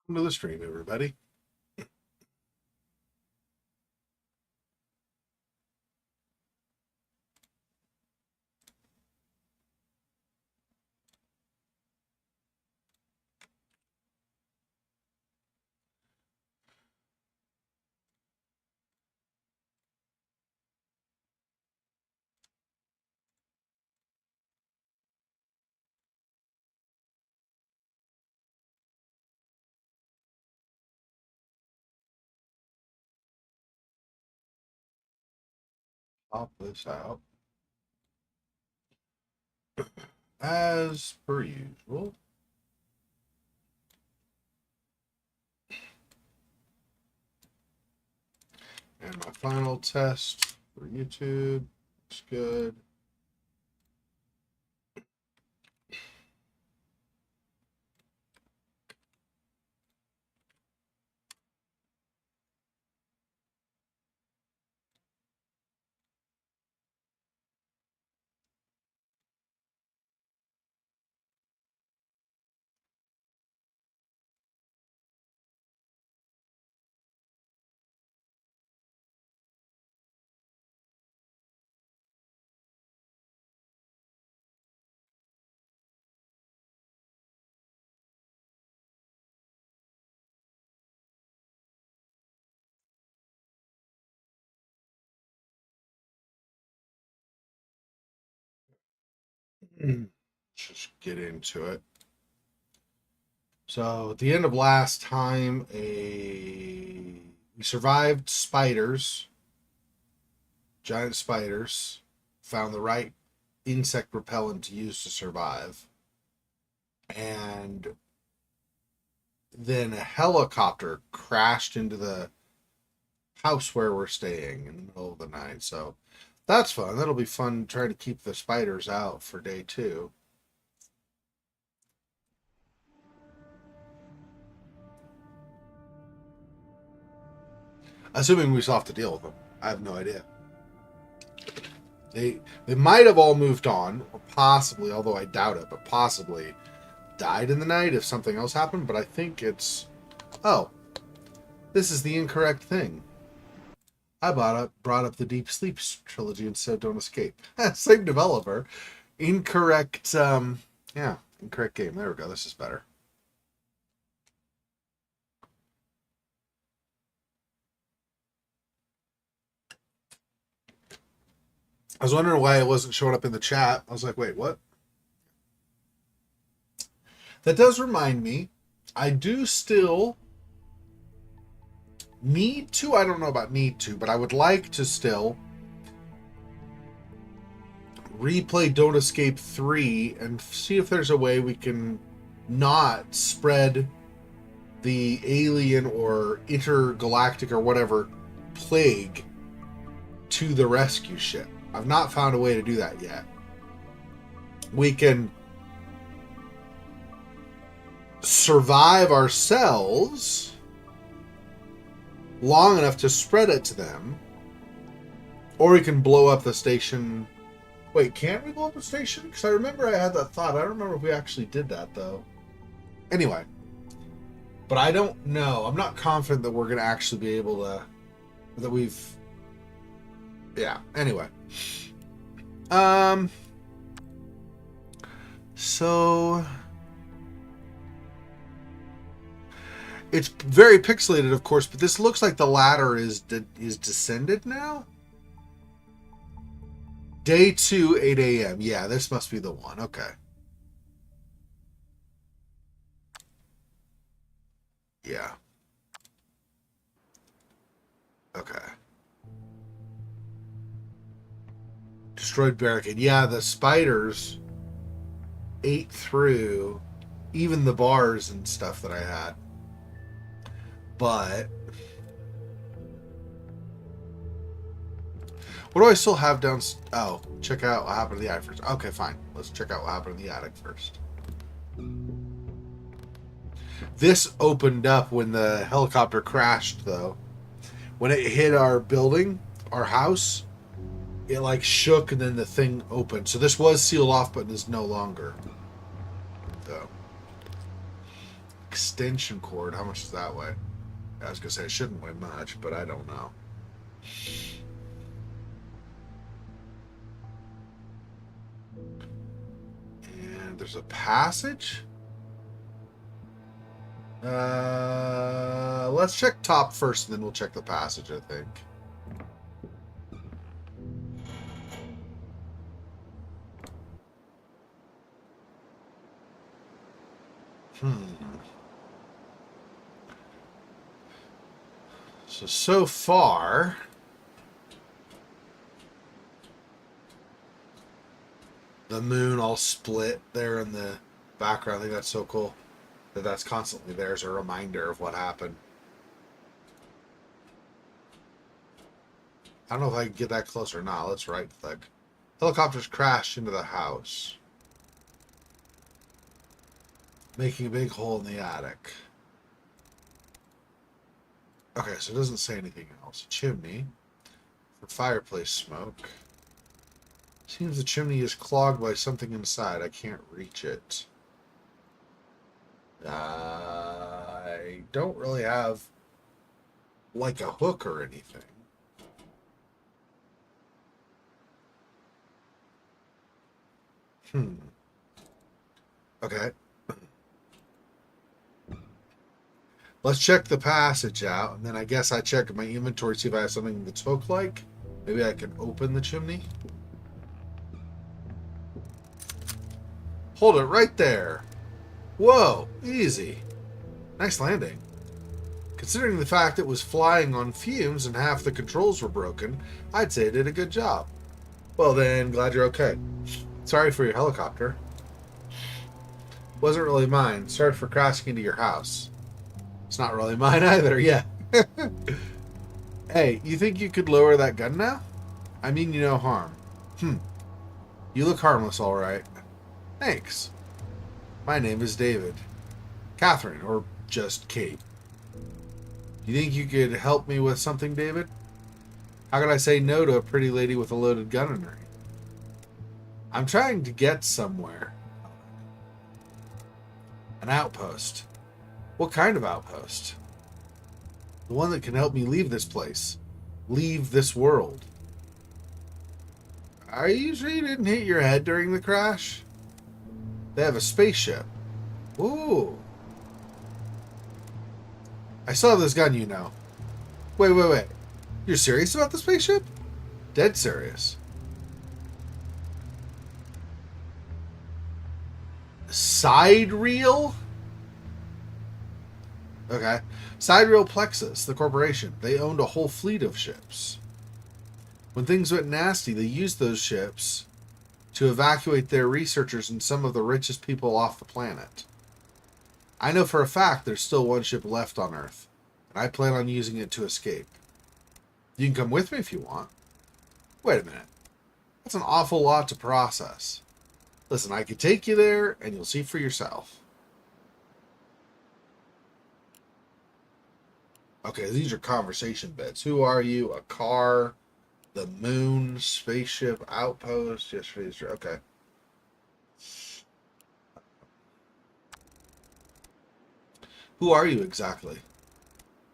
Welcome to the stream, everybody. Pop this out as per usual. And my final test for YouTube looks good. Just get into it. So at the end of last time, we survived spiders, giant spiders, found the right insect repellent to use to survive, and then a helicopter crashed into the house where we're staying in the middle of the night. So that's fun. That'll be fun trying to keep the spiders out for day 2. Assuming we still have to deal with them. I have no idea. They might have all moved on, or possibly, although I doubt it, but possibly died in the night if something else happened. But I think it's... Oh, this is the incorrect thing. I brought up the Deep Sleep trilogy instead of Don't Escape. Same developer. Incorrect, yeah, incorrect game. There we go. This is better. I was wondering why it wasn't showing up in the chat. I was like, wait, what? That does remind me, I do still need to, I don't know about need to, but I would like to still replay Don't Escape 3 and see if there's a way we can not spread the alien or intergalactic or whatever plague to the rescue ship. I've not found a way to do that yet. We can survive ourselves long enough to spread it to them, or we can blow up the station. Wait, can't we blow up the station? Because I remember I had that thought. I don't remember if we actually did that, though. Anyway. But I don't know. I'm not confident that we're going to actually be able to... That we've... Yeah, anyway. So... It's very pixelated, of course, but this looks like the ladder is descended now. Day 2, 8 a.m. Yeah, this must be the one. Okay. Yeah. Okay. Destroyed barricade. Yeah, the spiders ate through even the bars and stuff that I had. But what do I still have down? Oh, check out what happened in the attic first. Okay, fine. Let's check out what happened in the attic first. This opened up when the helicopter crashed, though. When it hit our building, our house, it like shook and then the thing opened. So this was sealed off, but is no longer. So, extension cord. How much does that weigh? I was going to say it shouldn't weigh much, but I don't know. And there's a passage? Let's check top first, and then we'll check the passage, I think. So far, the moon all split there in the background. I think that's so cool that that's constantly there as a reminder of what happened. I don't know if I can get that close or not. Let's right click. Helicopters crashed into the house, making a big hole in the attic. Okay, so it doesn't say anything else. Chimney for fireplace smoke. Seems the chimney is clogged by something inside. I can't reach it. I don't really have like a hook or anything. Okay. Let's check the passage out, and then I guess I check my inventory, see if I have something that's hook-like. Maybe I can open the chimney. Hold it right there. Whoa, easy. Nice landing. Considering the fact it was flying on fumes and half the controls were broken, I'd say it did a good job. Well then, glad you're okay. Sorry for your helicopter. Wasn't really mine. Sorry for crashing into your house. It's not really mine either, yeah. Hey, you think you could lower that gun now? I mean you no harm. You look harmless, all right. Thanks. My name is David. Catherine, or just Kate. You think you could help me with something, David? How could I say no to a pretty lady with a loaded gun in her? I'm trying to get somewhere. An outpost. What kind of outpost? The one that can help me leave this place. Leave this world. Are you sure you didn't hit your head during the crash? They have a spaceship. Ooh. I still have this gun, you know. Wait. You're serious about the spaceship? Dead serious. Side reel? Okay. Sidereal Plexus, the corporation. They owned a whole fleet of ships. When things went nasty, they used those ships to evacuate their researchers and some of the richest people off the planet. I know for a fact there's still one ship left on Earth, and I plan on using it to escape. You can come with me if you want. Wait a minute. That's an awful lot to process. Listen, I could take you there, and you'll see for yourself. Okay, these are conversation bits. Who are you? A car? The moon? Spaceship? Outpost? Yesterday's... Okay. Who are you exactly?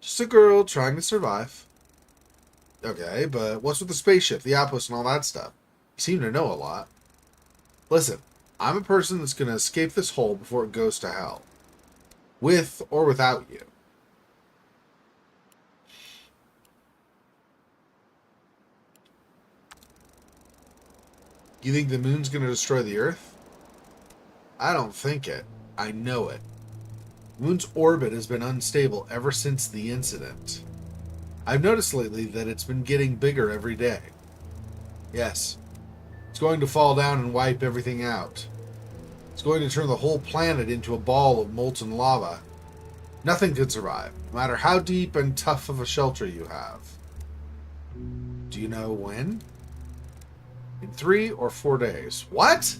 Just a girl trying to survive. Okay, but what's with the spaceship, the outpost, and all that stuff? You seem to know a lot. Listen, I'm a person that's going to escape this hole before it goes to hell. With or without you. You think the moon's going to destroy the Earth? I don't think it. I know it. The moon's orbit has been unstable ever since the incident. I've noticed lately that it's been getting bigger every day. Yes. It's going to fall down and wipe everything out. It's going to turn the whole planet into a ball of molten lava. Nothing can survive, no matter how deep and tough of a shelter you have. Do you know when? In 3 or 4 days. What?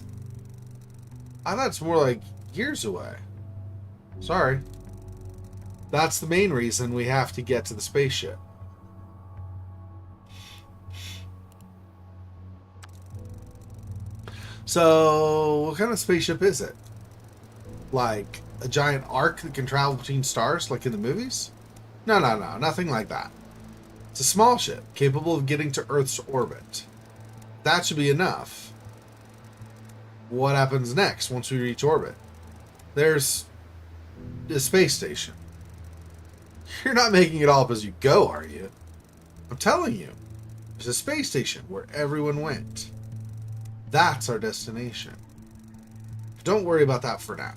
I thought it's more like years away. Sorry. That's the main reason we have to get to the spaceship. So, what kind of spaceship is it? Like a giant arc that can travel between stars, like in the movies? No, no, no, nothing like that. It's a small ship capable of getting to Earth's orbit. That should be enough. What happens next once we reach orbit? There's a space station. You're not making it all up as you go, are you? I'm telling you, there's a space station where everyone went. That's our destination. Don't worry about that for now.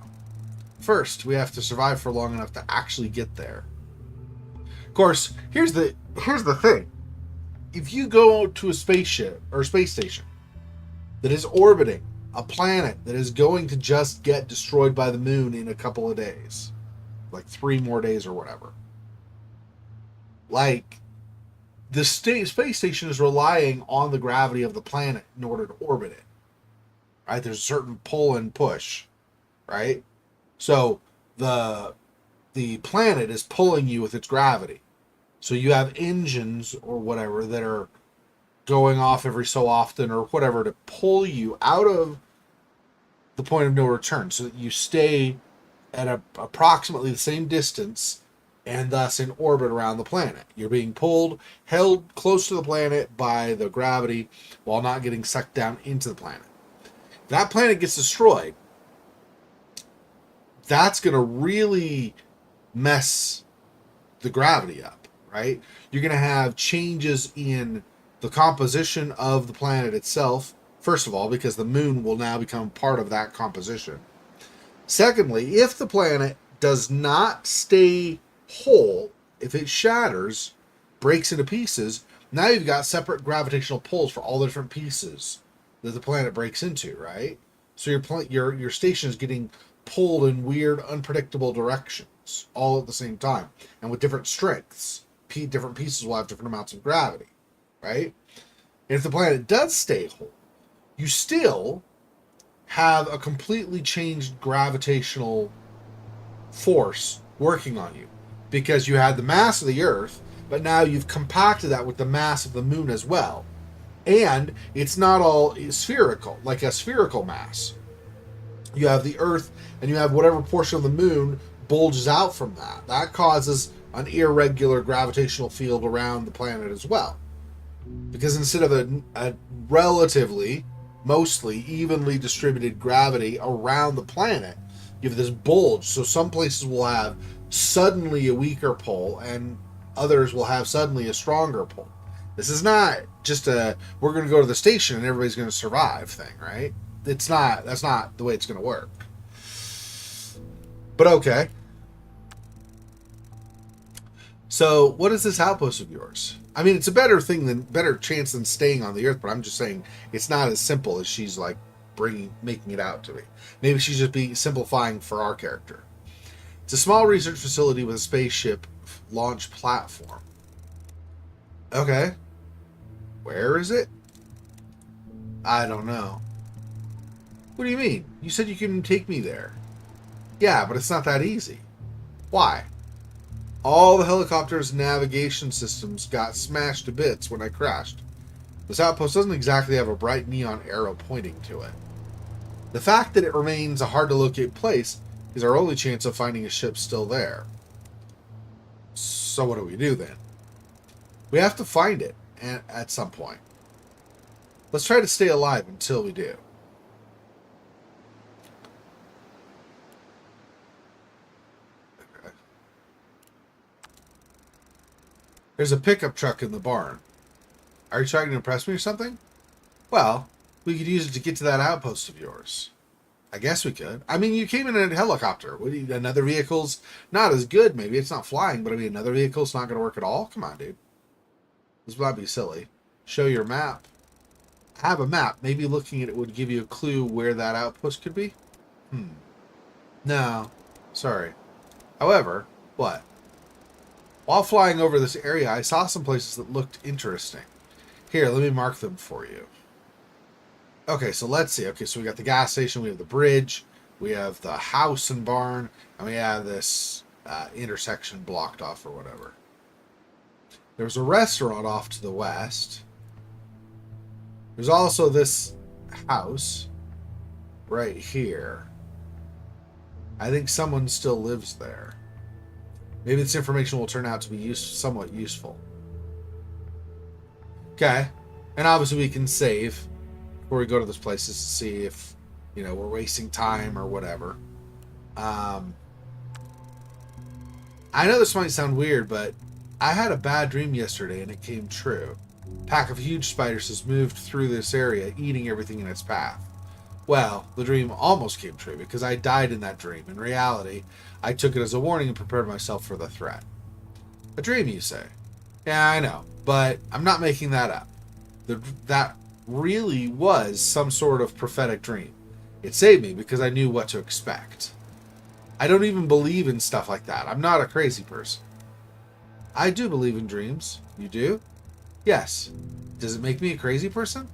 First, we have to survive for long enough to actually get there. Of course, here's the thing. If you go to a spaceship or a space station that is orbiting a planet that is going to just get destroyed by the moon in a couple of days, like 3 more days or whatever, like the space station is relying on the gravity of the planet in order to orbit it. Right? There's a certain pull and push, right? So the planet is pulling you with its gravity. So you have engines or whatever that are going off every so often or whatever to pull you out of the point of no return so that you stay at approximately the same distance and thus in orbit around the planet. You're being pulled, held close to the planet by the gravity while not getting sucked down into the planet. If that planet gets destroyed, that's going to really mess the gravity up, right? You're going to have changes in the composition of the planet itself, first of all, because the moon will now become part of that composition. Secondly, if the planet does not stay whole, if it shatters, breaks into pieces, now you've got separate gravitational pulls for all the different pieces that the planet breaks into, right? So your station is getting pulled in weird, unpredictable directions all at the same time, and with different strengths. Different pieces will have different amounts of gravity, right? And if the planet does stay whole, you still have a completely changed gravitational force working on you, because you had the mass of the Earth, but now you've compacted that with the mass of the moon as well. And it's not all spherical, like a spherical mass. You have the Earth, and you have whatever portion of the moon bulges out from that. That causes an irregular gravitational field around the planet as well. Because instead of a relatively, mostly evenly distributed gravity around the planet, you have this bulge. So some places will have suddenly a weaker pull, and others will have suddenly a stronger pull. This is not just a we're going to go to the station and everybody's going to survive thing, right? It's not. That's not the way it's going to work. But okay. So what is this outpost of yours? I mean, it's a better chance than staying on the Earth, but I'm just saying it's not as simple as she's like making it out to be. Maybe she's just being simplifying for our character. It's a small research facility with a spaceship launch platform. Okay. Where is it? I don't know. What do you mean? You said you couldn't take me there. Yeah, but it's not that easy. Why? All the helicopter's navigation systems got smashed to bits when I crashed. This outpost doesn't exactly have a bright neon arrow pointing to it. The fact that it remains a hard-to-locate place is our only chance of finding a ship still there. So what do we do then? We have to find it at some point. Let's try to stay alive until we do. Okay. There's a pickup truck in the barn. Are you trying to impress me or something? Well, we could use it to get to that outpost of yours. I guess we could. I mean, you came in a helicopter. Another vehicle's not as good, maybe. It's not flying, but I mean, another vehicle's not going to work at all? Come on, dude. This might be silly. Show your map. Have a map. Maybe looking at it would give you a clue where that outpost could be? No. Sorry. However, what? While flying over this area, I saw some places that looked interesting. Here, let me mark them for you. Okay, so let's see. Okay, so we got the gas station, we have the bridge, we have the house and barn, and we have this intersection blocked off or whatever. There's a restaurant off to the west. There's also this house right here. I think someone still lives there. Maybe this information will turn out to be somewhat useful. Okay. And obviously we can save before we go to those places to see if, we're wasting time or whatever. I know this might sound weird, but I had a bad dream yesterday and it came true. A pack of huge spiders has moved through this area, eating everything in its path. Well, the dream almost came true because I died in that dream. In reality, I took it as a warning and prepared myself for the threat. A dream, you say? Yeah, I know, but I'm not making that up. That really was some sort of prophetic dream. It saved me because I knew what to expect. I don't even believe in stuff like that. I'm not a crazy person. I do believe in dreams. You do? Yes. Does it make me a crazy person?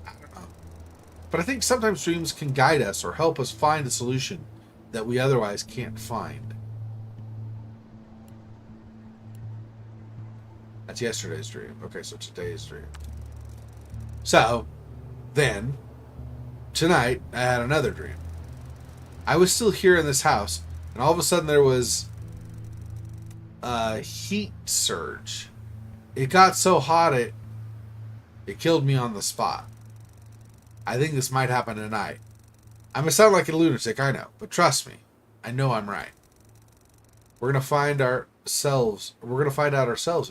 I don't know. But I think sometimes dreams can guide us or help us find a solution that we otherwise can't find. That's yesterday's dream. Okay, so today's dream. So, then, tonight, I had another dream. I was still here in this house, and all of a sudden there was a heat surge. It got so hot it killed me on the spot. I think this might happen tonight. I may sound like a lunatic, I know, but trust me, I know I'm right. We're gonna find out ourselves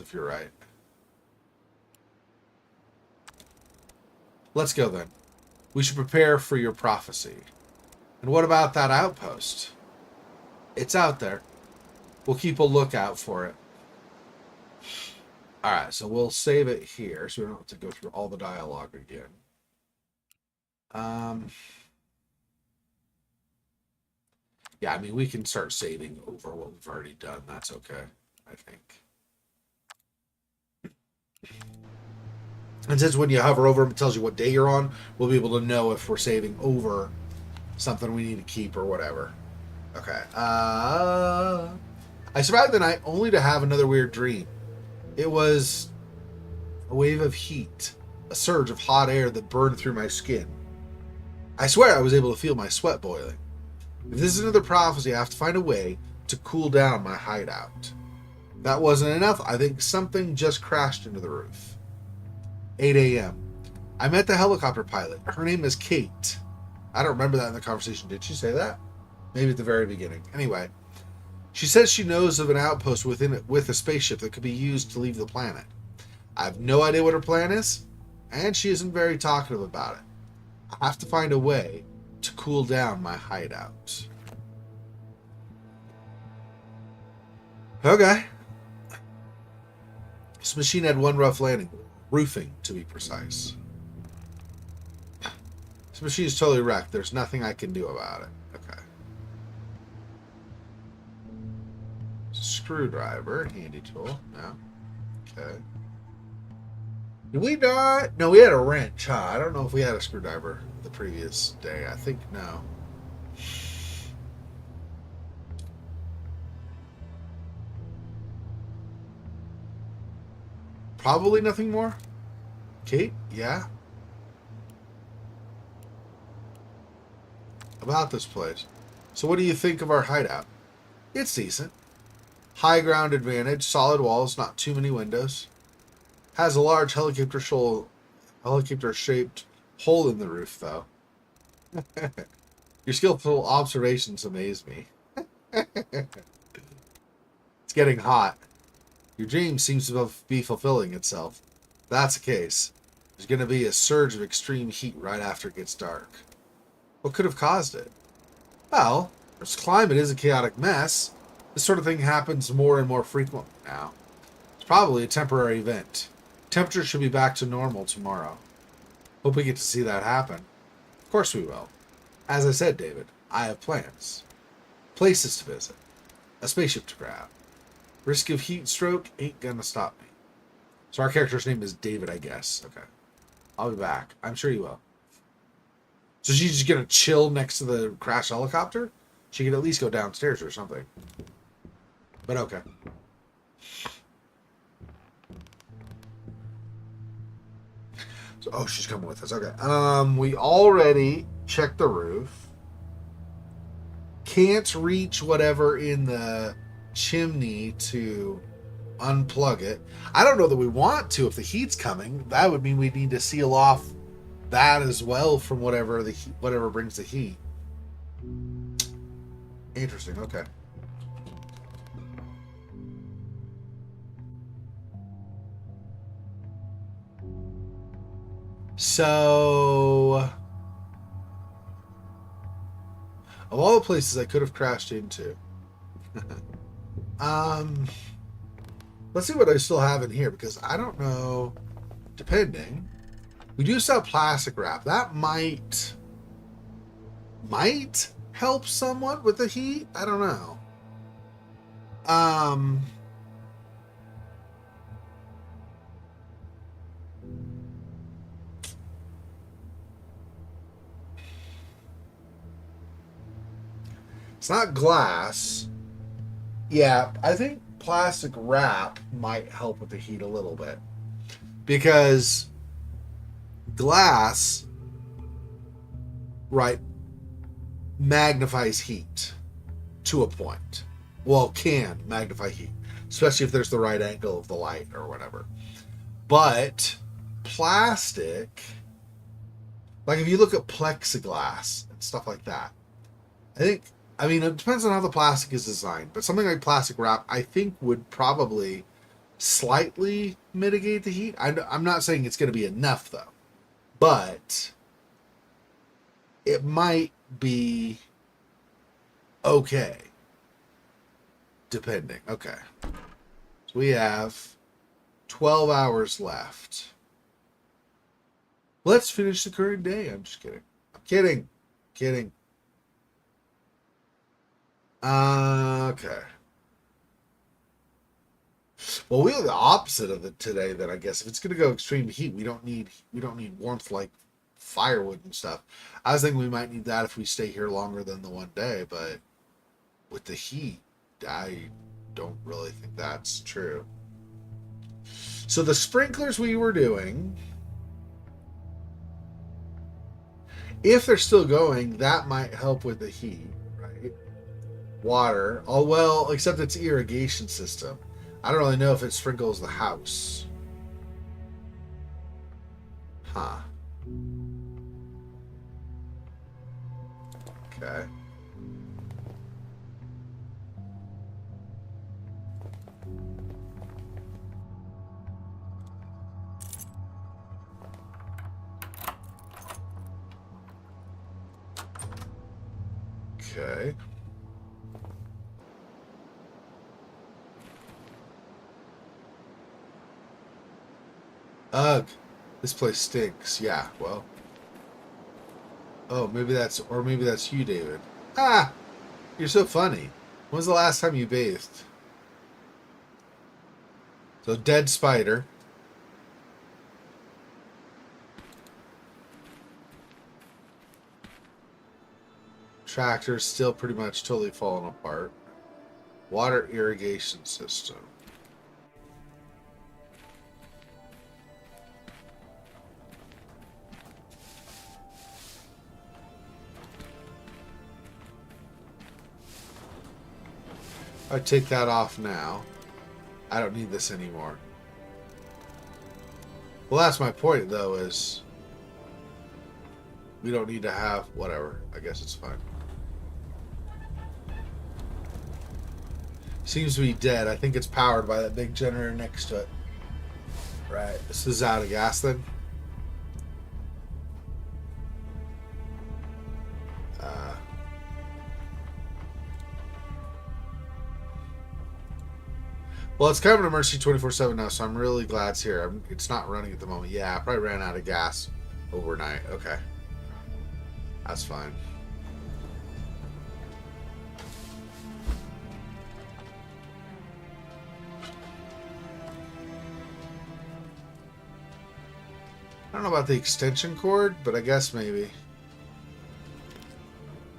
if you're right. Let's go then. We should prepare for your prophecy. And what about that outpost? It's out there. We'll keep a lookout for it. Alright, so we'll save it here so we don't have to go through all the dialogue again. Yeah, I mean, we can start saving over what we've already done. That's okay, I think. And since when you hover over them, it tells you what day you're on, we'll be able to know if we're saving over something we need to keep or whatever. Okay. I survived the night only to have another weird dream. It was a wave of heat, a surge of hot air that burned through my skin. I swear I was able to feel my sweat boiling. If this is another prophecy, I have to find a way to cool down my hideout. If that wasn't enough, I think something just crashed into the roof. 8 a.m. I met the helicopter pilot. Her name is Kate. I don't remember that in the conversation. Did she say that? Maybe at the very beginning. Anyway, she says she knows of an outpost with a spaceship that could be used to leave the planet. I have no idea what her plan is, and she isn't very talkative about it. I have to find a way to cool down my hideout. Okay. This machine had one rough landing. Roofing, to be precise. This machine is totally wrecked. There's nothing I can do about it. Okay. Screwdriver, handy tool. No. Okay. Did we not? No, we had a wrench, huh? I don't know if we had a screwdriver the previous day. I think no. Probably nothing more. Kate? Yeah? About this place. So what do you think of our hideout? It's decent. High ground advantage, solid walls, not too many windows. Has a large helicopter-shaped hole in the roof, though. Your skillful observations amaze me. It's getting hot. Your dream seems to be fulfilling itself. If that's the case, there's going to be a surge of extreme heat right after it gets dark. What could have caused it? Well, Earth's climate is a chaotic mess. This sort of thing happens more and more frequently now. It's probably a temporary event. Temperature should be back to normal tomorrow. Hope we get to see that happen. Of course we will. As I said, David, I have plans. Places to visit. A spaceship to grab. Risk of heat stroke ain't gonna stop me. So our character's name is David, I guess. Okay. I'll be back. I'm sure you will. So she's just gonna chill next to the crashed helicopter? She could at least go downstairs or something. But okay. So, oh, she's coming with us. Okay. We already checked the roof. Can't reach whatever in the chimney to unplug it. I don't know that we want to if the heat's coming. That would mean we need to seal off that as well from whatever whatever brings the heat. Interesting. Okay. So, of all the places I could have crashed into, let's see what I still have in here because I don't know. Depending, we do sell plastic wrap. That might help somewhat with the heat. I don't know. It's not glass. Yeah, I think plastic wrap might help with the heat a little bit because glass, right, magnifies heat to a point. Well, can magnify heat, especially if there's the right angle of the light or whatever. But plastic, like if you look at plexiglass and stuff like that, I mean, it depends on how the plastic is designed, but something like plastic wrap, I think, would probably slightly mitigate the heat. I'm not saying it's going to be enough, though, but it might be okay, depending. Okay. So we have 12 hours left. Let's finish the current day. I'm just kidding. I'm kidding. Okay. Well, we have the opposite of it today. Then I guess if it's going to go extreme heat, we don't need warmth like firewood and stuff. I was thinking we might need that if we stay here longer than the one day, but with the heat, I don't really think that's true. So the sprinklers we were doing, if they're still going, that might help with the heat, right? Water, oh well, except it's irrigation system. I don't really know if it sprinkles the house. Huh. Okay. Okay. Ugh. This place stinks. Yeah, well. Oh, maybe that's you, David. Ah! You're so funny. When was the last time you bathed? So, dead spider. Tractor's still pretty much totally falling apart. Water irrigation system. I take that off now. I don't need this anymore. Well, that's my point, though, is we don't need to have whatever. I guess it's fine. Seems to be dead. I think it's powered by that big generator next to it. Right. This is out of gas then. Well, it's kind of an emergency 24/7 now, so I'm really glad it's here. It's not running at the moment. Yeah, I probably ran out of gas overnight. Okay. That's fine. I don't know about the extension cord, but I guess maybe.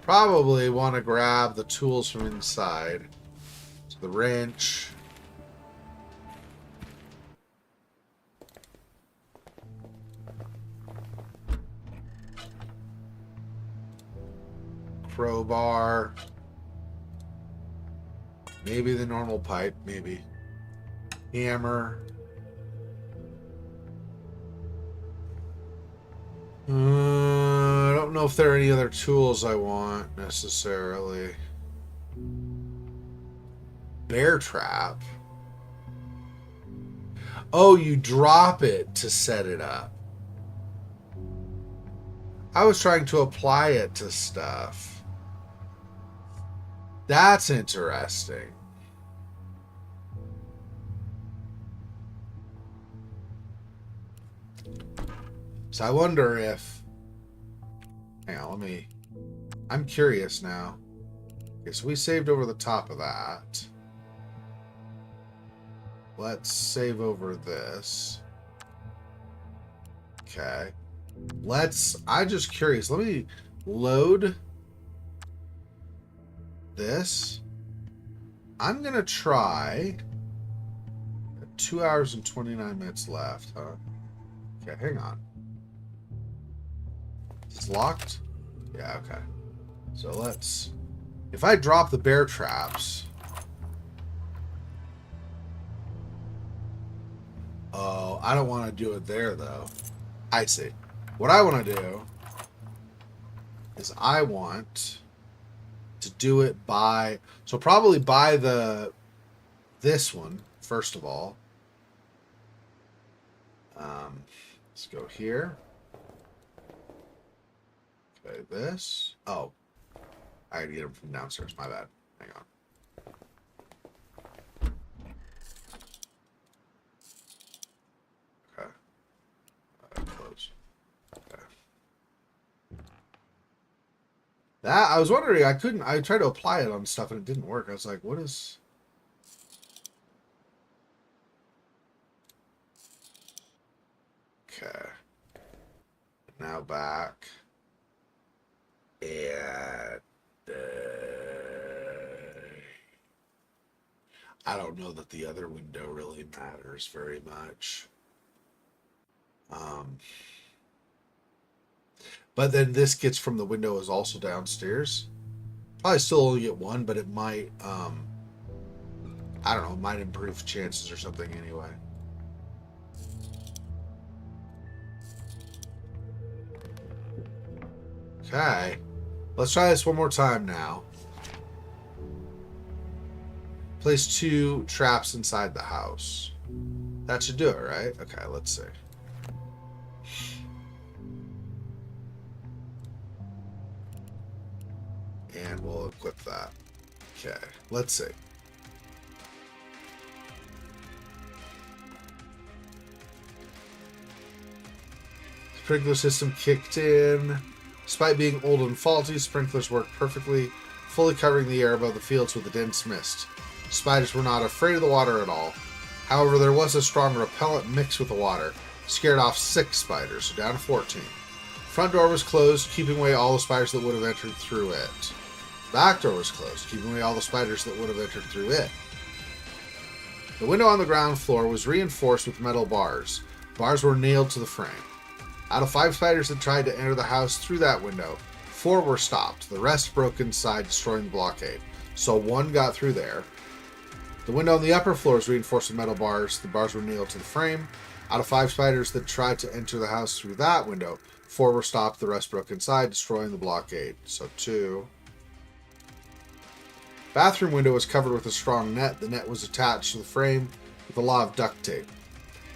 Probably want to grab the tools from inside. So the wrench. Crowbar. Maybe the normal pipe. Maybe. Hammer. I don't know if there are any other tools I want necessarily. Bear trap. Oh, you drop it to set it up. I was trying to apply it to stuff. That's interesting. So I wonder if... Hang on, I'm curious now. Okay, so we saved over the top of that. Let's save over this. Okay. I'm just curious. Let me load this. I'm going to try 2 hours and 29 minutes left, huh? Okay, hang on. Is it locked? Yeah, okay. So let's... If I drop the bear traps... Oh, I don't want to do it there, though. I see. What I want to do is I want to do it by... So probably by this one, first of all. Let's go here. Okay, this. Oh. I gotta get them from downstairs. My bad. Hang on. Okay. Close. Okay. That, I was wondering, I tried to apply it on stuff and it didn't work. I was like, what is... Okay. Now back. And... I don't know that the other window really matters very much. But then this gets from the window is also downstairs. Probably still only get one, but it might, I don't know, it might improve chances or something anyway. Okay. Let's try this one more time now. Place 2 traps inside the house. That should do it, right? Okay, let's see. And we'll equip that. Okay, let's see. Sprinkler system kicked in. Despite being old and faulty, sprinklers work perfectly, fully covering the air above the fields with a dense mist. Spiders were not afraid of the water at all. However, there was a strong repellent mixed with the water. Scared off 6 spiders, so down to 14. Front door was closed, keeping away all the spiders that would have entered through it. Back door was closed, keeping away all the spiders that would have entered through it. The window on the ground floor was reinforced with metal bars. Bars were nailed to the frame. Out of 5 spiders that tried to enter the house through that window, 4 were stopped. The rest broke inside, destroying the blockade. So 1 got through there. The window on the upper floor is reinforced with metal bars. The bars were nailed to the frame. Out of 5 spiders that tried to enter the house through that window, 4 were stopped. The rest broke inside, destroying the blockade. So 2. Bathroom window was covered with a strong net. The net was attached to the frame with a lot of duct tape.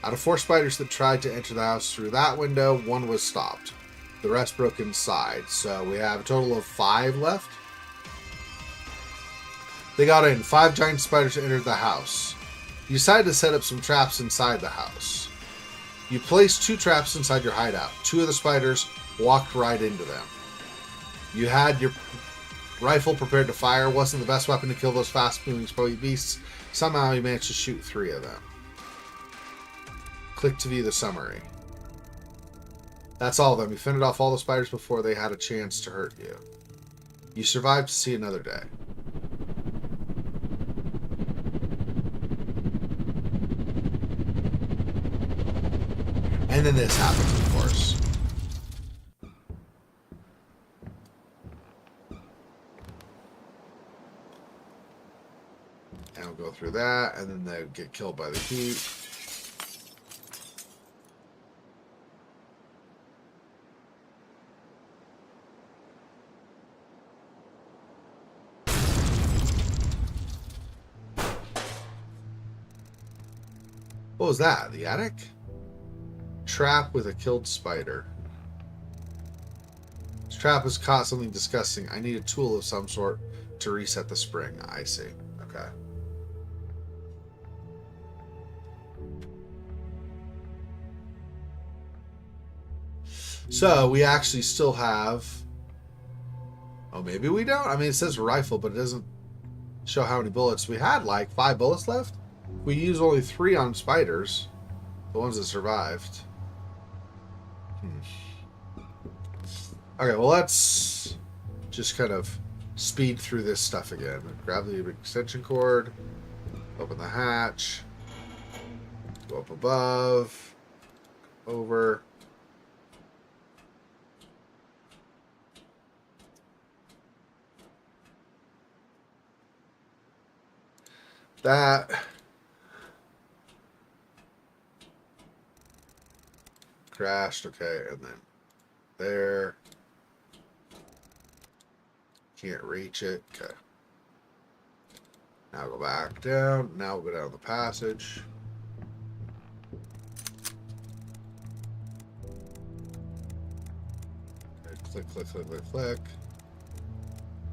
Out of 4 spiders that tried to enter the house through that window, 1 was stopped. The rest broke inside. So we have a total of 5 left. They got in. 5 giant spiders entered the house. You decided to set up some traps inside the house. You placed 2 traps inside your hideout. 2 of the spiders walked right into them. You had your rifle prepared to fire. Wasn't the best weapon to kill those fast-moving beasts. Somehow you managed to shoot 3 of them. Click to view the summary. That's all of them. You fended off all the spiders before they had a chance to hurt you. You survived to see another day. And then this happens, of course. And we'll go through that, and then they get killed by the heat. What was that? The attic? Trap with a killed spider. This trap has caught something disgusting. I need a tool of some sort to reset the spring. I see. Okay. So we actually still have... Oh, maybe we don't? I mean, it says rifle, but it doesn't show how many bullets. We had like 5 bullets left. We used only 3 on spiders. The ones that survived. Okay, well, let's just kind of speed through this stuff again. Grab the extension cord. Open the hatch. Go up above. Over. That. Crashed. Okay, and then there. Can't reach it. Okay. Now go back down. Now we'll go down the passage. Okay, click, click, click, click, click.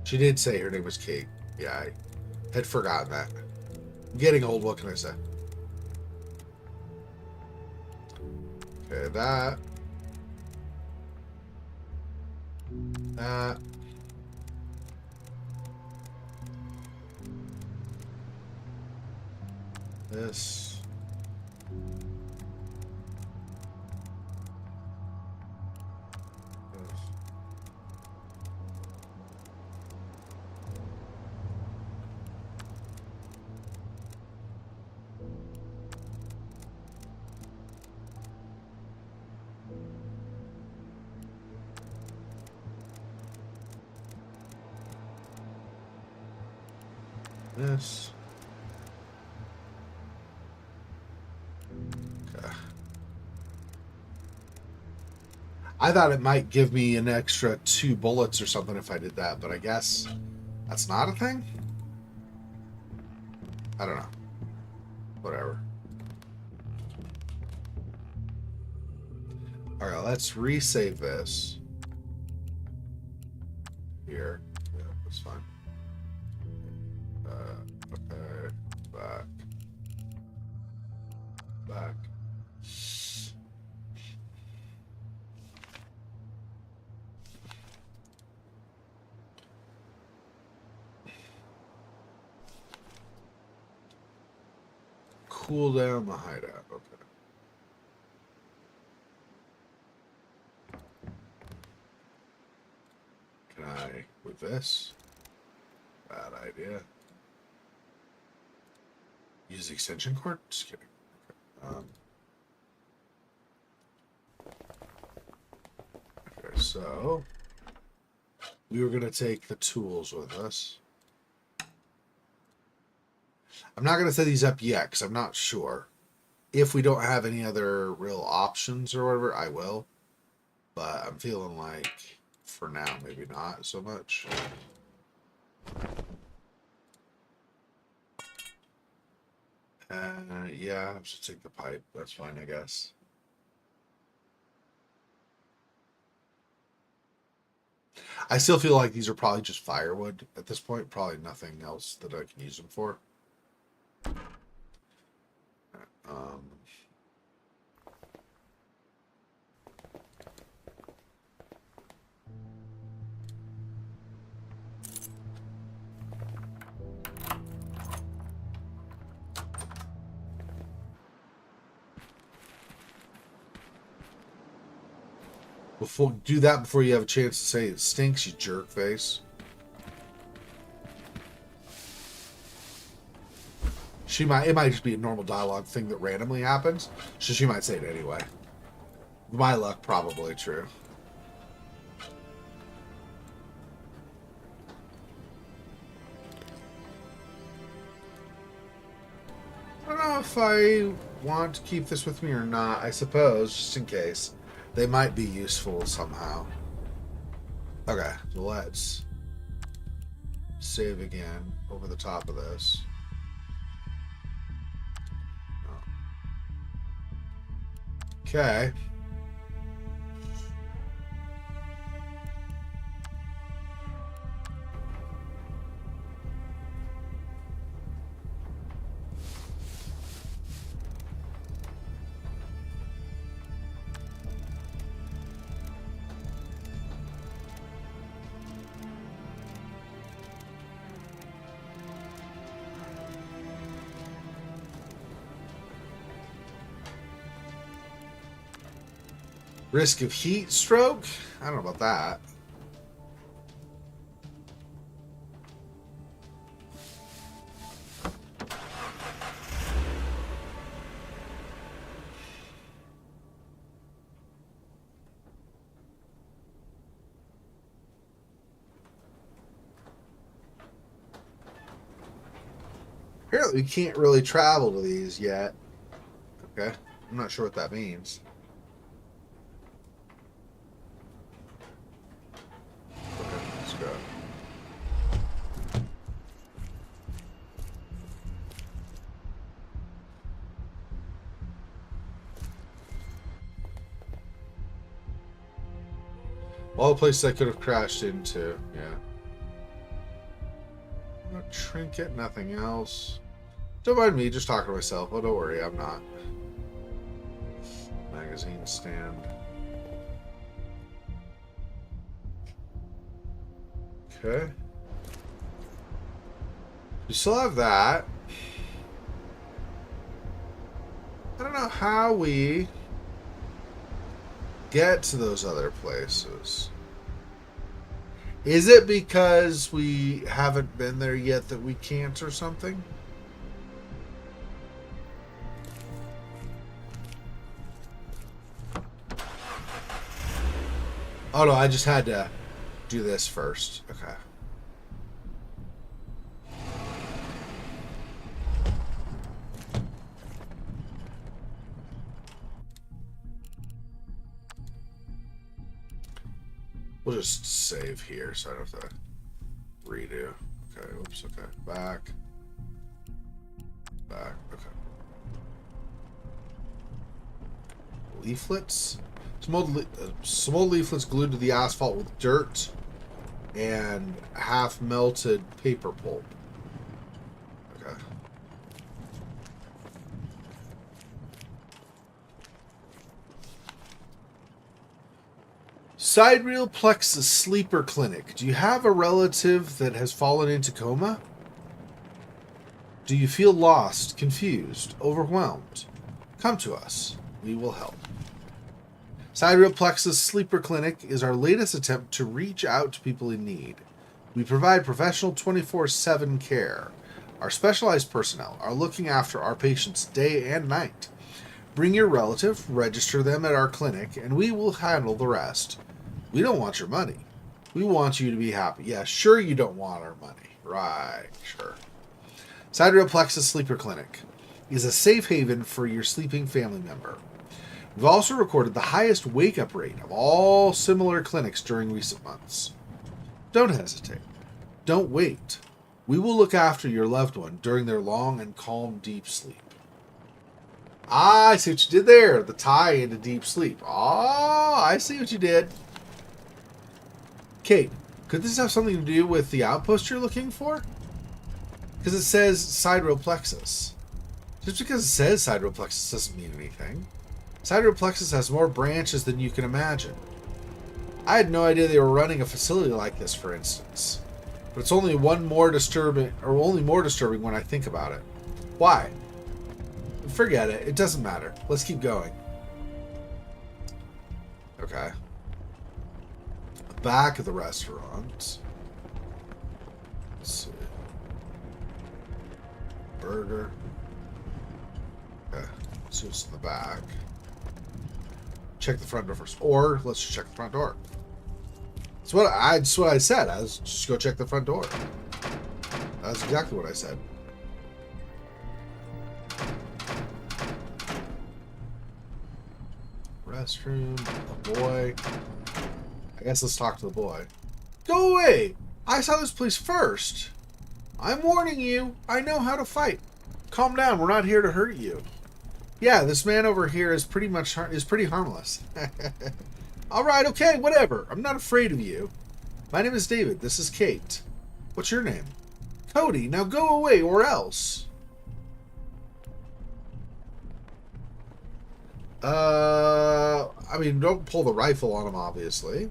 She did say her name was Kate. Yeah, I had forgotten that. I'm getting old, what can I say? Okay, that. That. This. This. Okay. I thought it might give me an extra 2 bullets or something if I did that, but I guess that's not a thing? I don't know. Whatever. Alright, let's resave this. Here. Yeah, that's fine. Okay. Back. Back. Cool down the hideout. Okay. Can I, with this? Bad idea. Use the extension cord? Just kidding. Okay, okay, so we were going to take the tools with us. I'm not going to set these up yet because I'm not sure. If we don't have any other real options or whatever, I will. But I'm feeling like, for now, maybe not so much. Yeah, I should take the pipe. That's fine, I guess. I still feel like these are probably just firewood at this point. Probably nothing else that I can use them for. Um, Before do that before you have a chance to say it stinks, you jerk face. It might just be a normal dialogue thing that randomly happens, so she might say it anyway. My luck, probably true. if I want to keep this with me or not. I suppose, just in case. They might be useful somehow. Okay, so let's save again over the top of this. Okay. Risk of heat stroke? I don't know about that. Apparently, we can't really travel to these yet. Okay. I'm not sure what that means. All the places I could have crashed into, yeah. No trinket, nothing else. Don't mind me, just talking to myself. Oh, don't worry, I'm not. Magazine stand. Okay. We still have that. I don't know how we get to those other places. Is it because we haven't been there yet that we can't or something? Oh no, I just had to do this first. Okay. We'll just save here so I don't have to redo. Okay, oops, okay. Back. Back, okay. Leaflets? Some old leaflets glued to the asphalt with dirt and half-melted paper pulp. Okay. Sidereal plexus sleeper clinic. Do you have a relative that has fallen into coma? Do you feel lost, confused, overwhelmed? Come to us. We will help. Sidereal plexus sleeper clinic is our latest attempt to reach out to people in need. We provide professional 24/7 care. Our specialized personnel are looking after our patients day and night. Bring your relative, register them at our clinic, and we will handle the rest. We don't want your money. We want you to be happy. Yeah, sure you don't want our money. Right, sure. Sidereal plexus sleeper clinic is a safe haven for your sleeping family member. We've also recorded the highest wake-up rate of all similar clinics during recent months. Don't hesitate. Don't wait. We will look after your loved one during their long and calm deep sleep. Ah, I see what you did there. The tie into deep sleep. Ah, I see what you did. Kate, could this have something to do with the outpost you're looking for? Because it says sidereal plexus. Just because it says sidereal plexus doesn't mean anything. Sidereal plexus has more branches than you can imagine. I had no idea they were running a facility like this, for instance. But it's only more disturbing when I think about it. Why? Forget it. It doesn't matter. Let's keep going. Okay. Back of the restaurant. Let's see. Burger. Okay. Let's see what's in the back. Check the front door first. Or let's just check the front door. That's what I said. I was just go check the front door. That's exactly what I said. Restroom. The boy. I guess let's talk to the boy. Go away! I saw this place first. I'm warning you. I know how to fight. Calm down. We're not here to hurt you. Yeah, this man over here is pretty harmless. All right, okay, whatever. I'm not afraid of you. My name is David. This is Kate. What's your name? Cody. Now go away or else. I mean, don't pull the rifle on him, obviously.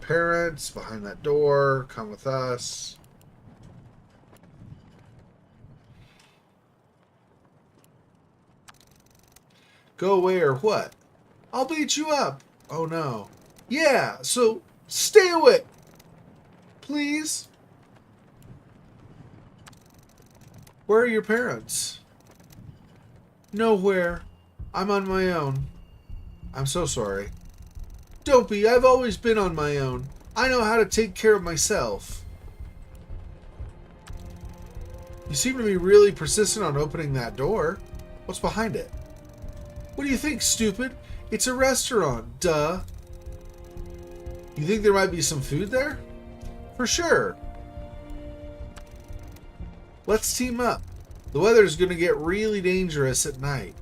Parents, behind that door. Come with us. Go away or what? I'll beat you up. Oh, no. Yeah, so stay away. Please. Where are your parents? Nowhere. I'm on my own. I'm so sorry. Don't be. I've always been on my own. I know how to take care of myself. You seem to be really persistent on opening that door. What's behind it? What do you think, stupid? It's a restaurant, duh. You think there might be some food there? For sure. Let's team up. The weather's going to get really dangerous at night.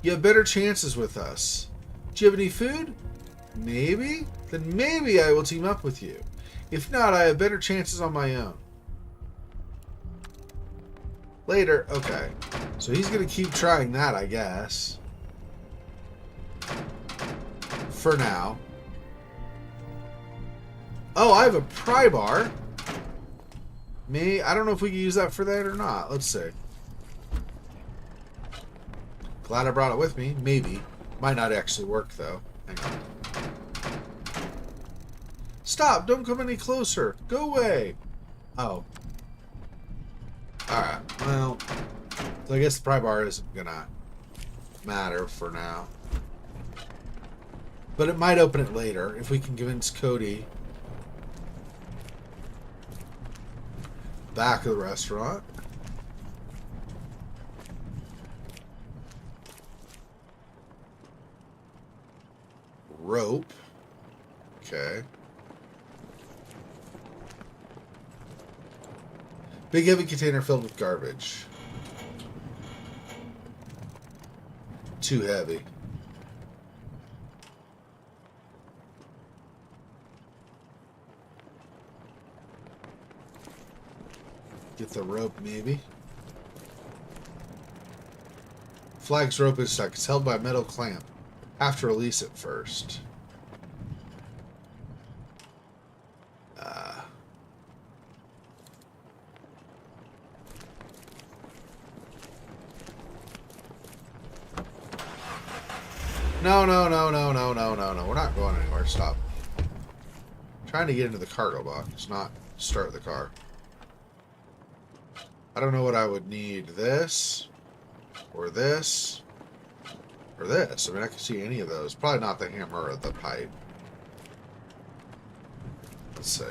You have better chances with us. Do you have any food? Maybe? Then maybe I will team up with you. If not, I have better chances on my own. Later. Okay. So he's going to keep trying that, I guess. For now. Oh, I have a pry bar. I don't know if we can use that for that or not. Let's see. Glad I brought it with me. Maybe. Might not actually work, though. Hang on. Stop! Don't come any closer! Go away! Oh. Alright. Well, so I guess the pry bar isn't gonna matter for now. But it might open it later if we can convince Cody. Back of the restaurant. Rope. Okay. Big heavy container filled with garbage. Too heavy. Get the rope, maybe. Flag's rope is stuck. It's held by a metal clamp. Have to release it first. No. We're not going anywhere. Stop. I'm trying to get into the cargo box, not start the car. I don't know what I would need. This. Or this. Or this. I mean, I can see any of those. Probably not the hammer or the pipe. Let's see.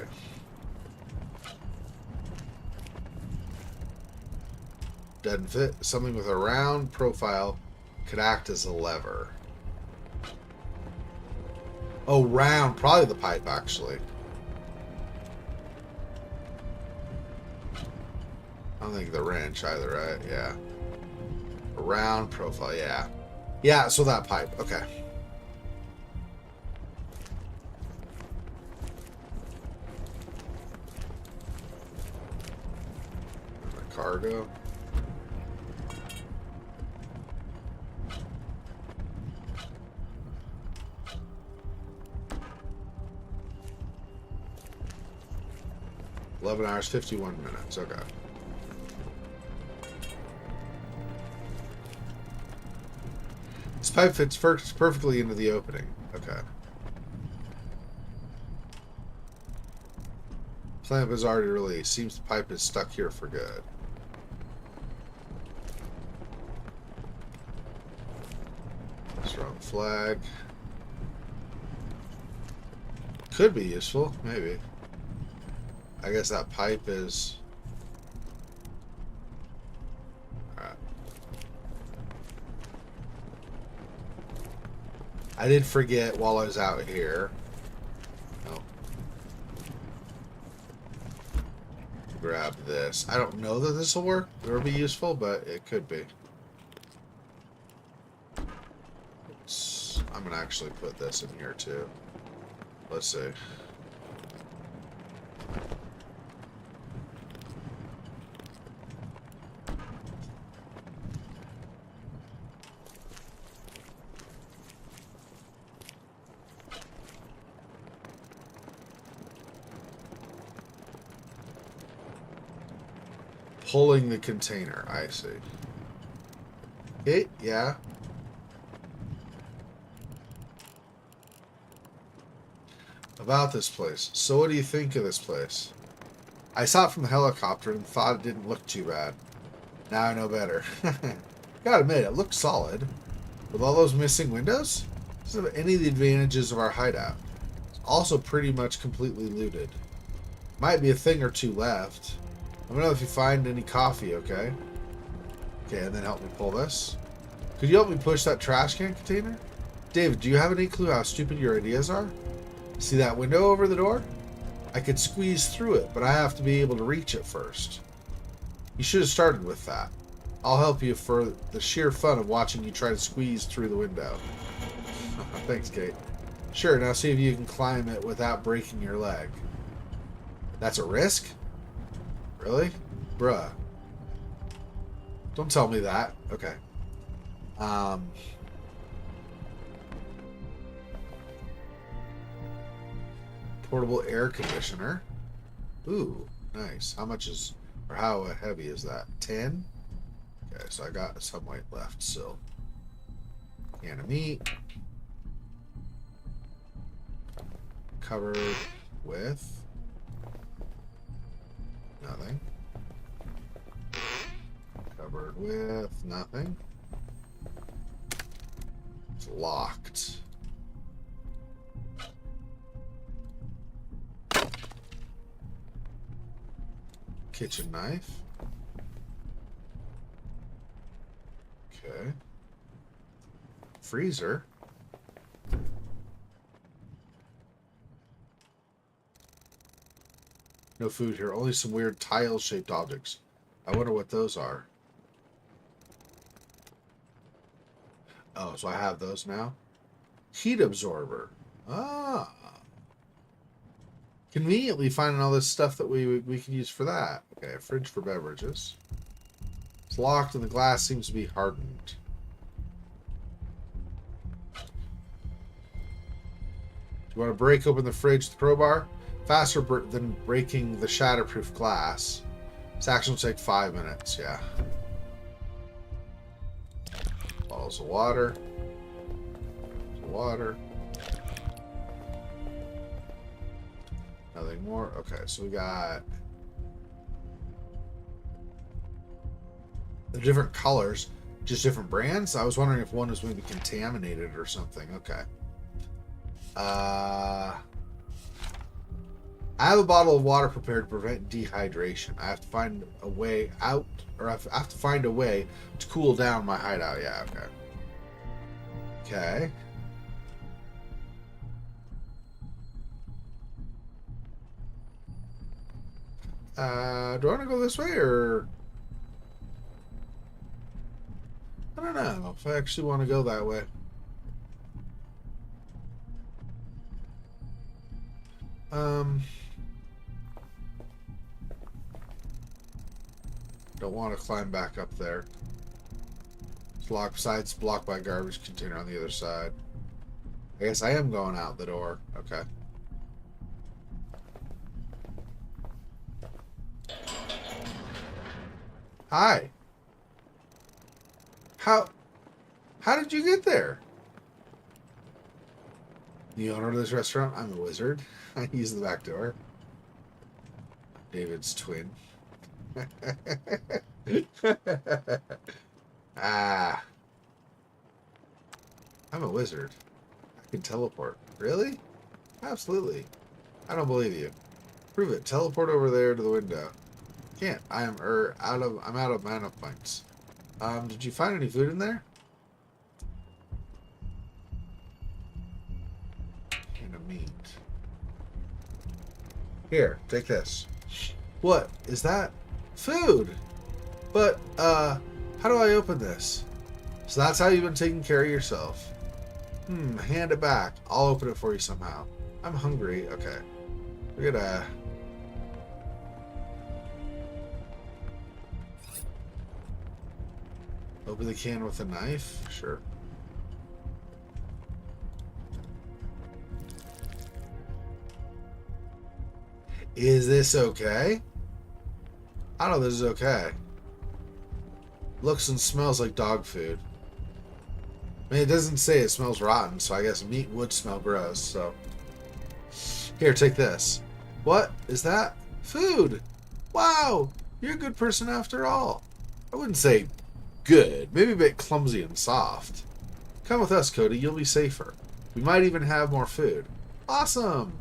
Doesn't fit. Something with a round profile could act as a lever. Oh, round. Probably the pipe, actually. I don't think the wrench either, right? Yeah. A round profile, yeah. Yeah, so that pipe. Okay. The cargo. $11 51 minutes. Okay. This pipe fits perfectly into the opening. Okay. Clamp is already released. Seems the pipe is stuck here for good. Strong flag. Could be useful, maybe. I guess that pipe is... Alright. I did forget while I was out here. Oh. Grab this. I don't know that this will work or be useful, but it could be. I'm going to actually put this in here too. Let's see. Pulling the container, I see. Okay, yeah. About this place. So what do you think of this place? I saw it from the helicopter and thought it didn't look too bad. Now I know better. Gotta admit, it looks solid. With all those missing windows, it doesn't have any of the advantages of our hideout. It's also pretty much completely looted. Might be a thing or two left. Let me know if you find any coffee, okay? Okay, and then help me pull this. Could you help me push that trash can container? David, do you have any clue how stupid your ideas are? See that window over the door? I could squeeze through it, but I have to be able to reach it first. You should have started with that. I'll help you for the sheer fun of watching you try to squeeze through the window. Thanks, Kate. Sure, now see if you can climb it without breaking your leg. That's a risk? Really? Bruh. Don't tell me that. Okay. Portable air conditioner. Ooh, nice. How much is, or how heavy is that? 10? Okay, so I got some weight left still. Can of meat. Covered with nothing. Covered with nothing. It's locked. Kitchen knife. Okay. Freezer. No food here, only some weird tile-shaped objects. I wonder what those are. Oh, so I have those now? Heat absorber. Ah. Conveniently finding all this stuff that we can use for that. Okay, a fridge for beverages. It's locked and the glass seems to be hardened. Do you want to break open the fridge with the crowbar? Faster than breaking the shatterproof glass. This action will take 5 minutes, yeah. Bottles of water. Water. Nothing more. Okay, so we got the different colors, just different brands. I was wondering if one was maybe contaminated or something. Okay. I have a bottle of water prepared to prevent dehydration. I have to find a way out, or I have to find a way to cool down my hideout. Yeah, okay. Okay. Do I want to go this way, or... I don't know if I actually want to go that way. Don't want to climb back up there. It's locked. Besides, blocked by a garbage container on the other side. I guess I am going out the door. Okay. Hi. How did you get there? The owner of this restaurant? I'm a wizard. I use the back door. David's twin. Ah. I'm a wizard. I can teleport. Really? Absolutely. I don't believe you. Prove it. Teleport over there to the window. Can't. I'm out of mana points. Did you find any food in there? Here, take this. What? Is that food? But, how do I open this? So that's how you've been taking care of yourself. Hand it back. I'll open it for you somehow. I'm hungry. Okay. We're gonna... open the can with a knife? Sure. Is this okay? I don't know if this is okay. Looks and smells like dog food. I mean, it doesn't say it smells rotten, so I guess meat would smell gross, so... Here, take this. What is that? Food! Wow! You're a good person after all. I wouldn't say good. Maybe a bit clumsy and soft. Come with us, Cody. You'll be safer. We might even have more food. Awesome!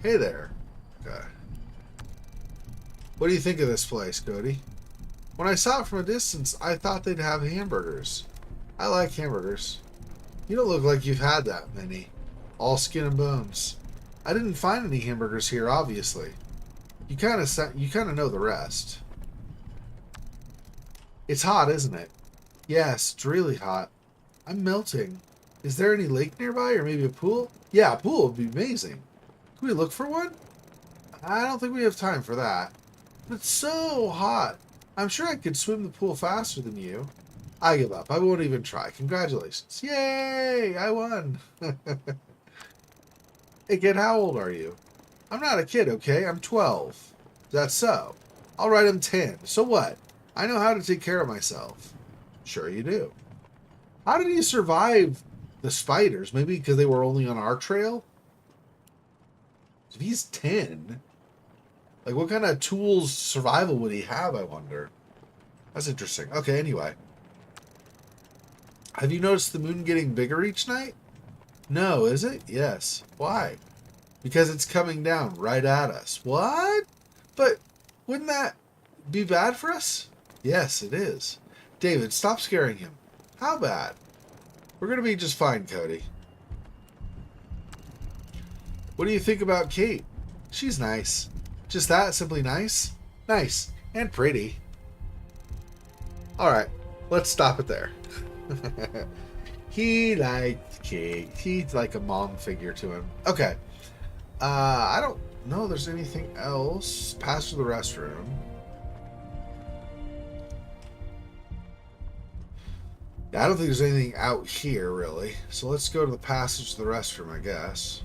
Hey there. Okay. What do you think of this place, Cody? When I saw it from a distance, I thought they'd have hamburgers. I like hamburgers. You don't look like you've had that many. All skin and bones. I didn't find any hamburgers here, obviously. You kind of know the rest. It's hot, isn't it? Yes, it's really hot. I'm melting. Is there any lake nearby, or maybe a pool? Yeah, a pool would be amazing. Can we look for one? I don't think we have time for that. But it's so hot. I'm sure I could swim the pool faster than you. I give up. I won't even try. Congratulations. Yay! I won. Hey kid, how old are you? I'm not a kid, okay? I'm 12. Is that so? I'll write him 10. So what? I know how to take care of myself. Sure you do. How did he survive the spiders? Maybe because they were only on our trail? If he's 10... like, what kind of tools survival would he have, I wonder? That's interesting. Okay, anyway. Have you noticed the moon getting bigger each night? No, is it? Yes. Why? Because it's coming down right at us. What? But wouldn't that be bad for us? Yes, it is. David, stop scaring him. How bad? We're going to be just fine, Cody. What do you think about Kate? She's nice. Just that, simply nice? Nice. And pretty. Alright, let's stop it there. He liked Kate. He's like a mom figure to him. Okay. I don't know if there's anything else. Pass to the restroom. Yeah, I don't think there's anything out here, really. So let's go to the passage to the restroom, I guess.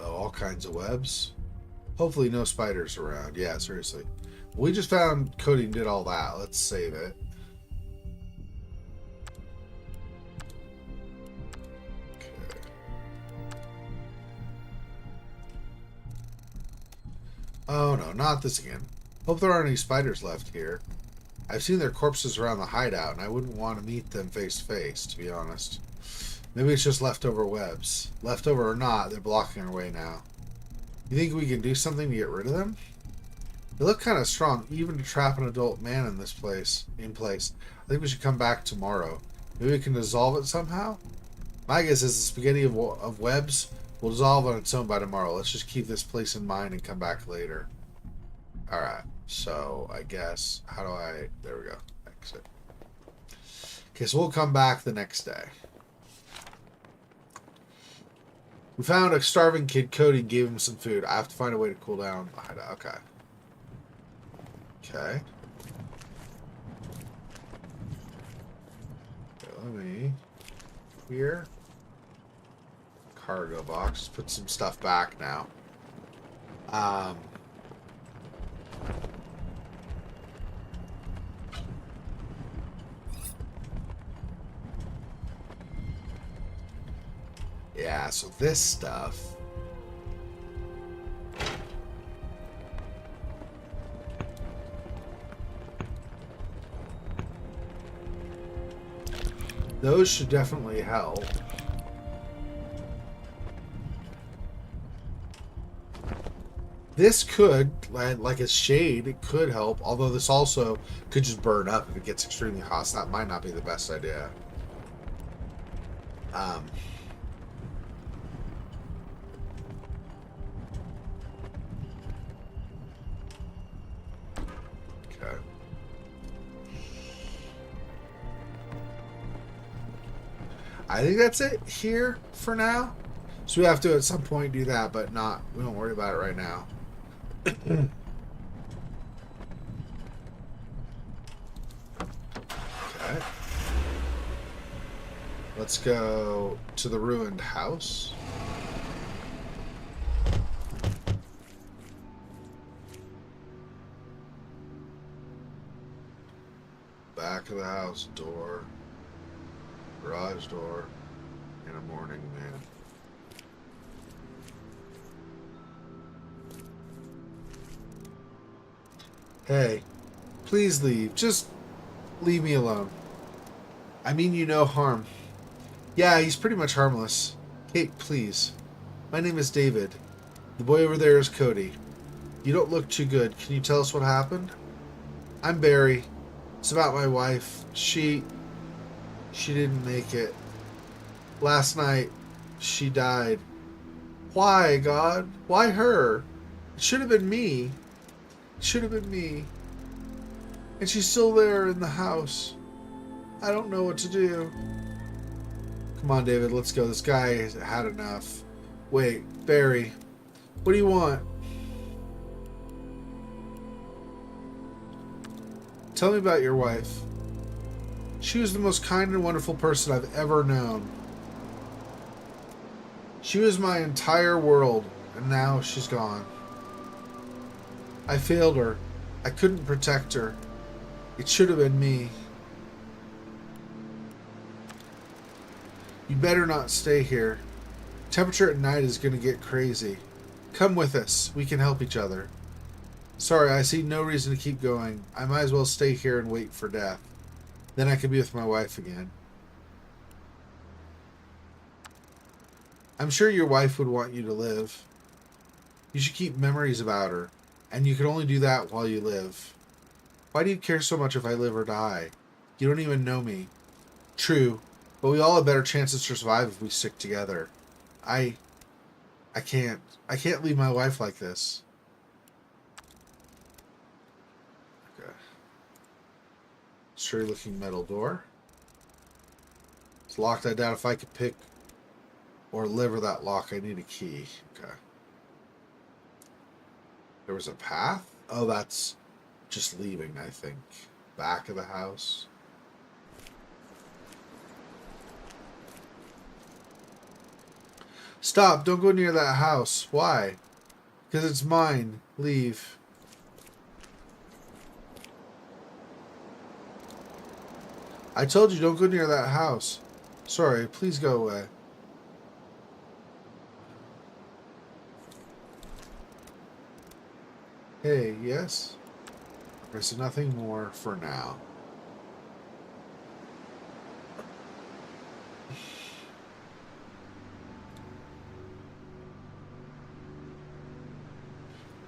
Oh, all kinds of webs. Hopefully no spiders around. Yeah, seriously. We just found Cody and did all that. Let's save it. Okay. Oh no, not this again. Hope there aren't any spiders left here. I've seen their corpses around the hideout, and I wouldn't want to meet them face to face, to be honest. Maybe it's just leftover webs. Leftover or not, they're blocking our way now. You think we can do something to get rid of them? They look kind of strong, even to trap an adult man in this place. I think we should come back tomorrow. Maybe we can dissolve it somehow? My guess is the spaghetti of webs will dissolve on its own by tomorrow. Let's just keep this place in mind and come back later. Alright, so I guess, how do I, there we go, exit. Okay, so we'll come back the next day. We found a starving kid, Cody, and gave him some food. I have to find a way to cool down. Okay. Okay. Let me... here. Cargo box. Let's put some stuff back now. Yeah, so this stuff... those should definitely help. This could, like a shade, it could help. Although this also could just burn up if it gets extremely hot. So that might not be the best idea. Um, okay. I think that's it here for now. So we have to at some point do that, but not. We don't worry about it right now. Okay. Let's go to the ruined house. Back of the house door. Garage door. And a morning man. Hey, please leave. Just leave me alone. I mean you no harm. Yeah, he's pretty much harmless. Kate, please. My name is David. The boy over there is Cody. You don't look too good. Can you tell us what happened? I'm Barry. It's about my wife. She didn't make it. Last night, she died. Why, God? Why her? It should have been me. It should have been me. And she's still there in the house. I don't know what to do. Come on, David, let's go. This guy has had enough. Wait, Barry, what do you want? Tell me about your wife. She was the most kind and wonderful person I've ever known. She was my entire world, and now she's gone. I failed her. I couldn't protect her. It should have been me. You better not stay here. Temperature at night is going to get crazy. Come with us. We can help each other. Sorry, I see no reason to keep going. I might as well stay here and wait for death. Then I can be with my wife again. I'm sure your wife would want you to live. You should keep memories about her, and you can only do that while you live. Why do you care so much if I live or die? You don't even know me. True, but we all have better chances to survive if we stick together. I can't leave my wife like this. Okay. Sure looking metal door. It's locked. I doubt if I could pick or lever that lock, I need a key. Okay. There was a path? Oh, that's just leaving, I think. Back of the house. Stop! Don't go near that house. Why? Because it's mine. Leave. I told you don't go near that house. Sorry, please go away. Hey, yes? There's nothing more for now.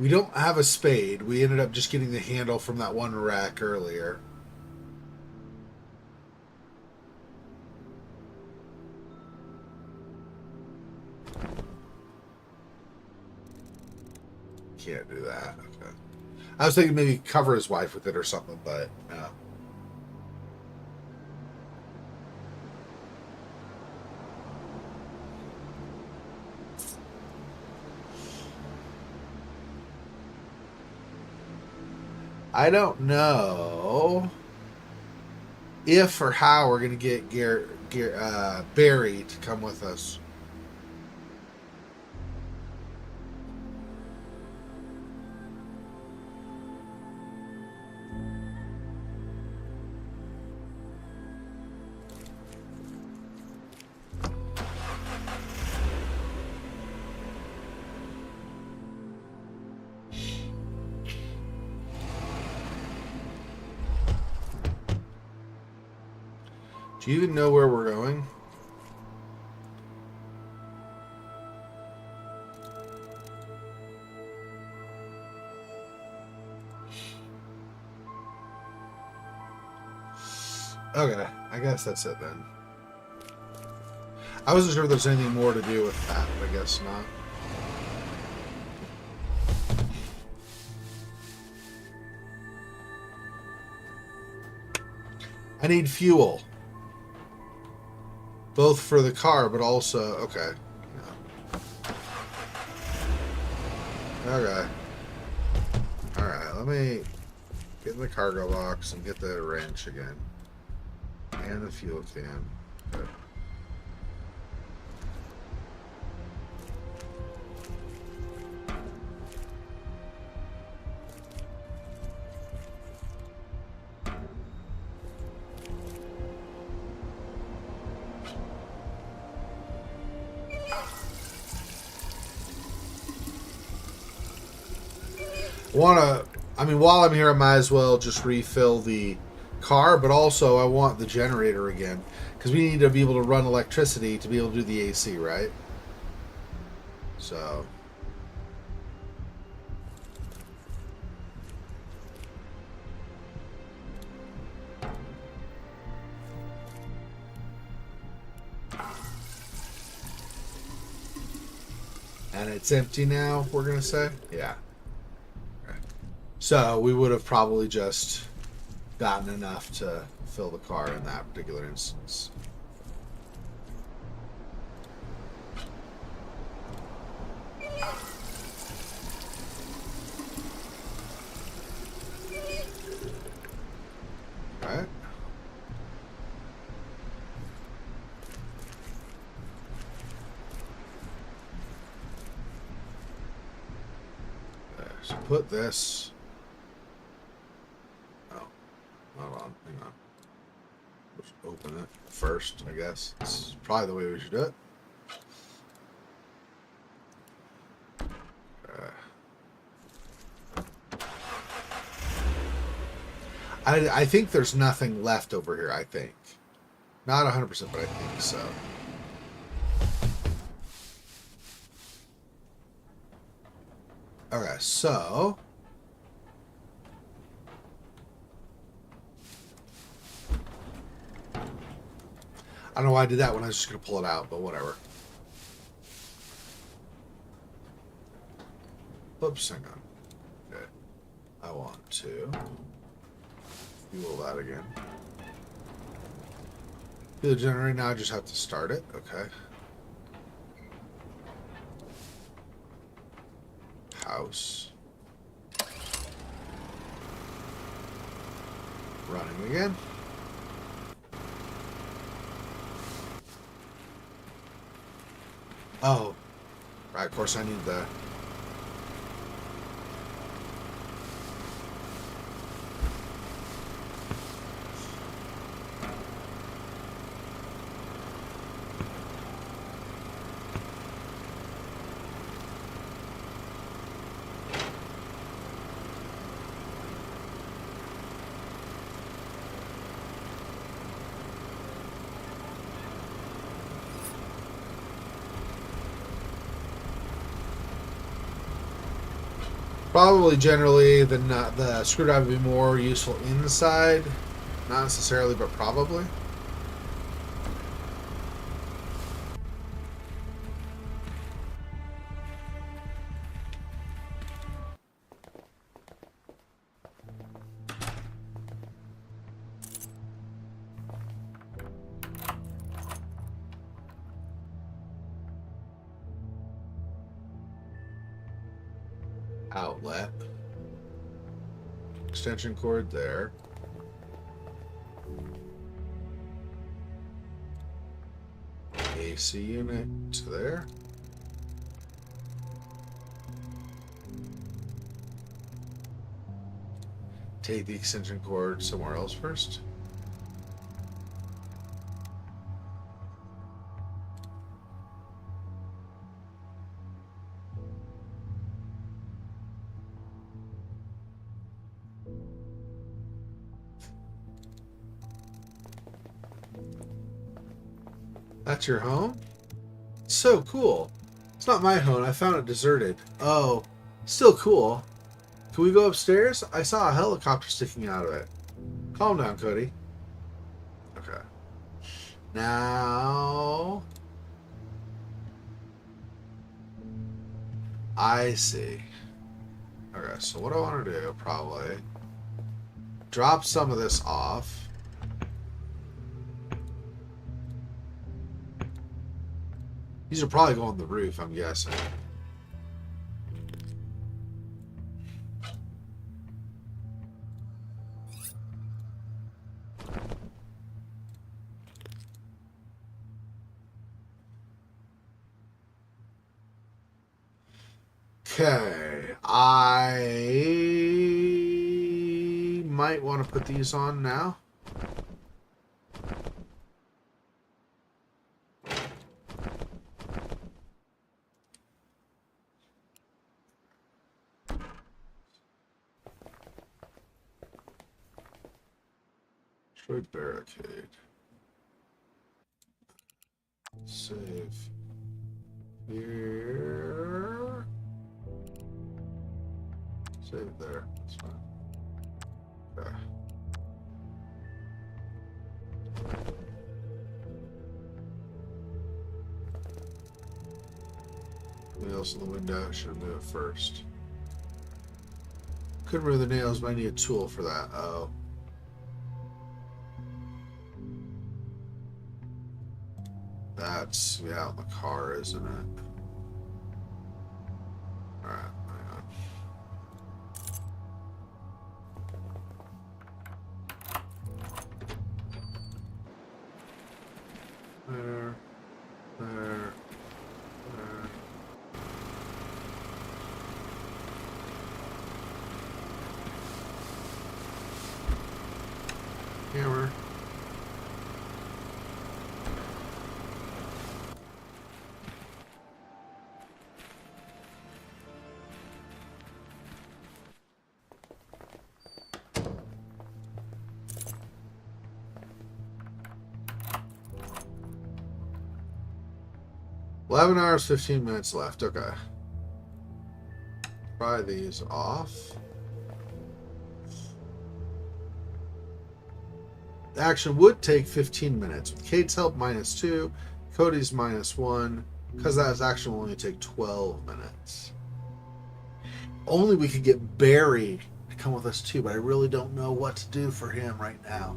We don't have a spade. We ended up just getting the handle from that one rack earlier. Can't do that. Okay. I was thinking maybe cover his wife with it or something, but no. I don't know if or how we're going to get Barry to come with us. Do you even know where we're going? Okay, I guess that's it then. I wasn't sure if there's anything more to do with that, but I guess not. I need fuel. Both for the car, but also... Okay. Yeah. Okay. Alright, let me get in the cargo box and get the wrench again. And the fuel can. Okay. I mean, while I'm here, I might as well just refill the car, but also I want the generator again, because we need to be able to run electricity to be able to do the AC, right? So... And it's empty now, we're going to say? Yeah. Okay. So we would have probably just gotten enough to fill the car in that particular instance. Alright. So put this... Oh, hold on, hang on. Let's open it first, I guess. This is probably the way we should do it. I think there's nothing left over here, I think. Not 100%, but I think so. Okay, so... I don't know why I did that when I was just going to pull it out, but whatever. Oops, hang on. Okay. I want to fuel that again. Fuel the generator, now I just have to start it. Okay. House. Running again. Oh, right, of course I need the... Probably generally the screwdriver would be more useful inside. Not necessarily, but probably. Outlet. Extension cord there. AC unit there. Take the extension cord somewhere else first. That's your home? So cool. It's not my home. I found it deserted. Oh, still cool. Can we go upstairs? I saw a helicopter sticking out of it. Calm down, Cody. Okay. Now, I see. Okay, so what I want to do, probably, drop some of this off. These are probably going on the roof, I'm guessing. Okay, I might want to put these on now. Destroy barricade. Save. Here. Save there. That's fine. Okay. Nails in the window. Should have moved first. Couldn't remove the nails, but I need a tool for that. Oh. That's out in the car, isn't it? Alright, hang on. There. There. There. Hammer. $11 15 minutes left. Okay. Try these off. The action would take 15 minutes. With Kate's help, -2. Cody's -1. Because that action will only take 12 minutes. Only we could get Barry to come with us too, but I really don't know what to do for him right now.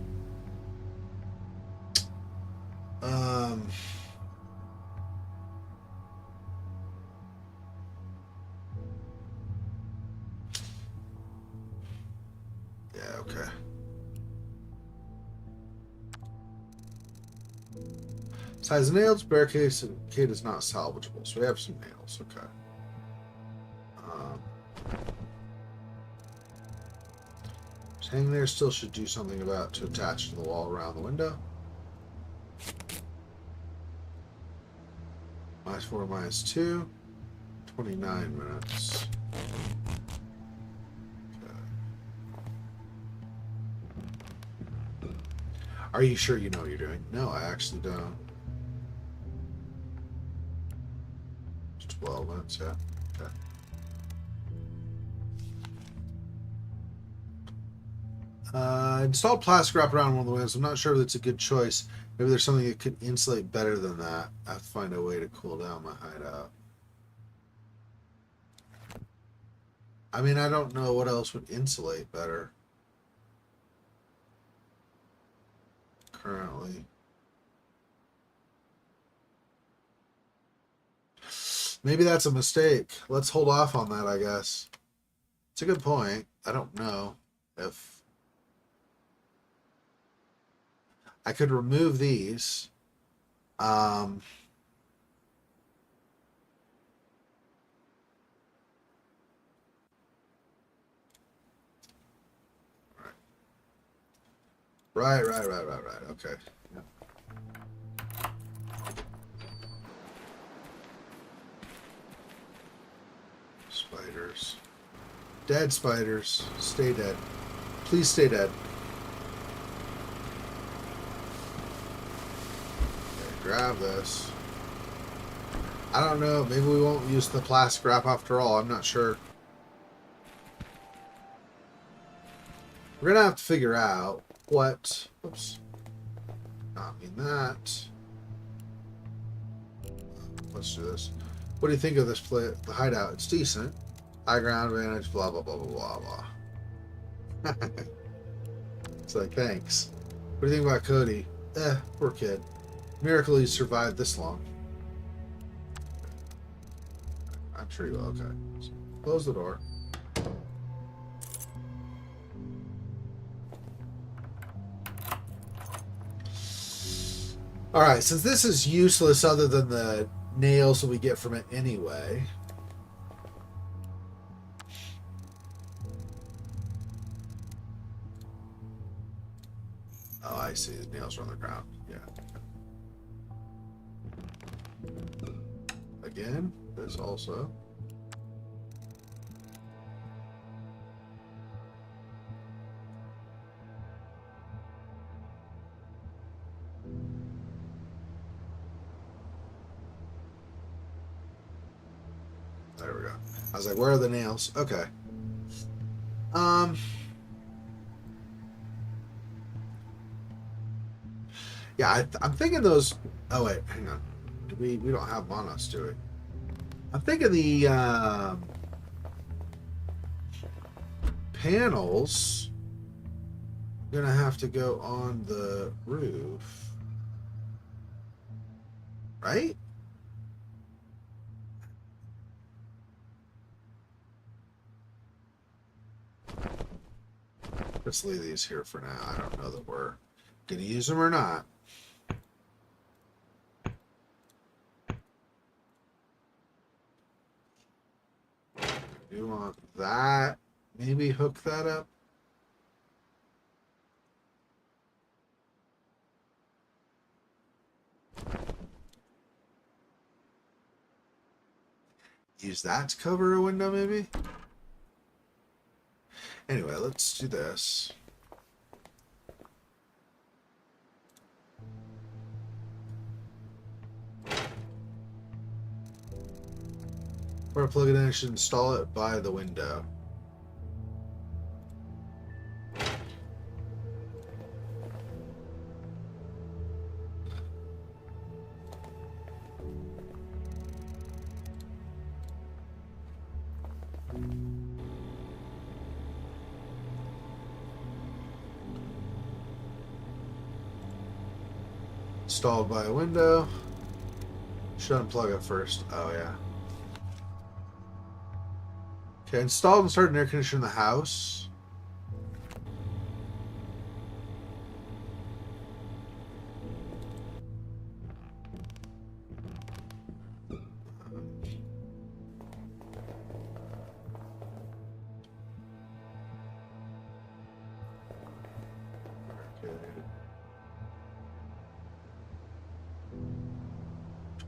Yeah, okay. Size of nails, barricade is not salvageable, so we have some nails, okay. Just hang there, still should do something about to attach to the wall around the window. -4, -2. 29 minutes. Okay. Are you sure you know what you're doing? No, I actually don't. 12 minutes, yeah. Okay. Installed plastic wrap around one of the windows. I'm not sure if it's a good choice. Maybe there's something that could insulate better than that. I have to find a way to cool down my hideout. I mean, I don't know what else would insulate better. Currently. Maybe that's a mistake. Let's hold off on that, I guess. It's a good point. I don't know if I could remove these. Right. Okay. Yeah. Spiders. Dead spiders. Stay dead. Please stay dead. Okay, grab this. I don't know. Maybe we won't use the plastic wrap after all. I'm not sure. We're going to have to figure out what... Oops. Not mean that. Let's do this. What do you think of this play? The hideout? It's decent. High ground advantage. Blah blah blah blah blah blah. It's like thanks. What do you think about Cody? Poor kid. Miracle he survived this long. I'm sure he will. Okay. So close the door. Alright, since this is useless other than the nails that we get from it anyway. Oh, I see. The nails are on the ground. Yeah. Again, this also. There we go. I was like, where are the nails? Okay. Yeah, I'm thinking those. Oh wait, hang on. We don't have them on us, do we? I'm thinking the panels are gonna have to go on the roof, right? Let's leave these here for now. I don't know that we're gonna use them or not. You want that? Maybe hook that up. Use that to cover a window, maybe? Anyway, let's do this. Or plug it in, I should install it by the window. Installed by a window. Should unplug it first. Oh, yeah. Okay, installed and started an air conditioner in the house. Okay.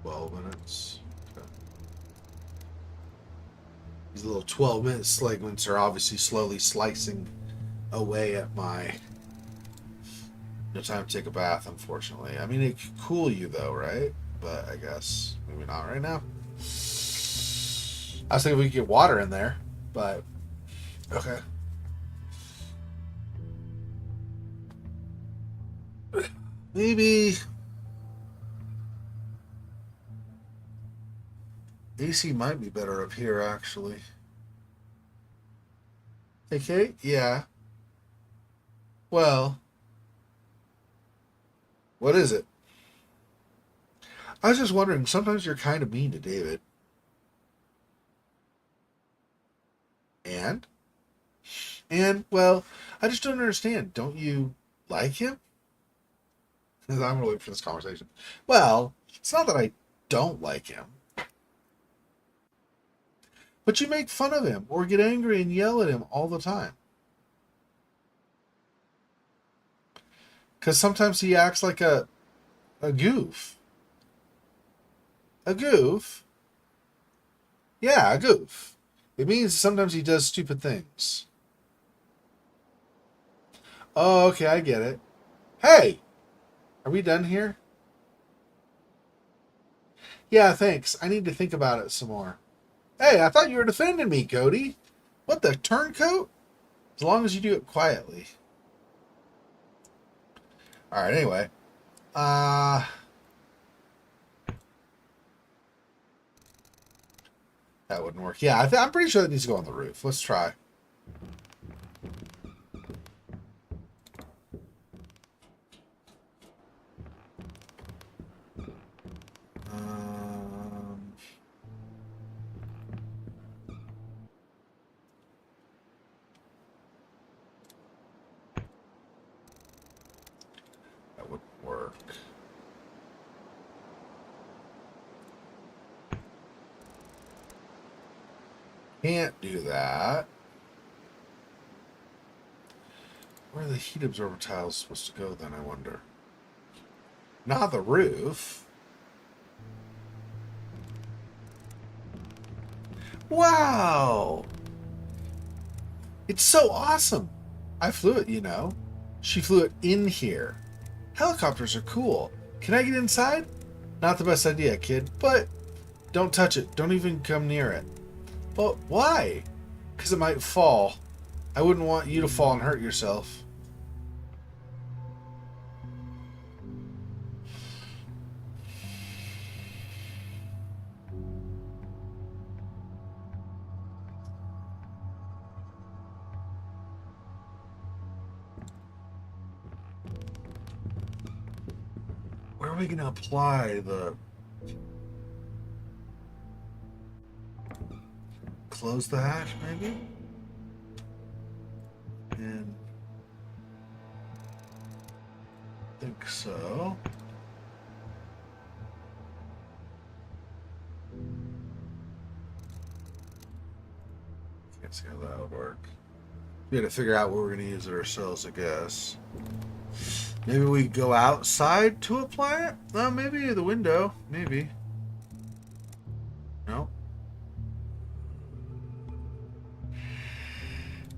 12 minutes. Okay. These little 12-minute segments are obviously slowly slicing away at my no time to take a bath, unfortunately. I mean, it could cool you, though, right? But I guess maybe not right now. I was thinking we could get water in there, but okay. Maybe AC might be better up here, actually. Hey, Kate? Yeah. Well, what is it? I was just wondering, sometimes you're kind of mean to David. And? And, well, I just don't understand. Don't you like him? I'm really for this conversation. Well, it's not that I don't like him. But you make fun of him or get angry and yell at him all the time. Because sometimes he acts like a goof. A goof? Yeah, a goof. It means sometimes he does stupid things. Oh, okay, I get it. Hey, are we done here? Yeah, thanks. I need to think about it some more. Hey, I thought you were defending me, Cody. What the turncoat? As long as you do it quietly. Alright, anyway. That wouldn't work. Yeah, I'm pretty sure that needs to go on the roof. Let's try. That wouldn't work. Can't do that. Where are the heat absorber tiles supposed to go then, I wonder? Not the roof. Wow! It's so awesome! I flew it, you know. She flew it in here. Helicopters are cool. Can I get inside? Not the best idea, kid, but don't touch it. Don't even come near it. But why? Because it might fall. I wouldn't want you to fall and hurt yourself. Where are we going to apply the... Close the hatch, maybe? And... I think so. Can't see how that would work. We got to figure out where we're going to use it ourselves, I guess. Maybe we go outside to apply it? Maybe the window. Maybe. No.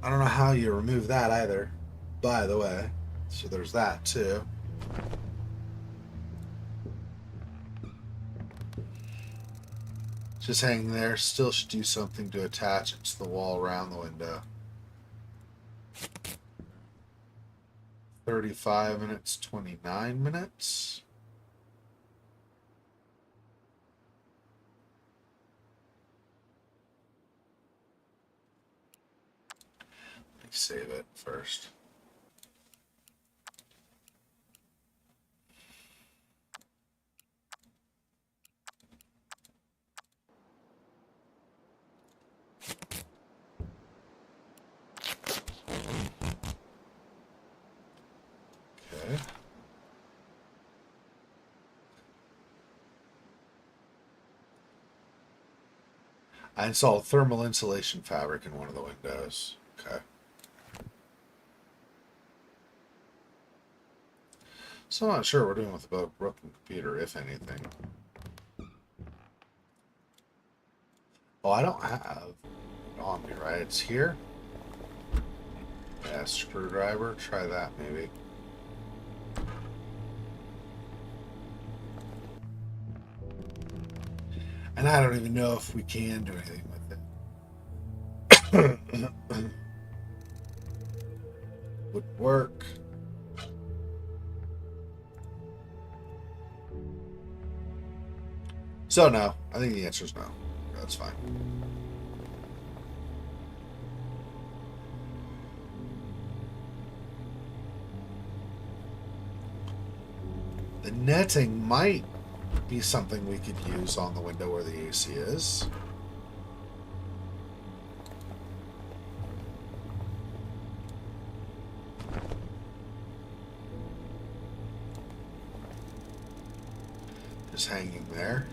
I don't know how you remove that either, by the way. So there's that too. Just hanging there. Still should do something to attach it to the wall around the window. 35 minutes, 29 minutes. Let me save it first. Okay. I installed thermal insulation fabric in one of the windows. Okay. So I'm not sure what we're doing with the broken computer, if anything. Oh, I don't have it on me, right? It's here. Yeah, screwdriver. Try that, maybe. And I don't even know if we can do anything with it. Would work. So no, I think the answer is no. That's fine. The netting might be something we could use on the window where the AC is. Just hanging there.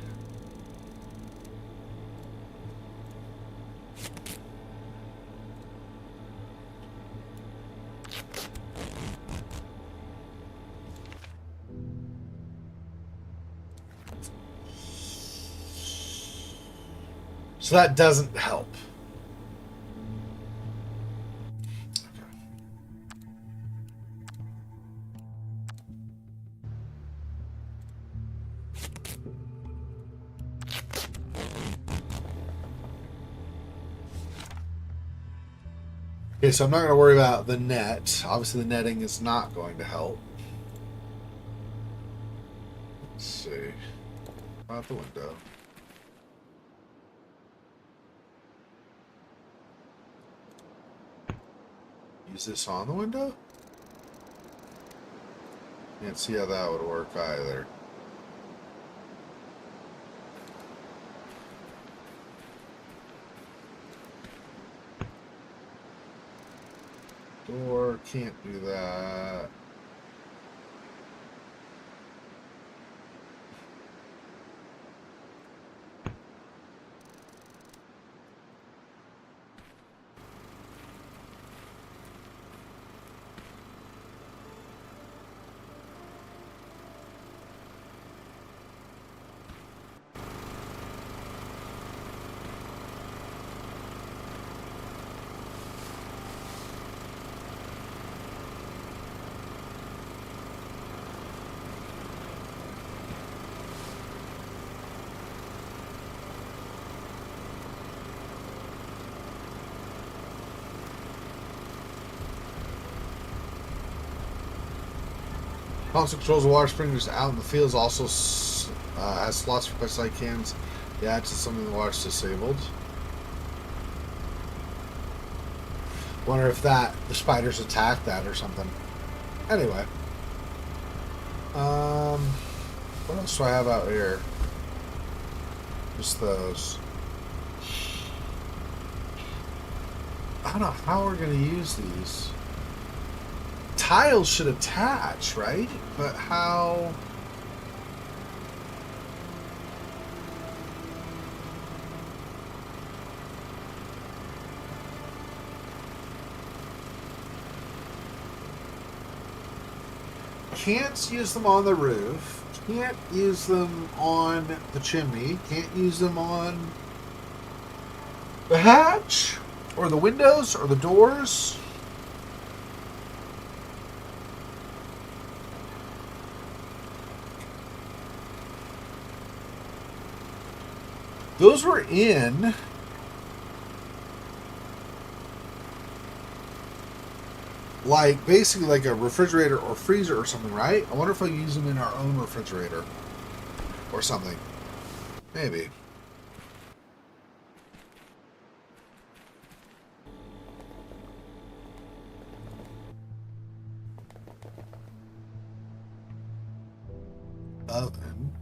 So that doesn't help. Okay, so I'm not going to worry about the net. Obviously, the netting is not going to help. Let's see. Out the window. Is this on the window? Can't see how that would work either. Door, can't do that. Console controls the water sprinklers out in the fields. Also has slots for pesticide cans. Yeah, it's something the water's disabled. Wonder if the spiders attacked that or something. Anyway. What else do I have out here? Just those. I don't know how we're going to use these. Tiles should attach, right? But how? Can't use them on the roof. Can't use them on the chimney. Can't use them on the hatch or the windows or the doors. Those were in like basically like a refrigerator or freezer or something, right? I wonder if I use them in our own refrigerator or something. Maybe. Oven.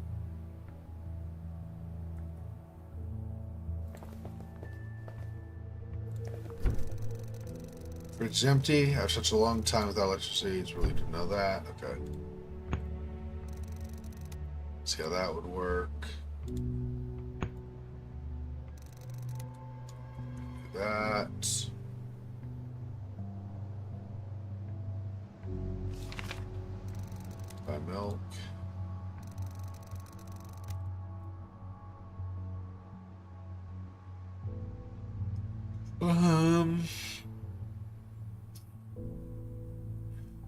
Fridge empty. I have such a long time without electricity. It's really to know that. Okay. See how that would work. Do that. Buy milk.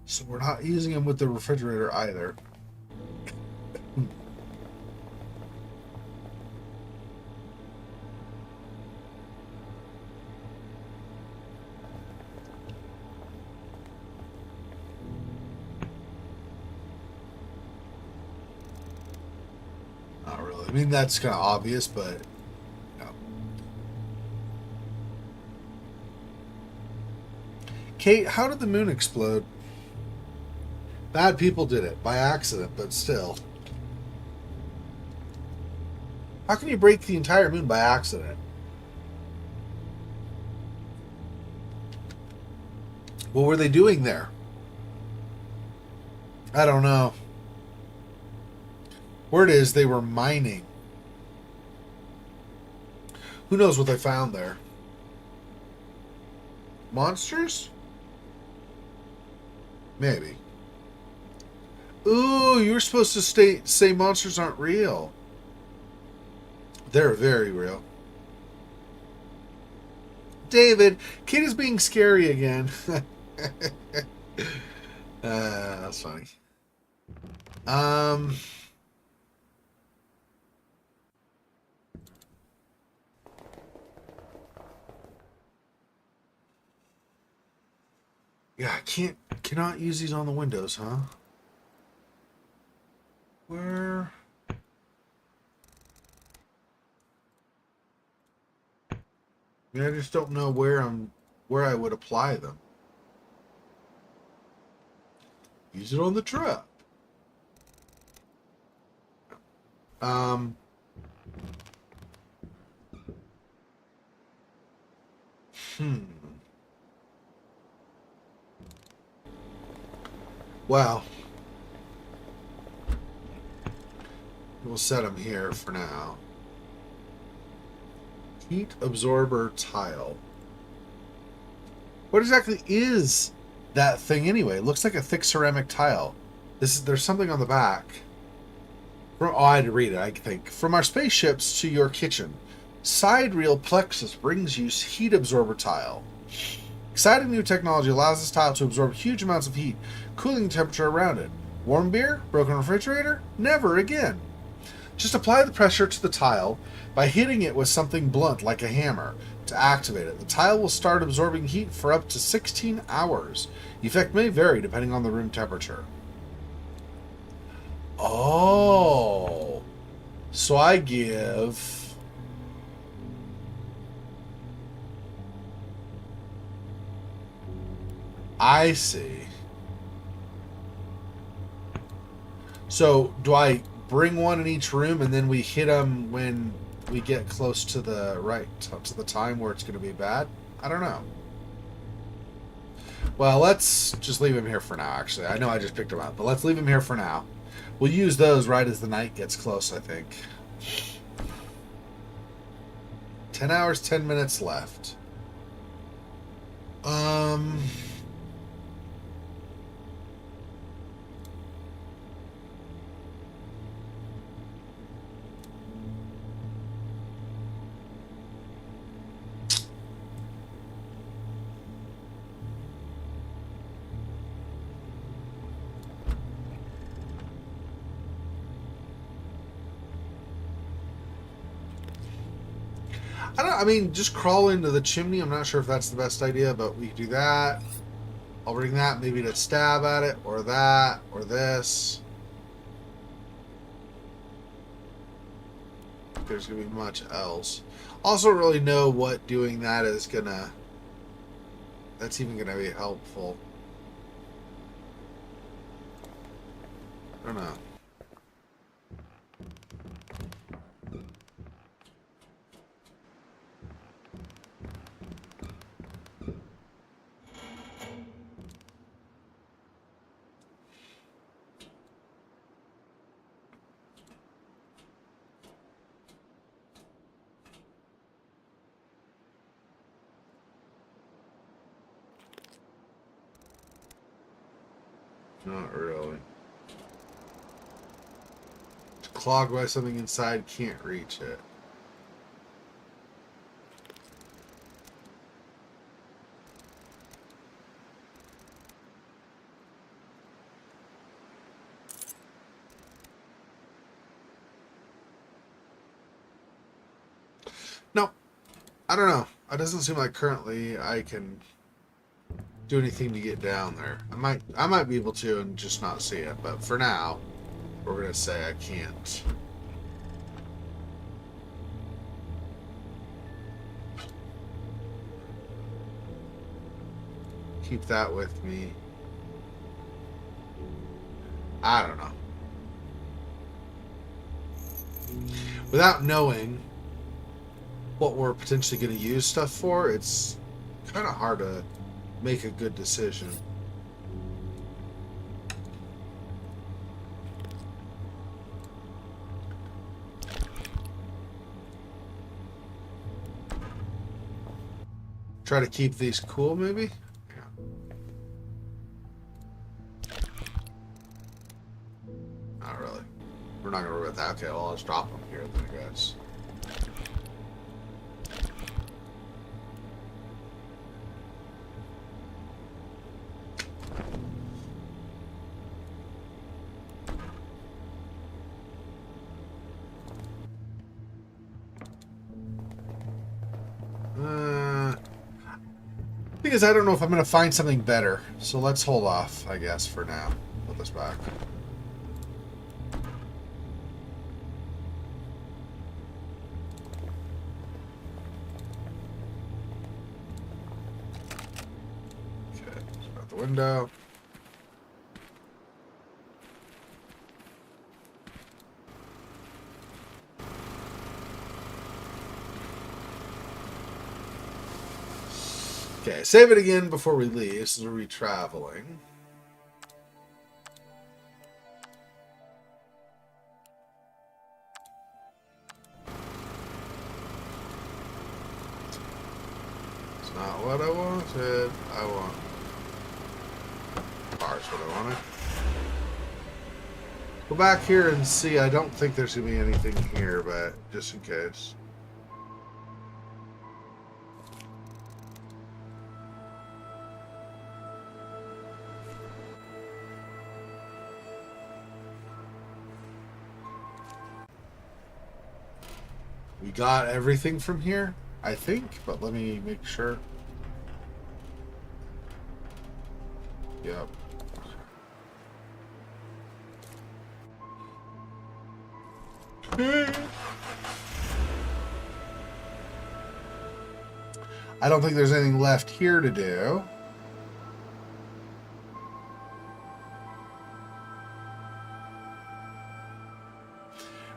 So we're not using them with the refrigerator either. Not really. I mean, that's kind of obvious, but no. Kate, how did the moon explode? Bad people did it by accident, but still. How can you break the entire moon by accident? What were they doing there? I don't know. Word is they were mining. Who knows what they found there? Monsters? Maybe. Ooh, you were supposed to say monsters aren't real. They're very real. David, kid is being scary again. That's funny. Yeah, I cannot use these on the windows, huh? Where? I mean, I just don't know where I would apply them. Use it on the truck. Um. Well, we'll set them here for now. Heat absorber tile. What exactly is that thing anyway? It looks like a thick ceramic tile. There's something on the back. I had to read it, I think. From our spaceships to your kitchen, Sidereal Plexus brings you heat absorber tile. Exciting new technology allows this tile to absorb huge amounts of heat, cooling the temperature around it. Warm beer? Broken refrigerator? Never again. Just apply the pressure to the tile by hitting it with something blunt like a hammer. To activate it, the tile will start absorbing heat for up to 16 hours. The effect may vary depending on the room temperature. Oh. So I give... I see. So do I bring one in each room and then we hit them when we get close to the to the time where it's going to be bad? I don't know. Well, let's just leave him here for now, actually. I know I just picked him up, but let's leave him here for now. We'll use those right as the night gets close, I think. 10 hours, 10 minutes left. I mean, just crawl into the chimney. I'm not sure if that's the best idea, but we can do that. I'll bring that maybe to stab at it, or that, or this. There's going to be much else. Also, don't really know what doing that is gonna... That's even gonna be helpful. I don't know. Not really. It's clogged by something inside, can't reach it. No, I don't know. It doesn't seem like currently I can do anything to get down there. I might be able to and just not see it, but for now, we're gonna say I can't. Keep that with me. I don't know. Without knowing what we're potentially going to use stuff for, it's kind of hard to make a good decision. Try to keep these cool, maybe? Yeah. Not really. We're not going to worry about that. Okay, well, I'll just drop them here then, I guess. Because I don't know if I'm going to find something better. So let's hold off, I guess, for now. Put this back. Okay, out the window. Okay, save it again before we leave. This is a re-traveling. It's not what I wanted. I want bars what I wanted. Go back here and see. I don't think there's going to be anything here, but just in case. We got everything from here, I think, but let me make sure. Yep. I don't think there's anything left here to do.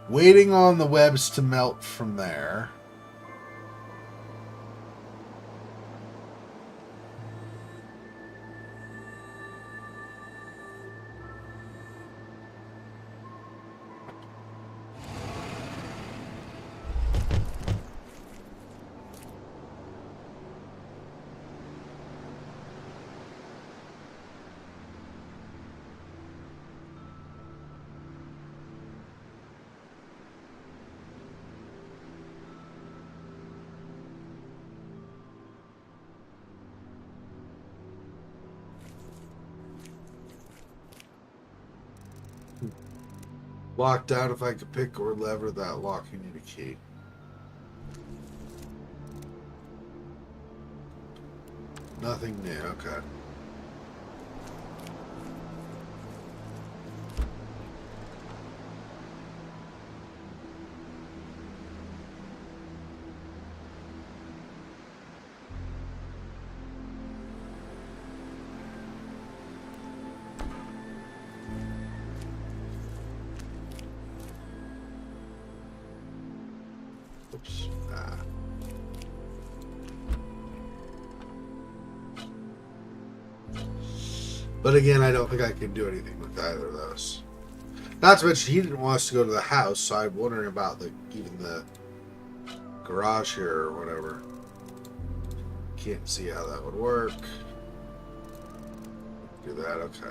Waiting on the webs to melt from there. Locked out. If I could pick or lever that lock, you need a key. Nothing new. Okay. Oops. But again, I don't think I can do anything with either of those. Not to mention, he didn't want us to go to the house, so I'm wondering about even the garage here or whatever. Can't see how that would work. Do that, okay.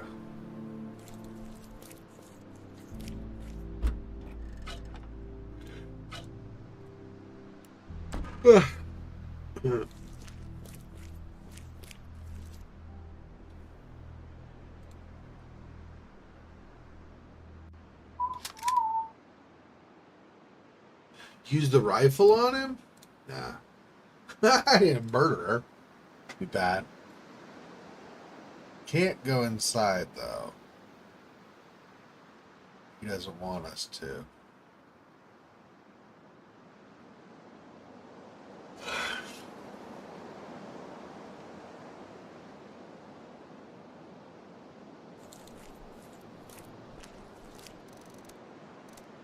Use the rifle on him? Nah. I ain't a murderer. Be bad. Can't go inside, though. He doesn't want us to.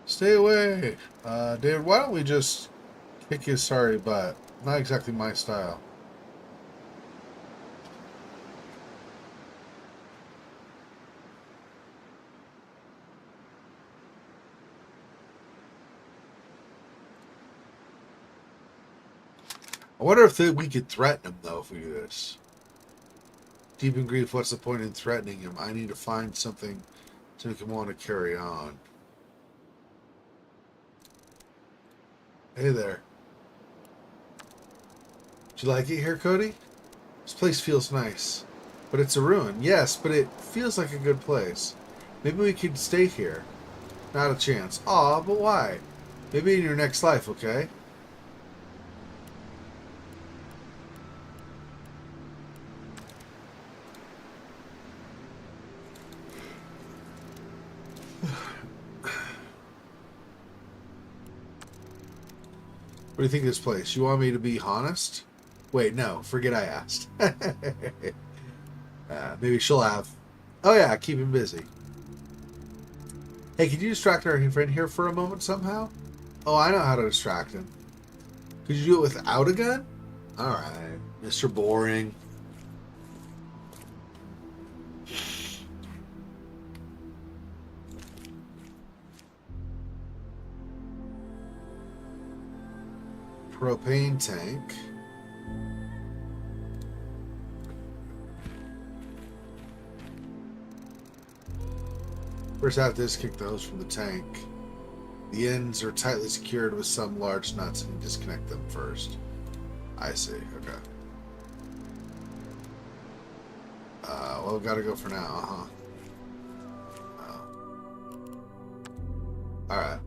Stay away. David, why don't we just kick his sorry butt? Not exactly my style. I wonder if we could threaten him, though, if we do this. Deep in grief, what's the point in threatening him? I need to find something to make him want to carry on. Hey there. Do you like it here, Cody? This place feels nice. But it's a ruin. Yes, but it feels like a good place. Maybe we could stay here. Not a chance. Aw, but why? Maybe in your next life, okay? What do you think of this place? You want me to be honest? Wait, no. Forget I asked. Maybe she'll have... Oh, yeah. Keep him busy. Hey, can you distract our friend here for a moment somehow? Oh, I know how to distract him. Could you do it without a gun? Alright. Mr. Boring. propane tank. First, I have to disconnect the hose from the tank. The ends are tightly secured with some large nuts, and you disconnect them first. I see. Okay. Well, we gotta go for now. Alright.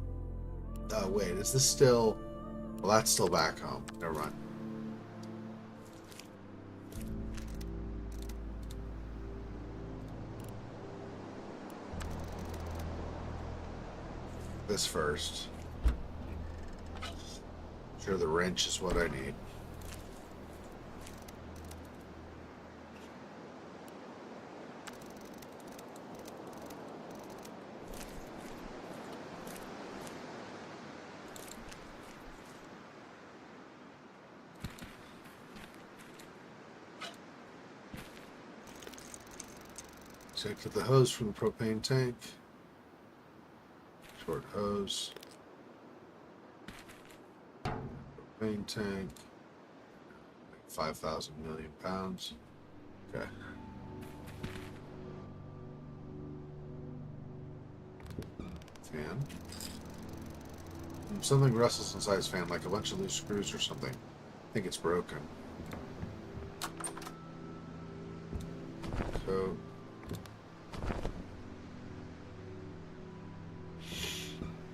Wait, is this still... Well, that's still back home. Never mind. This first. Sure, the wrench is what I need. Check the hose from the propane tank. Short hose. Propane tank. 5,000 million pounds. Okay. Fan. Something rustles inside his fan, like a bunch of loose screws or something. I think it's broken. Coat.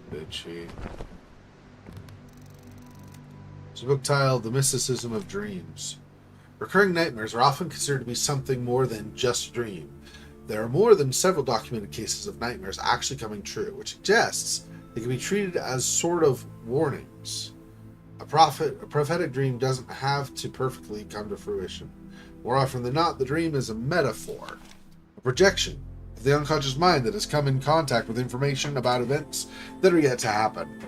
Bed sheet. It's a book titled The Mysticism of Dreams. Recurring nightmares are often considered to be something more than just a dream. There are more than several documented cases of nightmares actually coming true, which suggests they can be treated as sort of warnings. A prophetic dream doesn't have to perfectly come to fruition. More often than not, the dream is a metaphor, a projection of the unconscious mind that has come in contact with information about events that are yet to happen.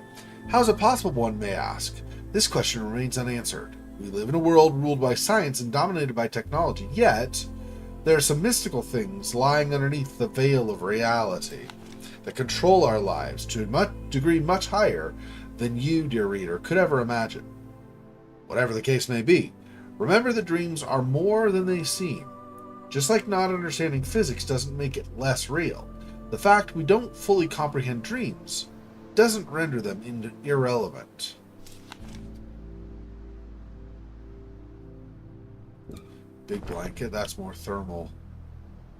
How is it possible, one may ask? This question remains unanswered. We live in a world ruled by science and dominated by technology, yet there are some mystical things lying underneath the veil of reality that control our lives to a degree much higher than you, dear reader, could ever imagine. Whatever the case may be, remember that dreams are more than they seem. Just like not understanding physics doesn't make it less real, the fact we don't fully comprehend dreams doesn't render them irrelevant. Big blanket, that's more thermal.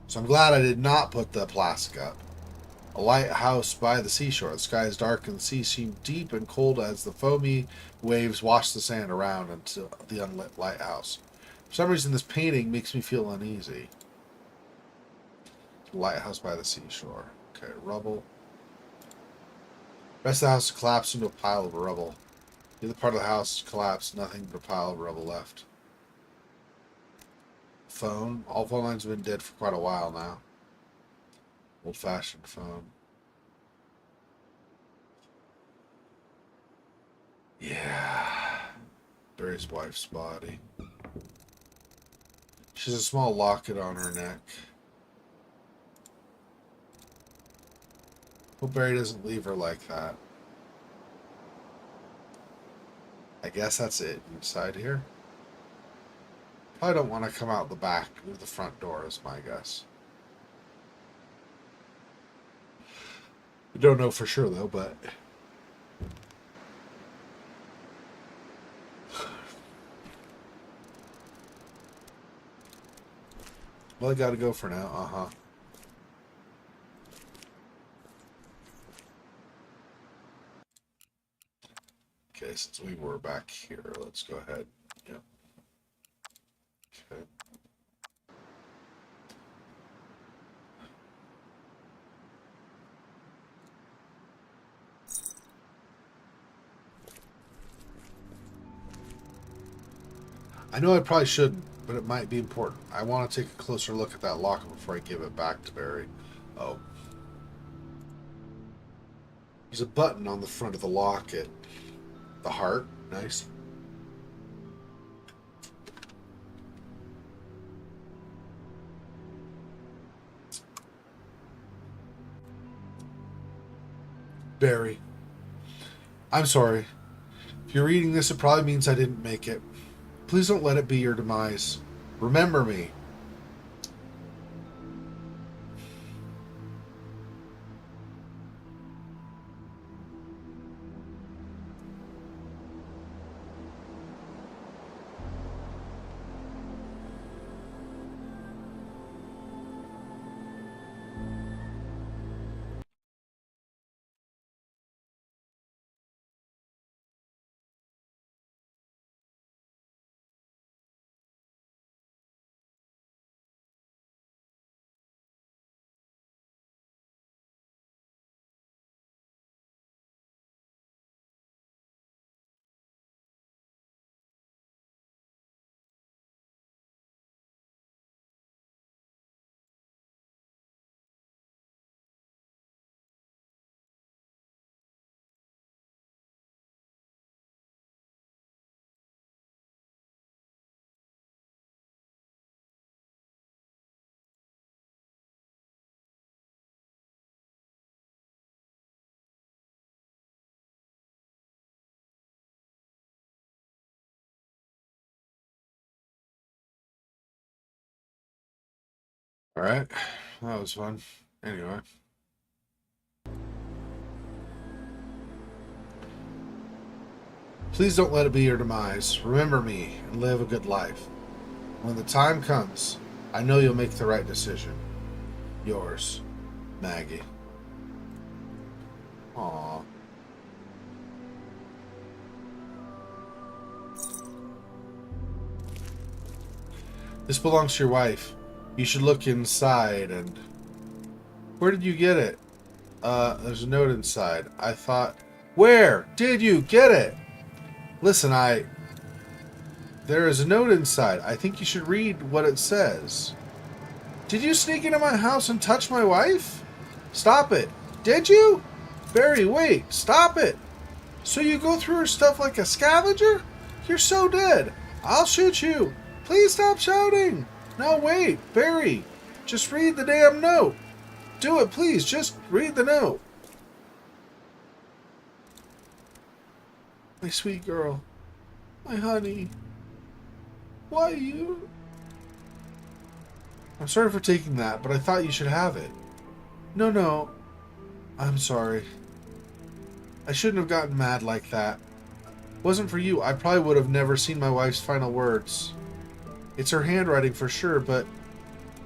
So I'm glad I did not put the plastic up. A lighthouse by the seashore. The sky is dark and the sea seems deep and cold as the foamy waves wash the sand around into the unlit lighthouse. For some reason, this painting makes me feel uneasy. Lighthouse by the seashore. Okay, rubble. The rest of the house collapsed into a pile of rubble. The other part of the house collapsed, nothing but a pile of rubble left. Phone. All phone lines have been dead for quite a while now. Old-fashioned phone. Yeah. Barry's wife's body. She has a small locket on her neck. Hope Barry doesn't leave her like that. I guess that's it inside here. Probably don't want to come out the back or the front door is my guess. I don't know for sure though, but well, I gotta go for now. Okay, since we were back here, let's go ahead. Yep. Okay. I know I probably shouldn't, but it might be important. I want to take a closer look at that locker before I give it back to Barry. Oh. There's a button on the front of the locket. The heart. Nice. Barry. I'm sorry. If you're reading this, it probably means I didn't make it. Please don't let it be your demise. Remember me. All right. That was fun. Anyway. Please don't let it be your demise. Remember me and live a good life. When the time comes, I know you'll make the right decision. Yours, Maggie. Aww. This belongs to your wife. You should look inside and... Where did you get it? There's a note inside. I thought... Where did you get it? Listen, There is a note inside. I think you should read what it says. Did you sneak into my house and touch my wife? Stop it. Did you? Barry, wait. Stop it. So you go through her stuff like a scavenger? You're so dead. I'll shoot you. Please stop shouting. No, wait. Barry, just read the damn note. Do it, please. Just read the note. My sweet girl. My honey. Why you... I'm sorry for taking that, but I thought you should have it. No. I'm sorry. I shouldn't have gotten mad like that. Wasn't for you, I probably would have never seen my wife's final words. It's her handwriting for sure, but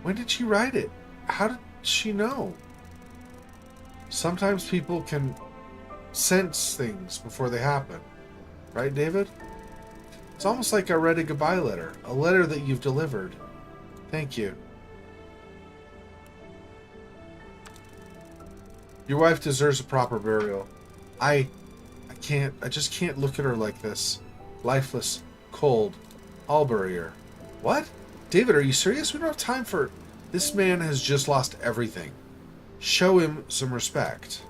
when did she write it? How did she know? Sometimes people can sense things before they happen. Right, David? It's almost like I read a goodbye letter. A letter that you've delivered. Thank you. Your wife deserves a proper burial. I just can't look at her like this. Lifeless, cold. I'll bury her. What? David, are you serious? We don't have time for... This man has just lost everything. Show him some respect.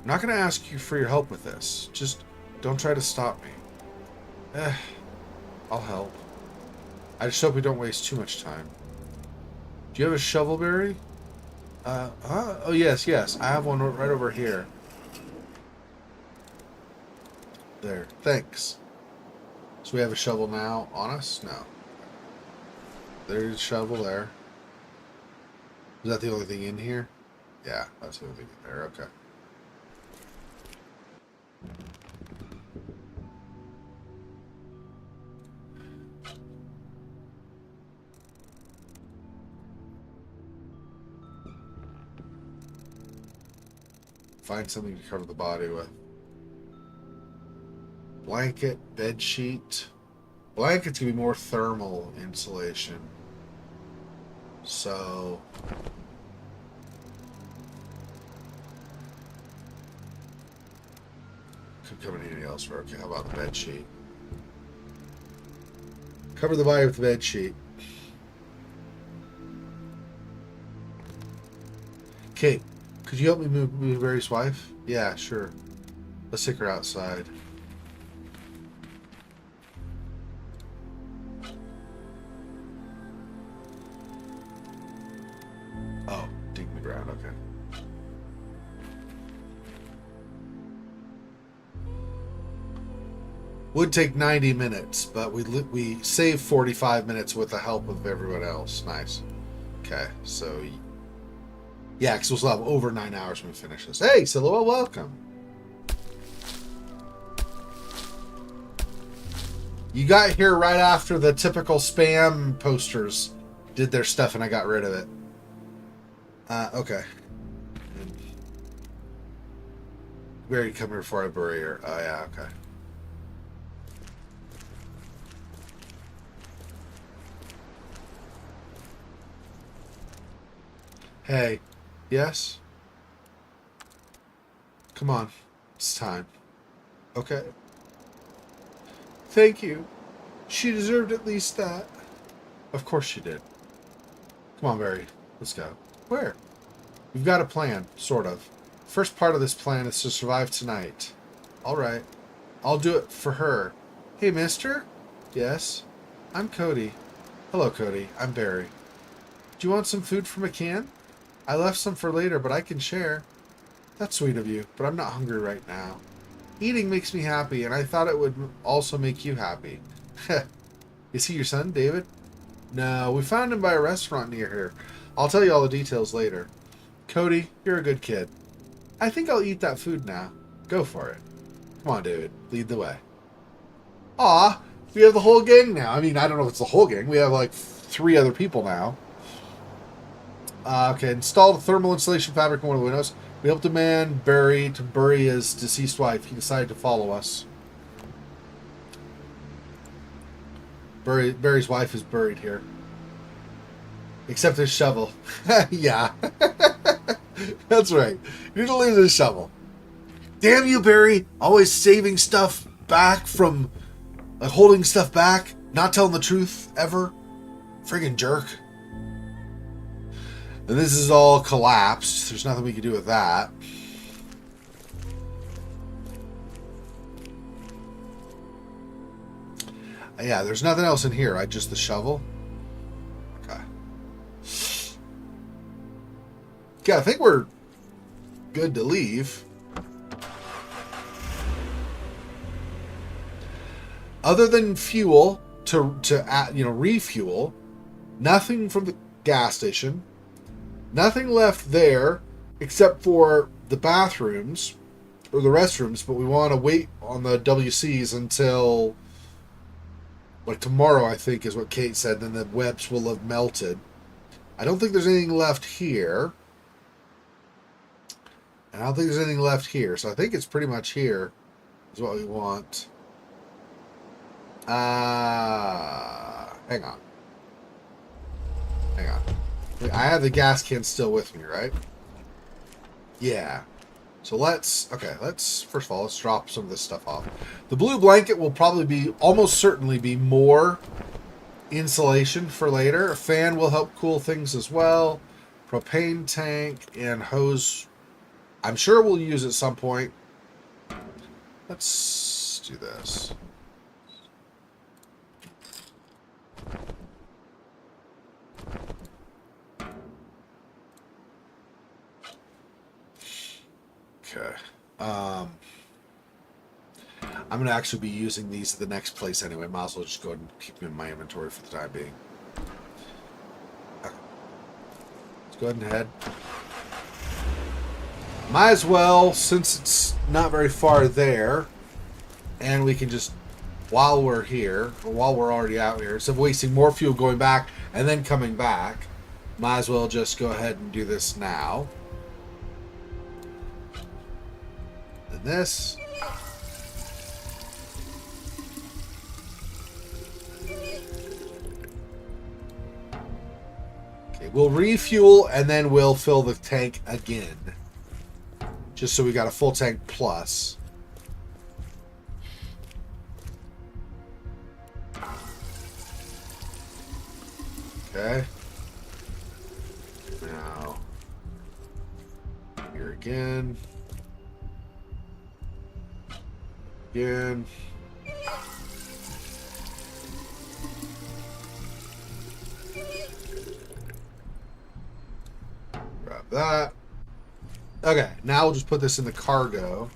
I'm not going to ask you for your help with this. Just don't try to stop me. I'll help. I just hope we don't waste too much time. Do you have a shovel, Barry? Oh, yes. I have one right over here. There. Thanks. So we have a shovel now on us? No. There's a shovel there. Is that the only thing in here? Yeah, that's the only thing in there. Okay. Find something to cover the body with. Blanket, bed sheet. Blankets can be more thermal insulation. So could come in anything else for okay, how about the bed sheet? Cover the body with the bed sheet. Kate, could you help me move Barry's wife? Yeah, sure. Let's take her outside. Oh, dig the ground, okay. Would take 90 minutes, but we saved 45 minutes with the help of everyone else. Nice. Okay, so yeah, because we'll still have over 9 hours when we finish this. Hey, Silhouette, welcome. You got here right after the typical spam posters did their stuff, and I got rid of it. Okay. Barry, come here before I bury her. Oh, yeah, okay. Hey. Yes? Come on. It's time. Okay. Thank you. She deserved at least that. Of course she did. Come on, Barry. Let's go. Where? We've got a plan, sort of. First part of this plan is to survive tonight. All right. I'll do it for her. Hey, mister? Yes? I'm Cody. Hello, Cody. I'm Barry. Do you want some food from a can? I left some for later, but I can share. That's sweet of you, but I'm not hungry right now. Eating makes me happy, and I thought it would also make you happy. Is he your son, David? No, we found him by a restaurant near here. I'll tell you all the details later. Cody, you're a good kid. I think I'll eat that food now. Go for it. Come on, David. Lead the way. Aw, we have the whole gang now. I mean, I don't know if it's the whole gang. We have like 3 other people now. Okay, installed a thermal insulation fabric in one of the windows. We helped a man to bury his deceased wife. He decided to follow us. Barry's wife is buried here. Except his shovel. Yeah. That's right. You need to leave his shovel. Damn you, Barry. Always saving stuff back from... like, holding stuff back. Not telling the truth, ever. Friggin' jerk. And this is all collapsed. There's nothing we can do with that. Yeah, there's nothing else in here. Just the shovel. Okay. Yeah, I think we're good to leave. Other than fuel to add, refuel, nothing from the gas station. Nothing left there except for the bathrooms or the restrooms, but we want to wait on the WCs until like tomorrow, I think is what Kate said, then the webs will have melted. I don't think there's anything left here. And I don't think there's anything left here, so I think it's pretty much here is what we want. Hang on. Hang on. I have the gas can still with me, right? Yeah. So let's first of all, let's drop some of this stuff off. The blue blanket will probably almost certainly be more insulation for later. A fan will help cool things as well. Propane tank and hose, I'm sure we'll use at some point. Let's do this. Okay. I'm going to actually be using these at the next place anyway. Might as well just go ahead and keep them in my inventory for the time being. Okay. Let's go ahead and head. Might as well, since it's not very far there, and we can just, while we're here, or while we're already out here, instead of wasting more fuel going back and then coming back, might as well just go ahead and do this now. This. Okay, we'll refuel and then we'll fill the tank again. Just so we got a full tank plus. Okay. Now, here again. Again. Grab that. Okay, now we'll just put this in the cargo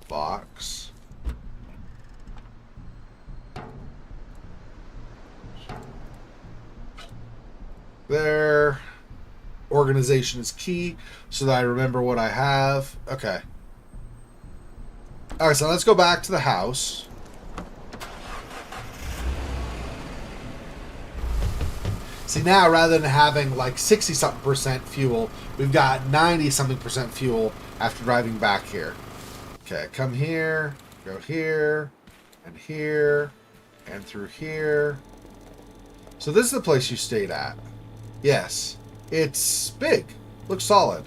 box. there. Organization is key so that I remember what I have. Okay. Alright, so let's go back to the house. See, now rather than having like 60-something% fuel, we've got 90-something% fuel after driving back here. Okay, come here, go here, and through here. So this is the place you stayed at. Yes. It's big. Looks solid.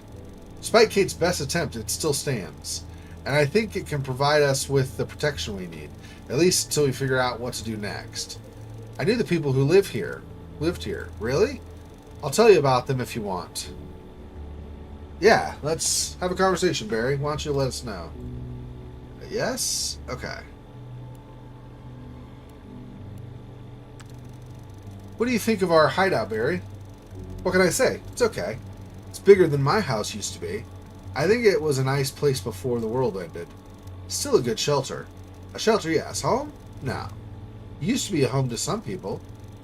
Despite Kate's best attempt, it still stands. And I think it can provide us with the protection we need. At least until we figure out what to do next. I knew the people who lived here. Really? I'll tell you about them if you want. Yeah, let's have a conversation, Barry. Why don't you let us know? Yes? Okay. What do you think of our hideout, Barry? What can I say? It's okay. It's bigger than my house used to be. I think it was a nice place before the world ended. Still a good shelter. A shelter, yes. Home? No. It used to be a home to some people.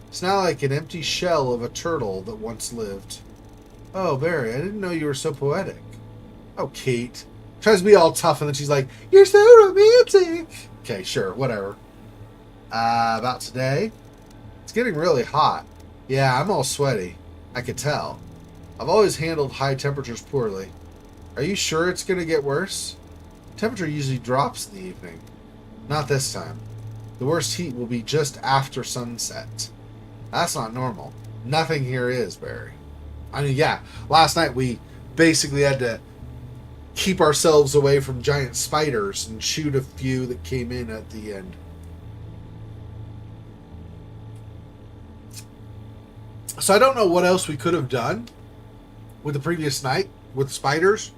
It's now like an empty shell of a turtle that once lived. Oh, Barry, I didn't know you were so poetic. Oh, Kate. Tries to be all tough, and then she's like, you're so romantic. Okay, sure, whatever. About today? It's getting really hot. Yeah, I'm all sweaty. I could tell. I've always handled high temperatures poorly. Are you sure it's going to get worse? Temperature usually drops in the evening. Not this time. The worst heat will be just after sunset. That's not normal. Nothing here is, Barry. I mean, yeah, last night we basically had to keep ourselves away from giant spiders and shoot a few that came in at the end. So I don't know what else we could have done with the previous night with spiders.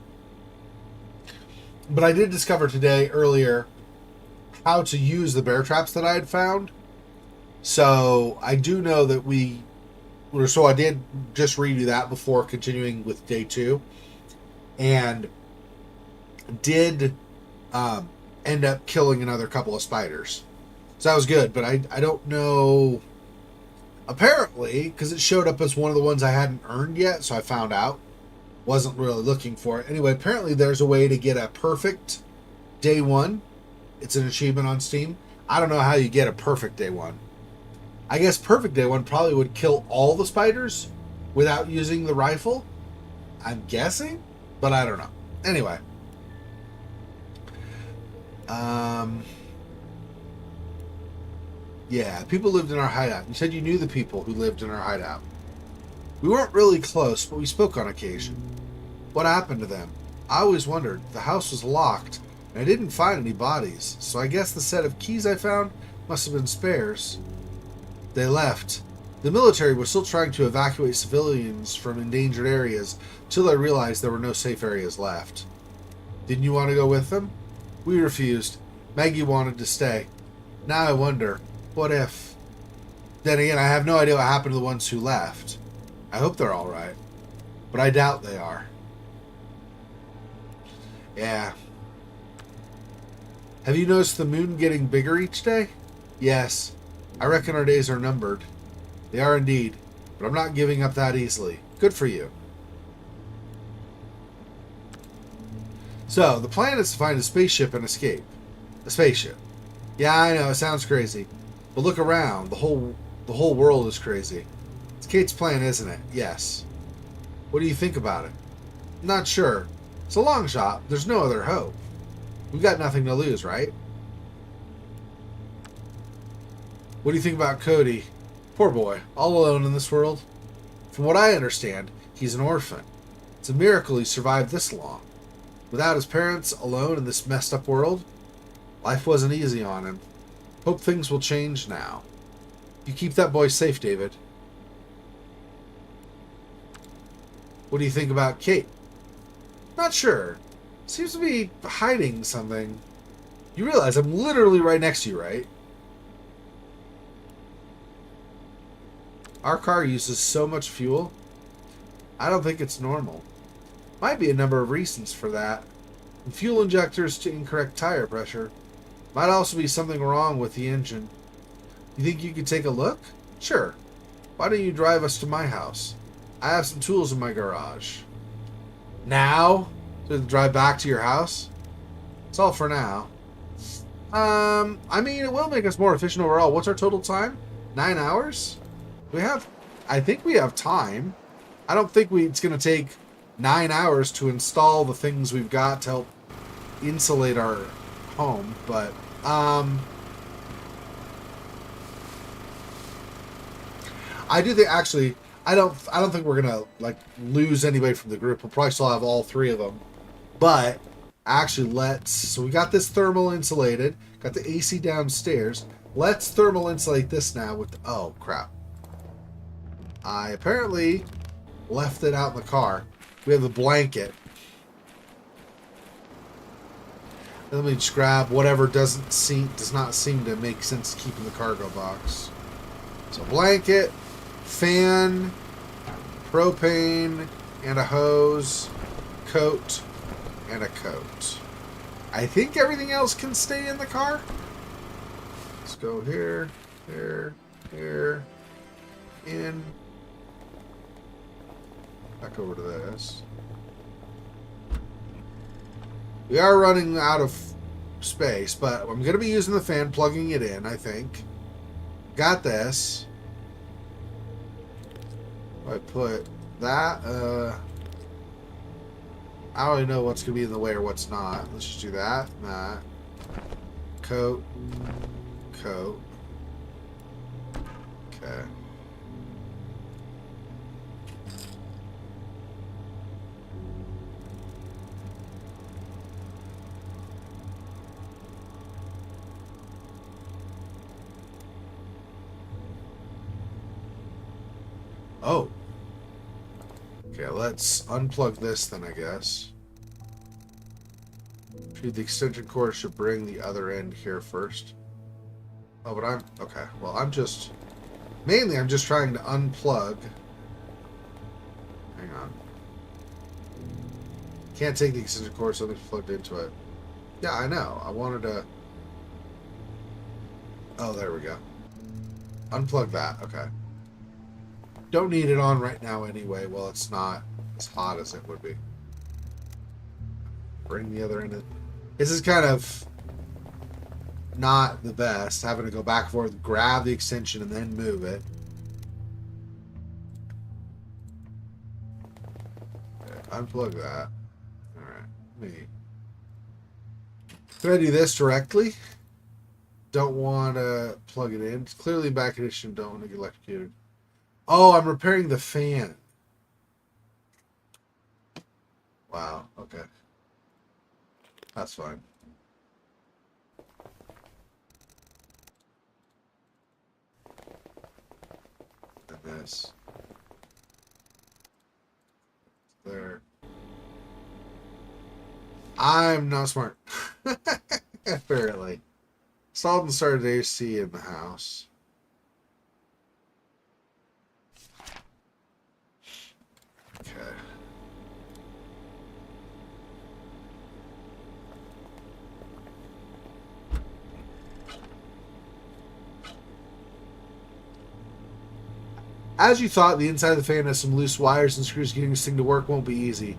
But I did discover today, earlier, how to use the bear traps that I had found. So I do know that so I did just redo that before continuing with day 2. And did end up killing another couple of spiders. So that was good, but I don't know. Apparently, because it showed up as one of the ones I hadn't earned yet, so I found out. Wasn't really looking for it. Anyway, apparently there's a way to get a perfect day 1. It's an achievement on Steam. I don't know how you get a perfect day 1. I guess perfect day 1 probably would kill all the spiders without using the rifle. I'm guessing, but I don't know. Anyway. Yeah, people lived in our hideout. You said you knew the people who lived in our hideout. We weren't really close, but we spoke on occasion. What happened to them? I always wondered. The house was locked, and I didn't find any bodies, so I guess the set of keys I found must have been spares. They left. The military was still trying to evacuate civilians from endangered areas till I realized there were no safe areas left. Didn't you want to go with them? We refused. Maggie wanted to stay. Now I wonder, what if? Then again, I have no idea what happened to the ones who left. I hope they're all right, but I doubt they are. Yeah. Have you noticed the moon getting bigger each day? Yes. I reckon our days are numbered. They are indeed, but I'm not giving up that easily. Good for you. So, the plan is to find a spaceship and escape. A spaceship. Yeah, I know, it sounds crazy. But look around. The whole world is crazy. It's Kate's plan, isn't it? Yes. What do you think about it? Not sure. It's a long shot. There's no other hope. We've got nothing to lose, right? What do you think about Cody? Poor boy. All alone in this world. From what I understand, he's an orphan. It's a miracle he survived this long. Without his parents, alone in this messed up world, life wasn't easy on him. Hope things will change now. You keep that boy safe, David. What do you think about Kate? Not sure. Seems to be hiding something. You realize I'm literally right next to you, right? Our car uses so much fuel. I don't think it's normal. Might be a number of reasons for that. From fuel injectors to incorrect tire pressure. Might also be something wrong with the engine. You think you could take a look? Sure. Why don't you drive us to my house? I have some tools in my garage. Now, to drive back to your house. That's all for now. I mean, it will make us more efficient overall. What's our total time? 9 hours? We have, I think we have time. I don't think it's going to take 9 hours to install the things we've got to help insulate our home, but, I do think, actually, I don't think we're going to, like, lose anybody from the group. We'll probably still have all 3 of them. But, actually, so we got this thermal insulated, got the AC downstairs. Let's thermal insulate this now with, oh, crap. I apparently left it out in the car. We have the blanket. Let me just grab whatever does not seem to make sense to keep in the cargo box. So blanket, fan, propane, and a hose, coat, and a coat. I think everything else can stay in the car. Let's go here, here, here, in. Back over to this. We are running out of space, but I'm going to be using the fan, plugging it in, I think. Got this. I put that, I don't even know what's going to be in the way or what's not. Let's just do that, that. Coat. Coat. Okay. Oh. Okay, let's unplug this then, I guess. The extension cord should bring the other end here first. Oh, but okay. Well, I'm just trying to unplug. Hang on. Can't take the extension cord, so it's plugged into it. Yeah, I know. I wanted to... Oh, there we go. Unplug that. Okay. Don't need it on right now anyway. Well, it's not as hot as it would be. Bring the other end in. This is kind of not the best, having to go back and forth, grab the extension, and then move it. Okay, unplug that. Alright. Can I do this directly? Don't want to plug it in. It's clearly in back condition. Don't want to get electrocuted. Oh, I'm repairing the fan. Wow, okay. That's fine. And this. There. I'm not smart. Apparently. Installed and started AC in the house. Okay. As you thought, the inside of the fan has some loose wires and screws. Getting this thing to work won't be easy.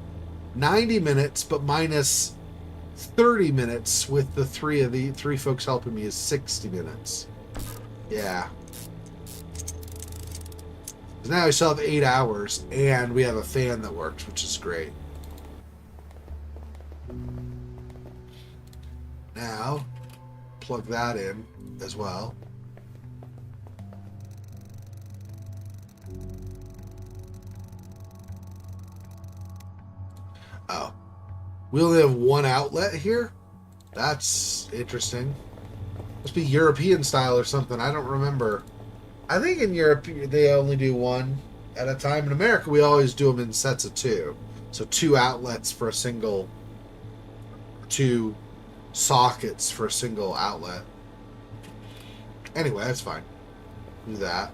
90 minutes, but minus 30 minutes with the three folks helping me is 60 minutes. Yeah. Now we still have 8 hours, and we have a fan that works, which is great. Now, plug that in as well. Oh. We only have one outlet here? That's interesting. Must be European style or something. I don't remember. I think in Europe they only do one at a time. In America, we always do them in sets of 2. So 2 outlets for a single, 2 sockets for a single outlet. Anyway, that's fine. Do that.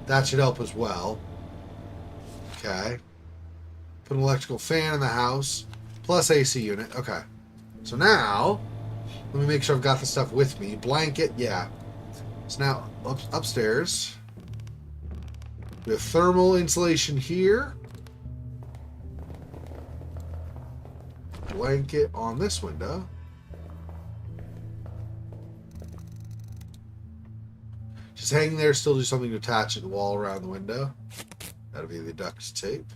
That should help as well. Okay. Put an electrical fan in the house, plus AC unit. Okay. So now, let me make sure I've got the stuff with me. Blanket, yeah. So now, upstairs. We have thermal insulation here. Blanket on this window. Just hanging there, still do something to attach to the wall around the window. That'll be the duct tape.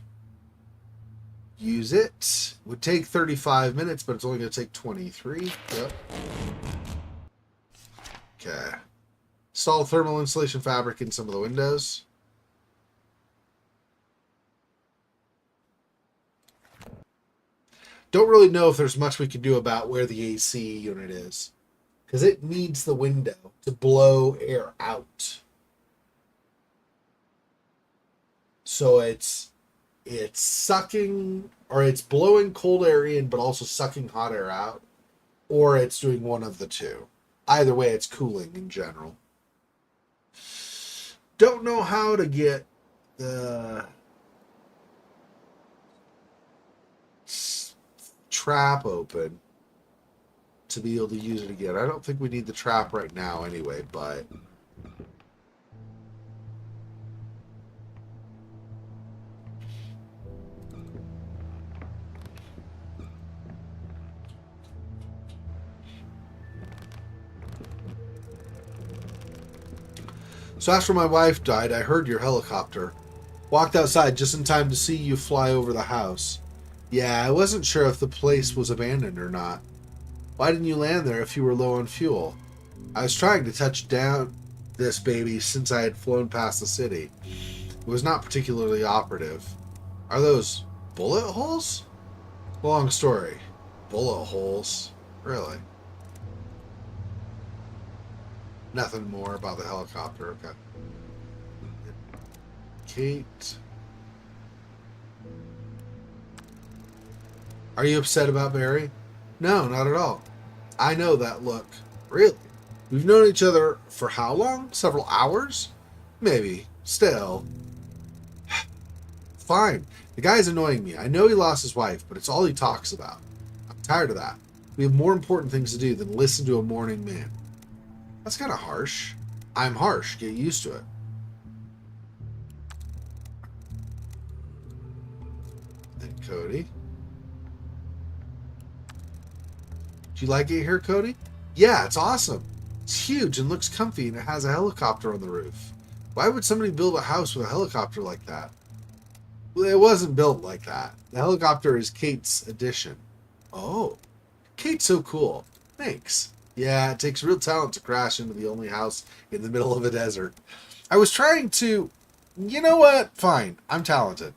Use it. Would take 35 minutes, but it's only going to take 23. Yep. Okay. Install thermal insulation fabric in some of the windows. Don't really know if there's much we can do about where the AC unit is, because it needs the window to blow air out. So it's sucking, or it's blowing cold air in, but also sucking hot air out, or it's doing one of the two. Either way, it's cooling in general. Don't know how to get the trap open to be able to use it again. I don't think we need the trap right now anyway, but so after my wife died, I heard your helicopter. Walked outside just in time to see you fly over the house. Yeah, I wasn't sure if the place was abandoned or not. Why didn't you land there if you were low on fuel? I was trying to touch down this baby since I had flown past the city. It was not particularly operative. Are those bullet holes? Long story. Bullet holes? Really? Nothing more about the helicopter. Okay. Kate. Are you upset about Barry? No, not at all. I know that look. Really? We've known each other for how long? Several hours? Maybe. Still. Fine. The guy's annoying me. I know he lost his wife, but it's all he talks about. I'm tired of that. We have more important things to do than listen to a mourning man. That's kind of harsh. I'm harsh. Get used to it. And Cody. Do you like it here, Cody? Yeah, it's awesome. It's huge and looks comfy, and it has a helicopter on the roof. Why would somebody build a house with a helicopter like that? Well, it wasn't built like that. The helicopter is Kate's addition. Oh. Kate's so cool. Thanks. Yeah, it takes real talent to crash into the only house in the middle of a desert. I was trying to... You know what? Fine. I'm talented.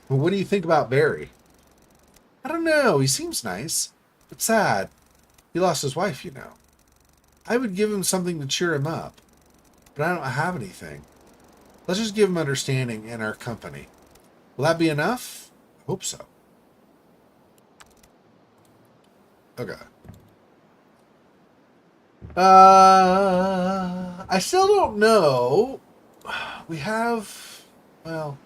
What do you think about Barry? I don't know. He seems nice, but sad. He lost his wife, you know. I would give him something to cheer him up, but I don't have anything. Let's just give him understanding and our company. Will that be enough? I hope so. Okay. I still don't know. We have... Well...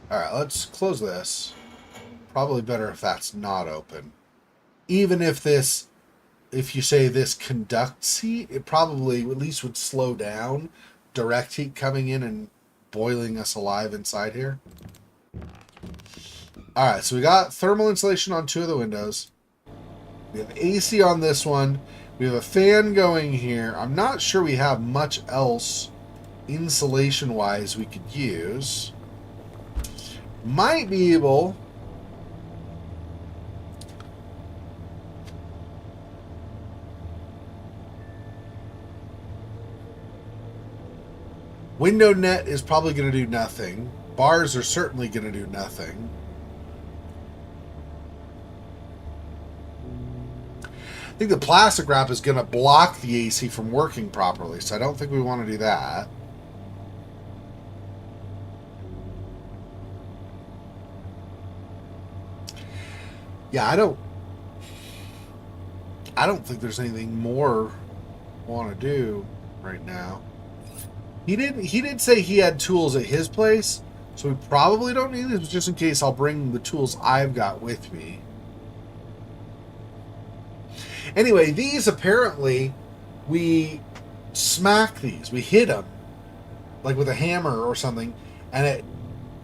Alright, let's close this. Probably better if that's not open. Even if this... If you say this conducts heat, it probably at least would slow down direct heat coming in and boiling us alive inside here. Alright, so we got thermal insulation on 2 of the windows. We have AC on this one. We have a fan going here. I'm not sure we have much else insulation-wise we could use. Might be able... Window net is probably going to do nothing. Bars are certainly going to do nothing. I think the plastic wrap is going to block the AC from working properly, so I don't think we want to do that. Yeah, I don't think there's anything more I want to do right now. He did say he had tools at his place, so we probably don't need this, but just in case I'll bring the tools I've got with me. Anyway, these apparently, we smack these. We hit them, like with a hammer or something, and it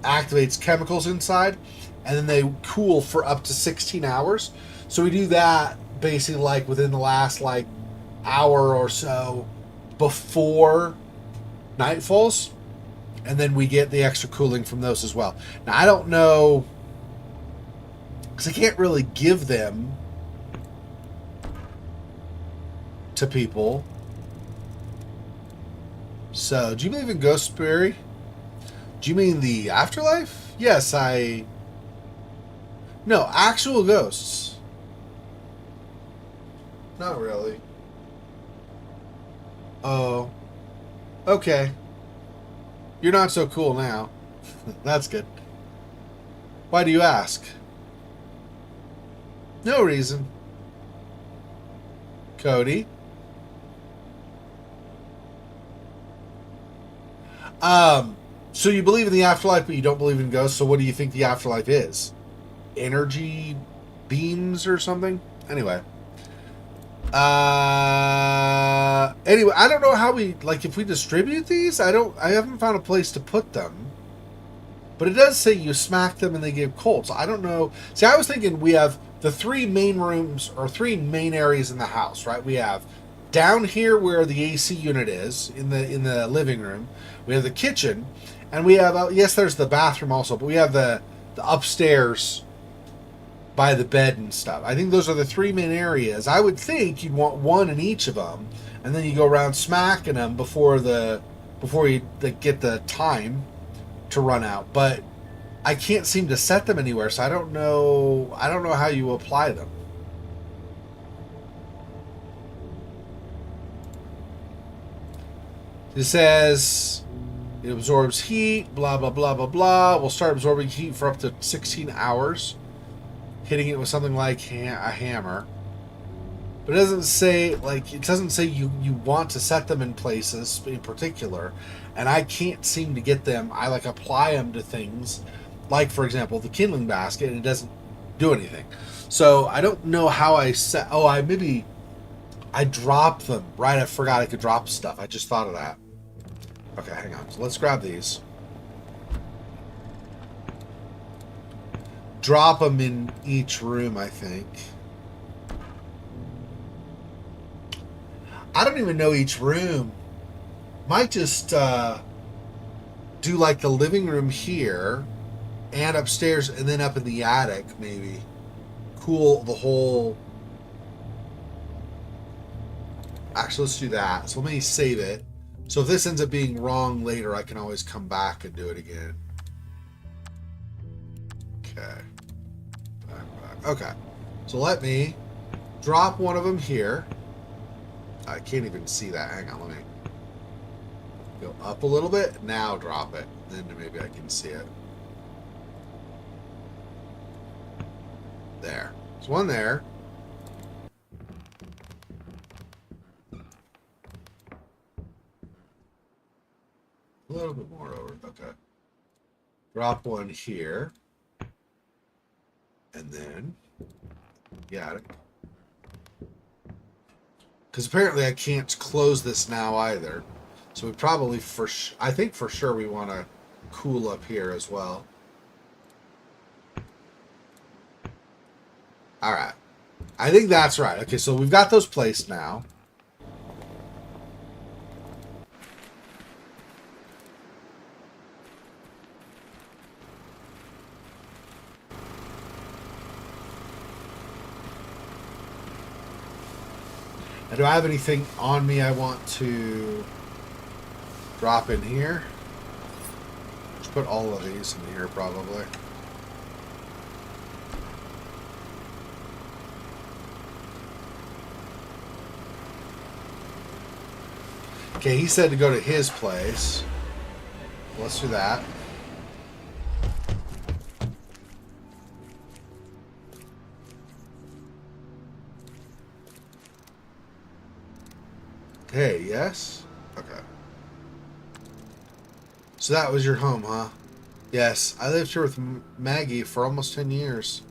activates chemicals inside, and then they cool for up to 16 hours. So we do that basically like within the last like hour or so before night falls, and then we get the extra cooling from those as well. Now I don't know, because I can't really give them to people. So, do you believe in ghost theory? Do you mean the afterlife? Yes, No, actual ghosts. Not really. Oh. Okay. You're not so cool now. That's good. Why do you ask? No reason. Cody? So you believe in the afterlife, but you don't believe in ghosts, so what do you think the afterlife is? Energy beams or something? Anyway. Anyway, I don't know how we, like, if we distribute these, I haven't found a place to put them. But it does say you smack them and they give cold, so I don't know. See, I was thinking we have the 3 main rooms, or 3 main areas in the house, right? We have down here where the AC unit is, in the living room. We have the kitchen, and we have, yes, there's the bathroom also, but we have the upstairs by the bed and stuff. I think those are the 3 main areas. I would think you'd want one in each of them, and then you go around smacking them before you get the time to run out. But I can't seem to set them anywhere, so I don't know how you apply them. It says it absorbs heat, blah, blah, blah, blah, blah. We'll start absorbing heat for up to 16 hours, hitting it with something like a hammer. But it doesn't say, you want to set them in places in particular, and I can't seem to get them. I apply them to things, like, for example, the kindling basket, and it doesn't do anything. So I don't know how I set. Oh, I dropped them. Right, I forgot I could drop stuff. I just thought of that. Okay, hang on. So let's grab these. Drop them in each room, I think. I don't even know each room. Might just do like the living room here and upstairs and then up in the attic, maybe. Cool the whole... Actually, let's do that. So let me save it. So if this ends up being wrong later, I can always come back and do it again. Okay. Back. Okay. So let me drop one of them here. I can't even see that. Hang on, let me go up a little bit. Now drop it. Then maybe I can see it. There. There's one there. A little bit more over. Okay. Drop one here. And then, got it. Because apparently I can't close this now either. So we probably, I think for sure we want to cool up here as well. Alright. I think that's right. Okay, so we've got those placed now. Now, do I have anything on me I want to drop in here? Let's put all of these in here, probably. Okay, he said to go to his place. Let's do that. Hey, yes? Okay. So that was your home, huh? Yes, I lived here with Maggie for almost 10 years.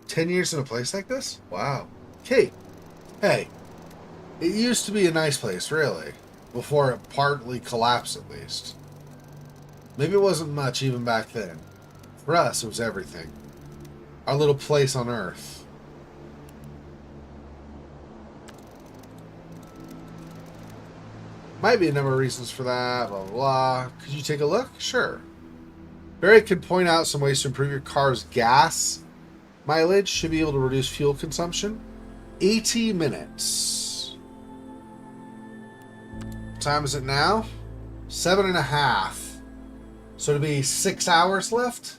10 years in a place like this? Wow. Kate, hey, it used to be a nice place, really. Before it partly collapsed, at least. Maybe it wasn't much even back then. For us, it was everything. Our little place on Earth. Might be a number of reasons for that, blah, blah, blah. Could you take a look? Sure. Barry could point out some ways to improve your car's gas mileage. Should be able to reduce fuel consumption. 80 minutes. What time is it now? 7.5. So to be 6 hours left?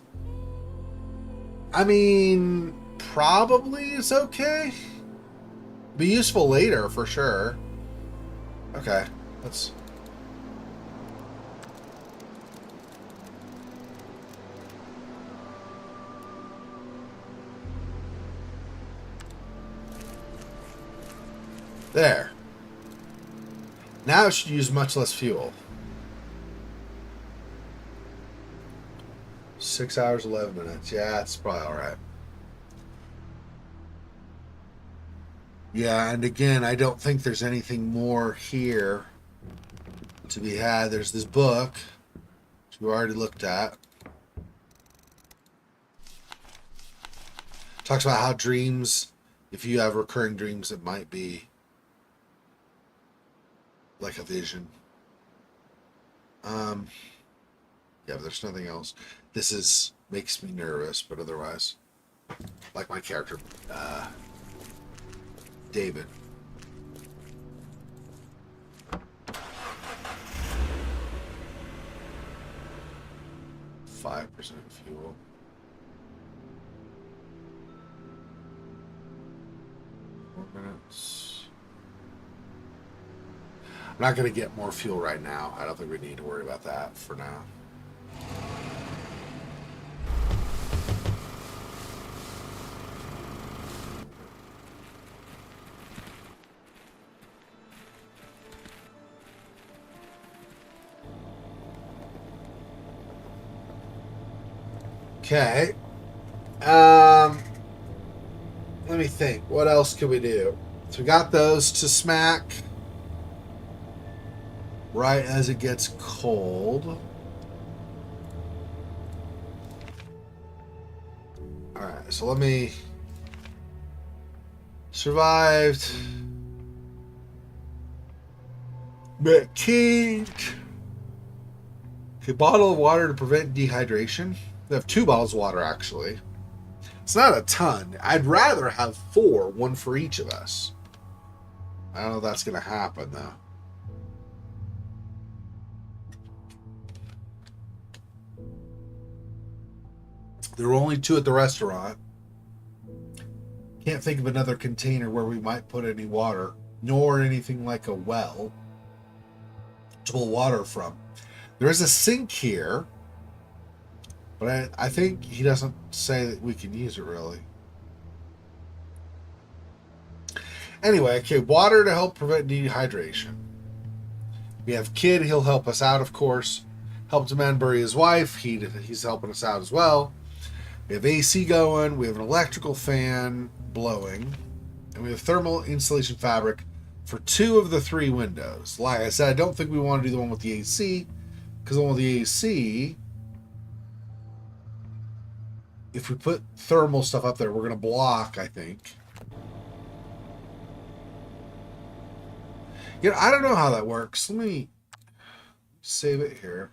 I mean, probably is okay. Be useful later for sure. Okay, let's... There. Now it should use much less fuel. 6 hours, 11 minutes. Yeah, that's probably alright. Yeah, and again, I don't think there's anything more here to be had. There's this book, which we already looked at. Talks about how dreams, if you have recurring dreams, it might be like a vision. Yeah, but there's nothing else. This is makes me nervous, but otherwise, like my character, David. %5 fuel. Minutes. I'm not going to get more fuel right now. I don't think we need to worry about that for now. Okay. Let me think. What else could we do? So we got those to smack right as it gets cold. Alright, so let me... Survived. Met cage. Okay, bottle of water to prevent dehydration. We have 2 bottles of water, actually. It's not a ton. I'd rather have 4, one for each of us. I don't know if that's going to happen, though. There were only 2 at the restaurant. Can't think of another container where we might put any water, nor anything like a well to pull water from. There is a sink here, but I think he doesn't say that we can use it, really. Anyway, okay, water to help prevent dehydration. We have Kid, he'll help us out, of course. Helped a man bury his wife, he's helping us out as well. We have AC going, we have an electrical fan blowing, and we have thermal insulation fabric for 2 of the 3 windows. Like I said, I don't think we want to do the one with the AC, because the one with the AC... If we put thermal stuff up there, we're going to block, I think. You know, I don't know how that works. Let me save it here.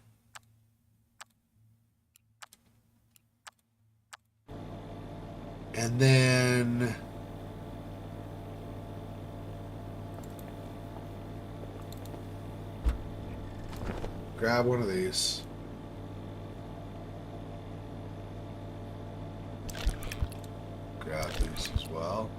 And then... grab one of these. Grab these as well.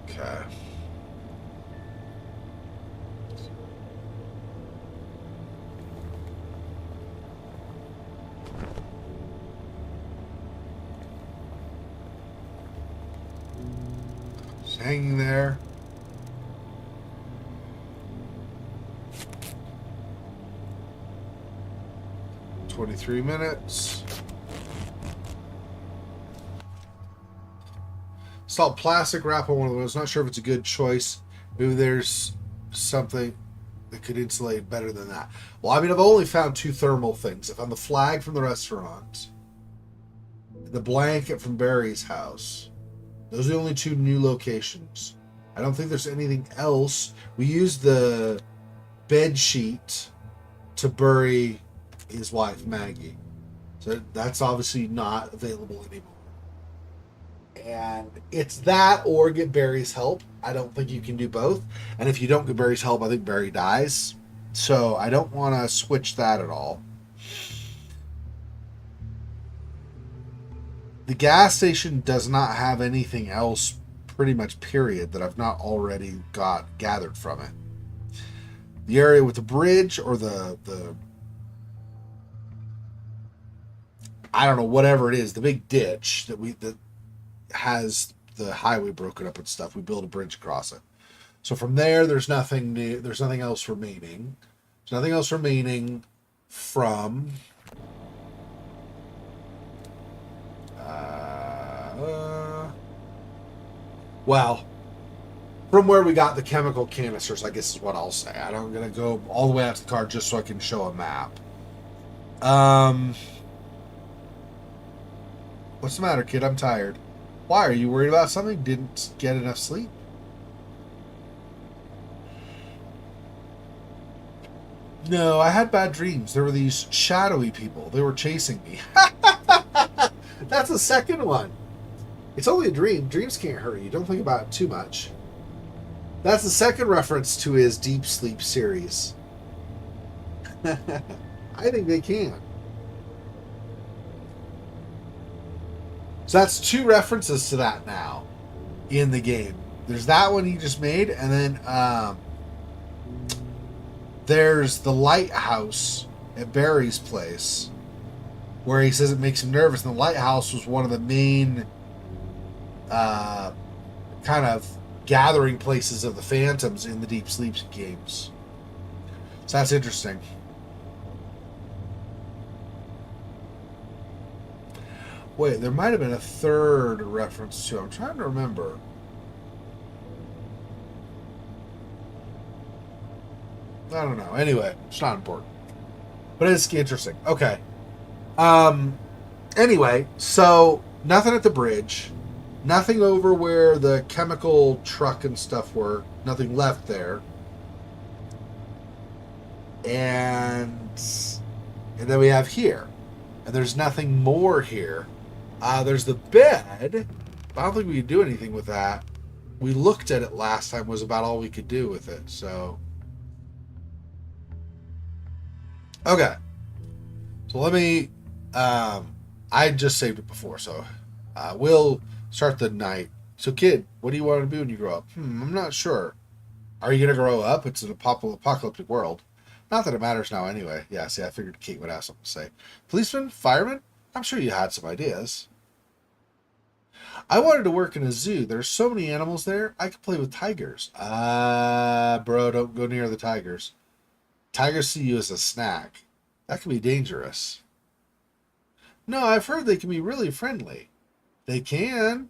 Okay. Hanging there. 23 minutes. Install plastic wrap on one of the windows. Not sure if it's a good choice. Maybe there's something that could insulate better than that. Well, I mean, I've only found 2 thermal things. I found the flag from the restaurant, the blanket from Barry's house. Those are the only 2 new locations. I don't think there's anything else. We used the bed sheet to bury his wife, Maggie. So that's obviously not available anymore. And it's that or get Barry's help. I don't think you can do both. And if you don't get Barry's help, I think Barry dies. So I don't want to switch that at all. The gas station does not have anything else, pretty much, period, that I've not already gathered from it. The area with the bridge or the I don't know, whatever it is, the big ditch that has the highway broken up and stuff. We build a bridge across it. So from there, there's nothing new. There's nothing else remaining. There's nothing else remaining from well, from where we got the chemical canisters, I guess is what I'll say. I'm going to go all the way out to the car just so I can show a map. What's the matter, kid? I'm tired. Why? Are you worried about something? Didn't get enough sleep? No, I had bad dreams. There were these shadowy people. They were chasing me. That's the second one. It's only a dream. Dreams can't hurt you. Don't think about it too much. That's the second reference to his Deep Sleep series. I think they can. So that's 2 references to that now in the game. There's that one he just made, and then there's the lighthouse at Barry's place where he says it makes him nervous. And the lighthouse was one of the main kind of gathering places of the Phantoms in the Deep Sleep games. So that's interesting. Wait, there might have been a third reference to. I'm trying to remember. I don't know. Anyway, it's not important. But it's interesting. Okay. Anyway, so nothing at the bridge. Nothing over where the chemical truck and stuff were. Nothing left there. And then we have here. And there's nothing more here. There's the bed. I don't think we could do anything with that. We looked at it last time. Was about all we could do with it. So. Okay. So let me. I just saved it before. So we'll start the night. So kid, what do you want to be when you grow up? I'm not sure. Are you going to grow up? It's an apocalyptic world. Not that it matters now anyway. Yeah, see, I figured Kate would have something to say. Policeman? Fireman? I'm sure you had some ideas. I wanted to work in a zoo. There's so many animals there. I could play with tigers. Bro, don't go near the tigers. Tigers see you as a snack. That can be dangerous. No, I've heard they can be really friendly. They can,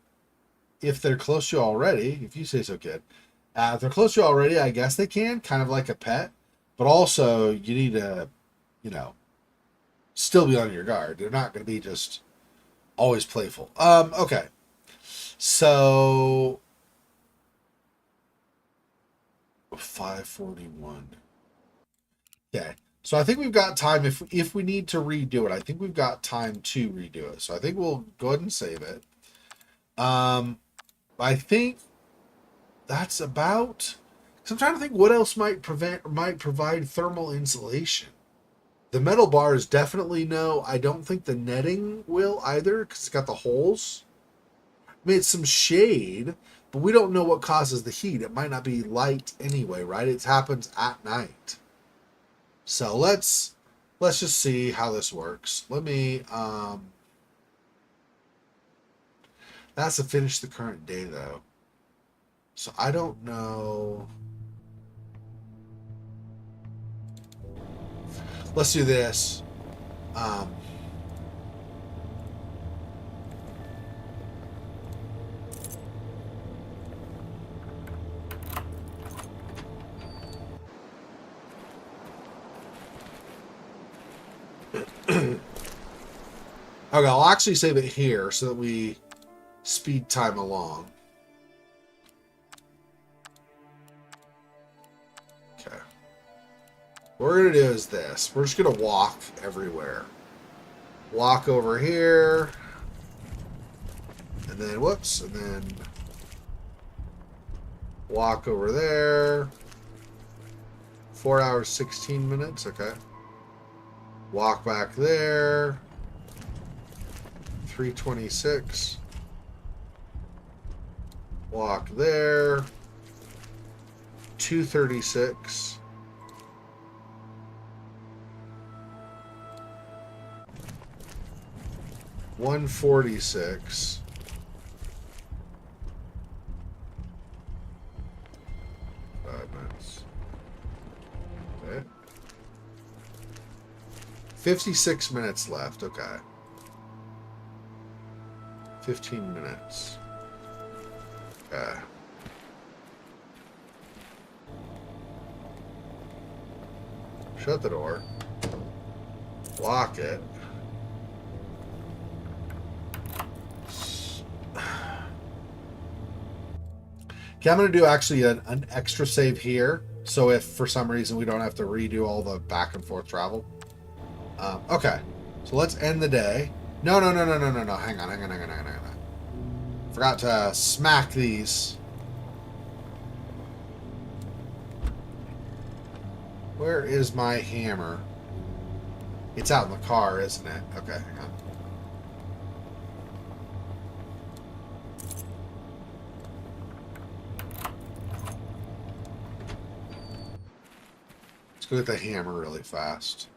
if they're close to you already. If you say so, kid. If they're close to you already, I guess they can, kind of like a pet. But also, you need to, still be on your guard. They're not going to be just always playful. Okay. So 5:41. Okay. So I think we've got time if we need to redo it. I think we've got time to redo it. So I think we'll go ahead and save it. I think that's about. So I'm trying to think what else might provide thermal insulation. The metal bars definitely no. I don't think the netting will either because it's got the holes. I mean, it's some shade, but we don't know what causes the heat. It might not be light anyway, right? It happens at night. So let's just see how this works. Let me that's to finish the current day though. So I don't know. Let's do this. Um, okay, I'll actually save it here so that we speed time along. Okay. What we're going to do is this. We're just going to walk everywhere. Walk over here. And then, whoops, and then walk over there. 4 hours, 16 minutes. Okay. Walk back there. 3:26. Walk there. 2:36. $1.46. 5 minutes. Okay. 56 minutes left. Okay. 15 minutes. Okay. Shut the door. Lock it. Okay, I'm going to do actually an extra save here. So if for some reason we don't have to redo all the back and forth travel. Okay. So let's end the day. No. Hang on. Forgot to smack these. Where is my hammer? It's out in the car, isn't it? Okay, hang on. Let's go get the hammer really fast.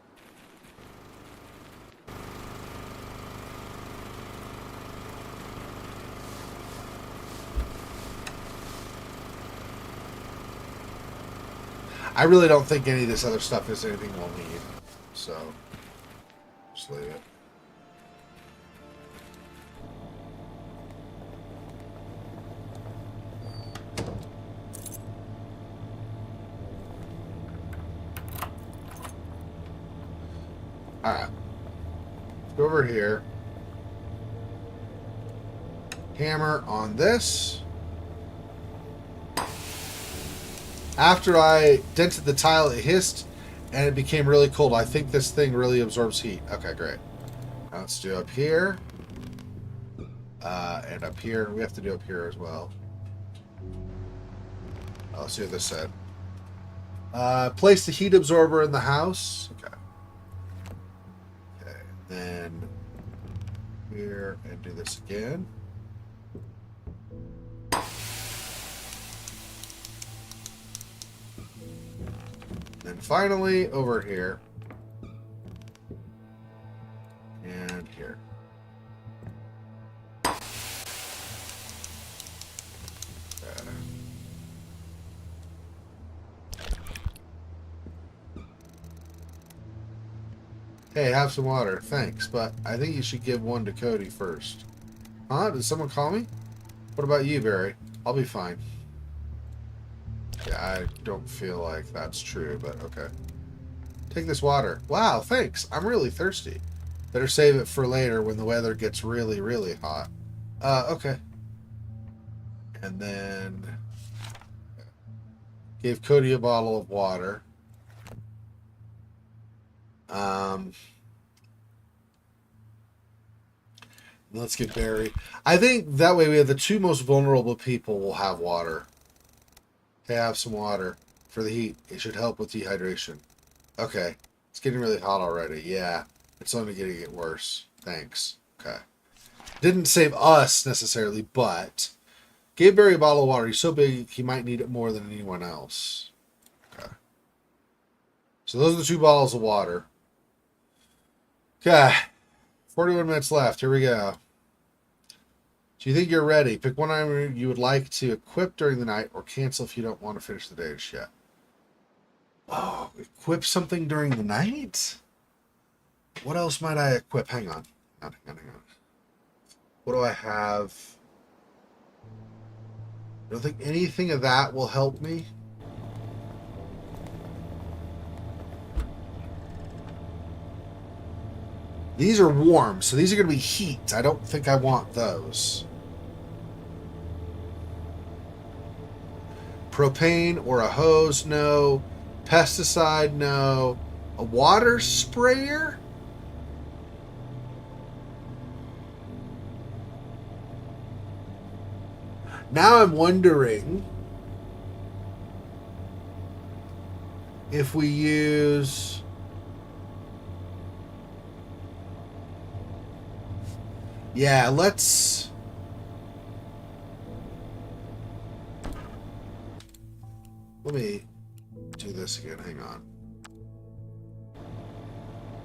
I really don't think any of this other stuff is anything we'll need. So, just leave it. Alright. Let's go over here. Hammer on this. After I dented the tile, it hissed, and it became really cold. I think this thing really absorbs heat. Okay, great. Now let's do up here. And up here. We have to do up here as well. Let's see what this said. Place the heat absorber in the house. Okay. Okay. Then here and do this again. And finally, over here. And here. Hey, have some water. Thanks, but I think you should give one to Cody first. Huh? Did someone call me? What about you, Barry? I'll be fine. Yeah, I don't feel like that's true, but okay. Take this water. Wow, thanks. I'm really thirsty. Better save it for later when the weather gets really, really hot. Okay. And then gave Cody a bottle of water. Let's get Barry. I think that way we have the two most vulnerable people will have water. Okay, have some water for the heat. It should help with dehydration. Okay. It's getting really hot already. Yeah. It's only going to get worse. Thanks. Okay. Didn't save us necessarily, but gave Barry a bottle of water. He's so big he might need it more than anyone else. Okay. So those are the two bottles of water. Okay. 41 minutes left. Here we go. Do you think you're ready? Pick one item you would like to equip during the night or cancel if you don't want to finish the day yet. Oh, equip something during the night? What else might I equip? Hang on. Hang on. What do I have? I don't think anything of that will help me. These are warm, so these are going to be heat. I don't think I want those. Propane or a hose? No. Pesticide? No. A water sprayer? Now I'm wondering if we use... Yeah, let's... Let me do this again. Hang on.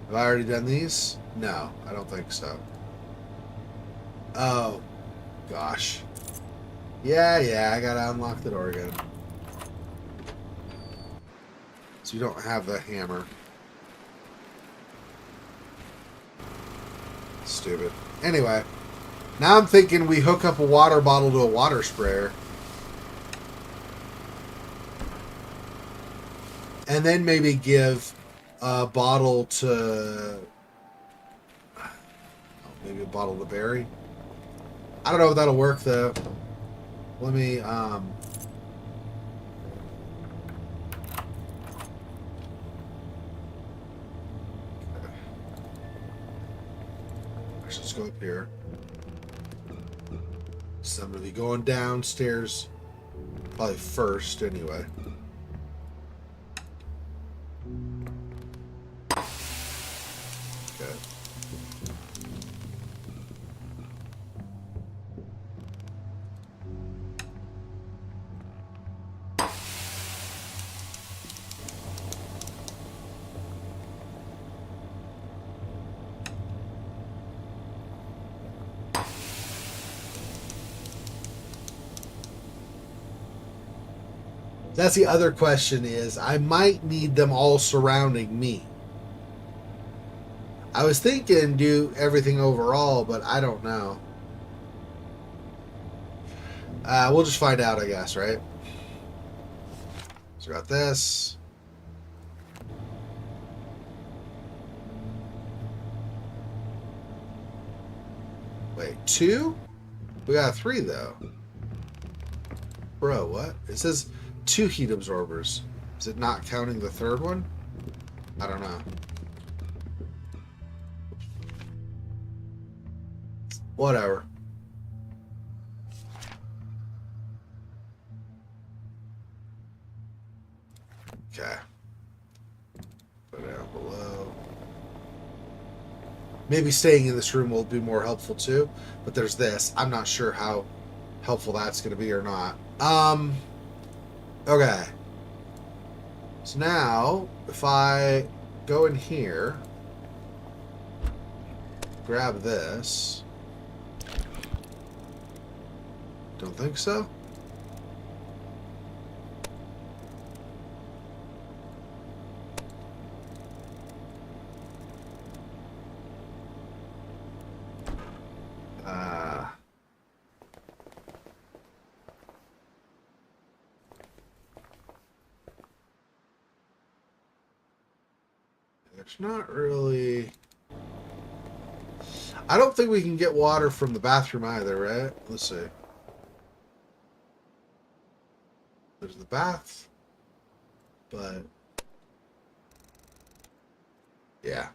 Have I already done these? No, I don't think so. Oh, gosh. Yeah, I gotta unlock the door again. So you don't have the hammer. Stupid. Anyway, now I'm thinking we hook up a water bottle to a water sprayer. And then maybe give a bottle to... maybe a bottle to Barry. I don't know if that'll work, though. Let me... Okay. Let's go up here. So I'm going to be going downstairs probably first, anyway. Okay. That's the other question is, I might need them all surrounding me. I was thinking do everything overall, but I don't know. We'll just find out, I guess, right? So we got this. Wait, 2? We got 3, though. Bro, what? It says 2 heat absorbers. Is it not counting the third one? I don't know. Whatever. Okay. Put it down below. Maybe staying in this room will be more helpful too. But there's this. I'm not sure how helpful that's going to be or not. Okay. So now, if I go in here, grab this. Don't think so. There's not really... I don't think we can get water from the bathroom either, right? Let's see. There's the bath, but yeah,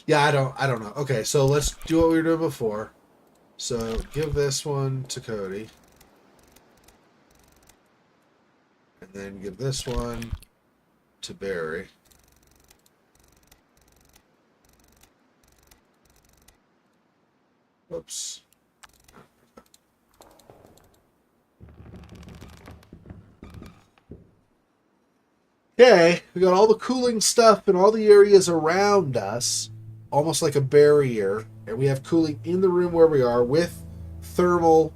I don't know. Okay, so let's do what we were doing before. So give this one to Cody, and then give this one to Barry. Whoops. Okay, we got all the cooling stuff in all the areas around us, almost like a barrier, and we have cooling in the room where we are with thermal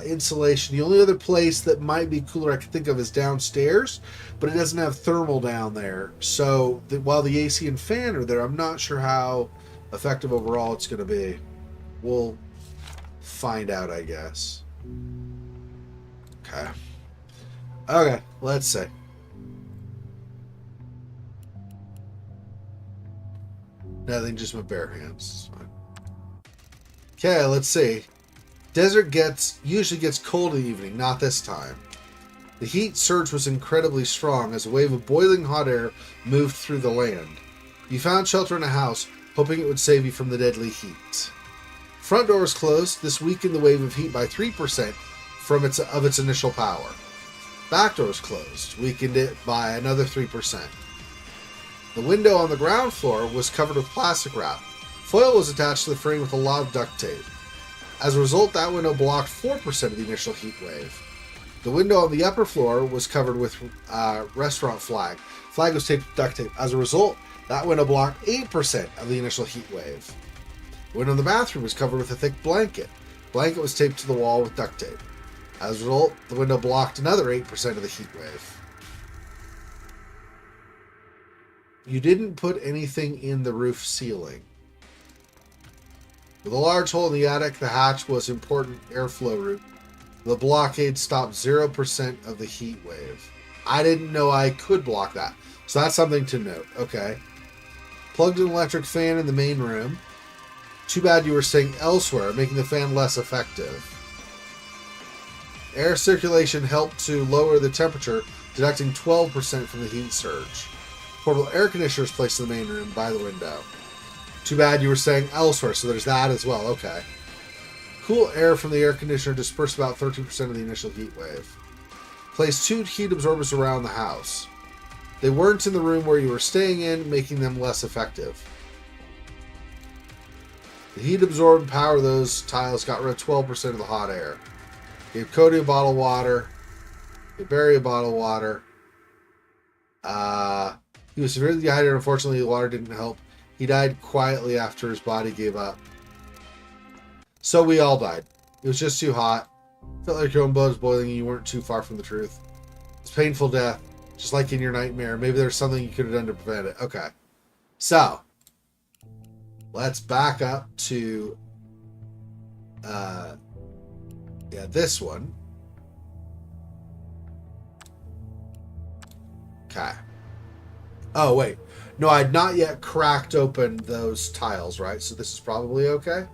insulation. The only other place that might be cooler I can think of is downstairs, but it doesn't have thermal down there. So while the AC and fan are there, I'm not sure how effective overall it's going to be. We'll find out, I guess. Okay. Okay, let's see. Nothing, just my bare hands. Okay, let's see. Desert usually gets cold in the evening, not this time. The heat surge was incredibly strong as a wave of boiling hot air moved through the land. You found shelter in a house, hoping it would save you from the deadly heat. Front door was closed. This weakened the wave of heat by 3% of its initial power. Back door was closed, weakened it by another 3%. The window on the ground floor was covered with plastic wrap. Foil was attached to the frame with a lot of duct tape. As a result, that window blocked 4% of the initial heat wave. The window on the upper floor was covered with restaurant flag. Flag was taped with duct tape. As a result, that window blocked 8% of the initial heat wave. The window in the bathroom was covered with a thick blanket. Blanket was taped to the wall with duct tape. As a result, the window blocked another 8% of the heat wave. You didn't put anything in the roof ceiling. With a large hole in the attic, the hatch was important airflow route. The blockade stopped 0% of the heat wave. I didn't know I could block that. So that's something to note. Okay. Plugged an electric fan in the main room. Too bad you were staying elsewhere, making the fan less effective. Air circulation helped to lower the temperature, deducting 12% from the heat surge. Portable air conditioner was placed in the main room by the window. Too bad you were staying elsewhere, so there's that as well. Okay. Cool air from the air conditioner dispersed about 13% of the initial heat wave. Place 2 heat absorbers around the house. They weren't in the room where you were staying in, making them less effective. The heat absorbed power of those tiles got rid of 12% of the hot air. Gave Cody a bottle of water. Gave Barry a bottle of water. He was severely dehydrated. Unfortunately, the water didn't help. He died quietly after his body gave up. So we all died. It was just too hot. Felt like your own blood was boiling and you weren't too far from the truth. It's painful death, just like in your nightmare. Maybe there's something you could have done to prevent it. Okay. So, let's back up to this one. Okay. Oh, wait. No, I had not yet cracked open those tiles, right? So this is probably okay?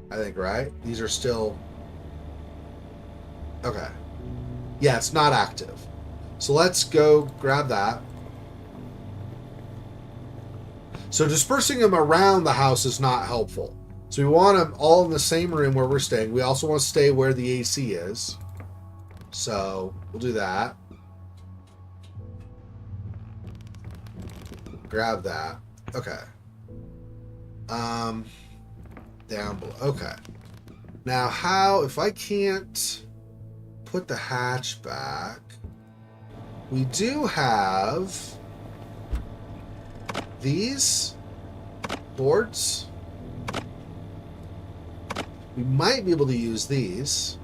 I think, right? These are still... Okay. Yeah, it's not active. So let's go grab that. So dispersing them around the house is not helpful. So we want them all in the same room where we're staying. We also want to stay where the AC is. So we'll do that. Grab that. Okay. Down below. Okay. Now how, if I can't put the hatch back, we do have these boards. We might be able to use these.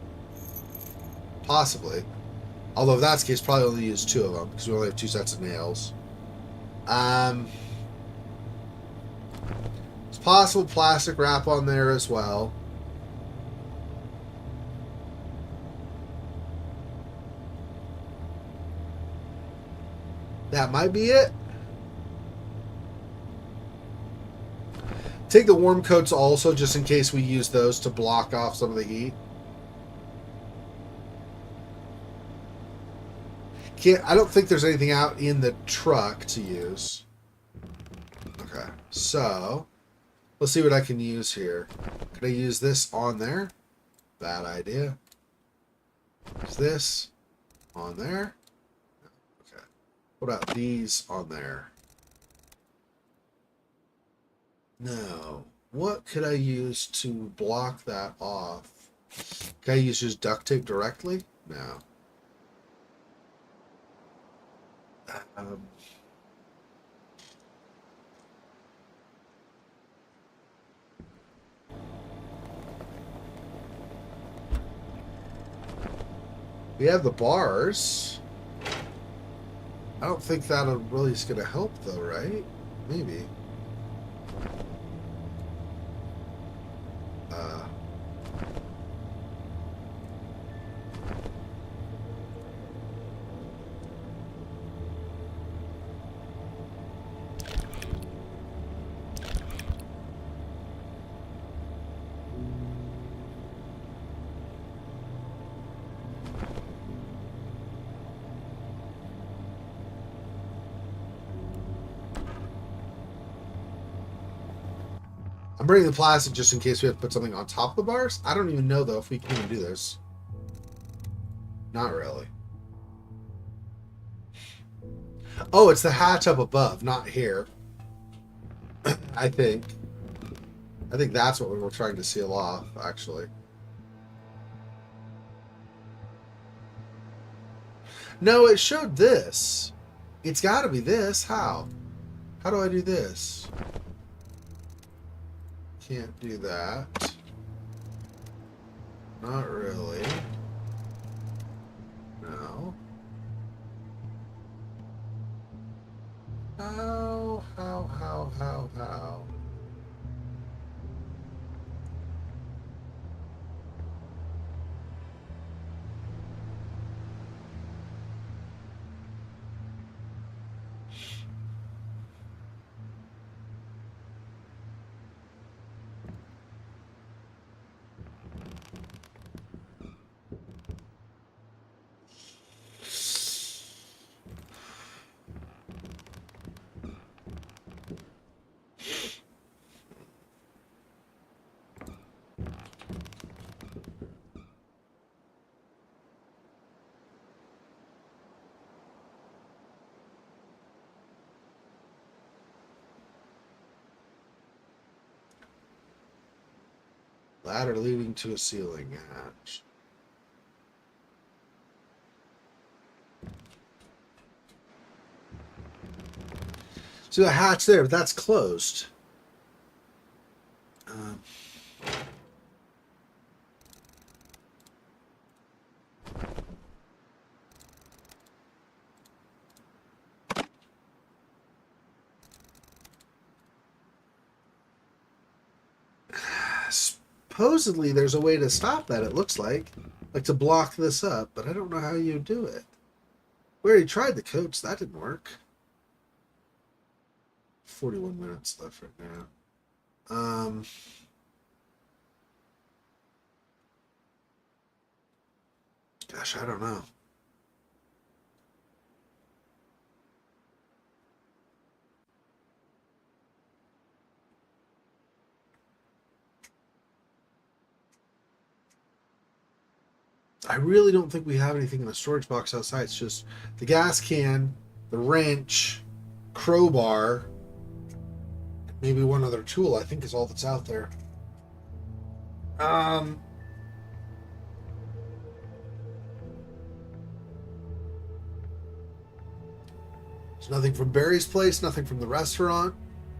Possibly. Although if that's the case, probably only use 2 of them because we only have 2 sets of nails. It's possible plastic wrap on there as well. That might be it. Take the warm coats also, just in case we use those to block off some of the heat. I don't think there's anything out in the truck to use. Okay, so let's see what I can use here. Can I use this on there? Bad idea. Use this on there. Okay. What about these on there? No. What could I use to block that off? Can I use just duct tape directly? No. We have the bars. I don't think that really is going to help, though, right? Maybe. I'm bringing the plastic just in case we have to put something on top of the bars. I don't even know, though, if we can even do this. Not really. Oh, it's the hatch up above, not here. I think. I think that's what we were trying to seal off, actually. No, it showed this. It's got to be this. How? How do I do this? Can't do that. Not really. No. How? Ladder leading to a ceiling hatch. So the hatch there, but that's closed. Supposedly there's a way to stop that, it looks like to block this up, but I don't know how you do it. We already tried the coach, that didn't work. 41 minutes left right now. Gosh, I don't know. I really don't think we have anything in the storage box outside. It's just the gas can, the wrench, crowbar, maybe one other tool, I think is all that's out there. There's nothing from Barry's place, nothing from the restaurant,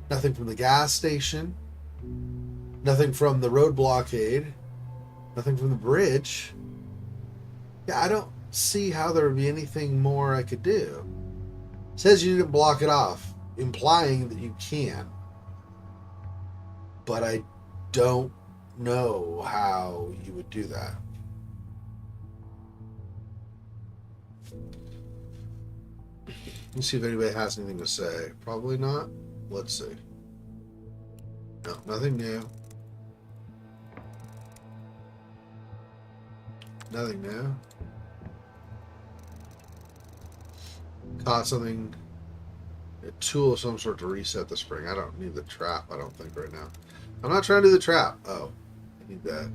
nothing from the gas station, nothing from the road blockade, nothing from the bridge. Yeah, I don't see how there would be anything more I could do. It says you didn't block it off, implying that you can. But I don't know how you would do that. Let's see if anybody has anything to say. Probably not. Let's see. No, nothing new. Nothing new. Caught something. A tool of some sort to reset the spring. I don't need the trap, I don't think, right now. I'm not trying to do the trap. Oh, I need that.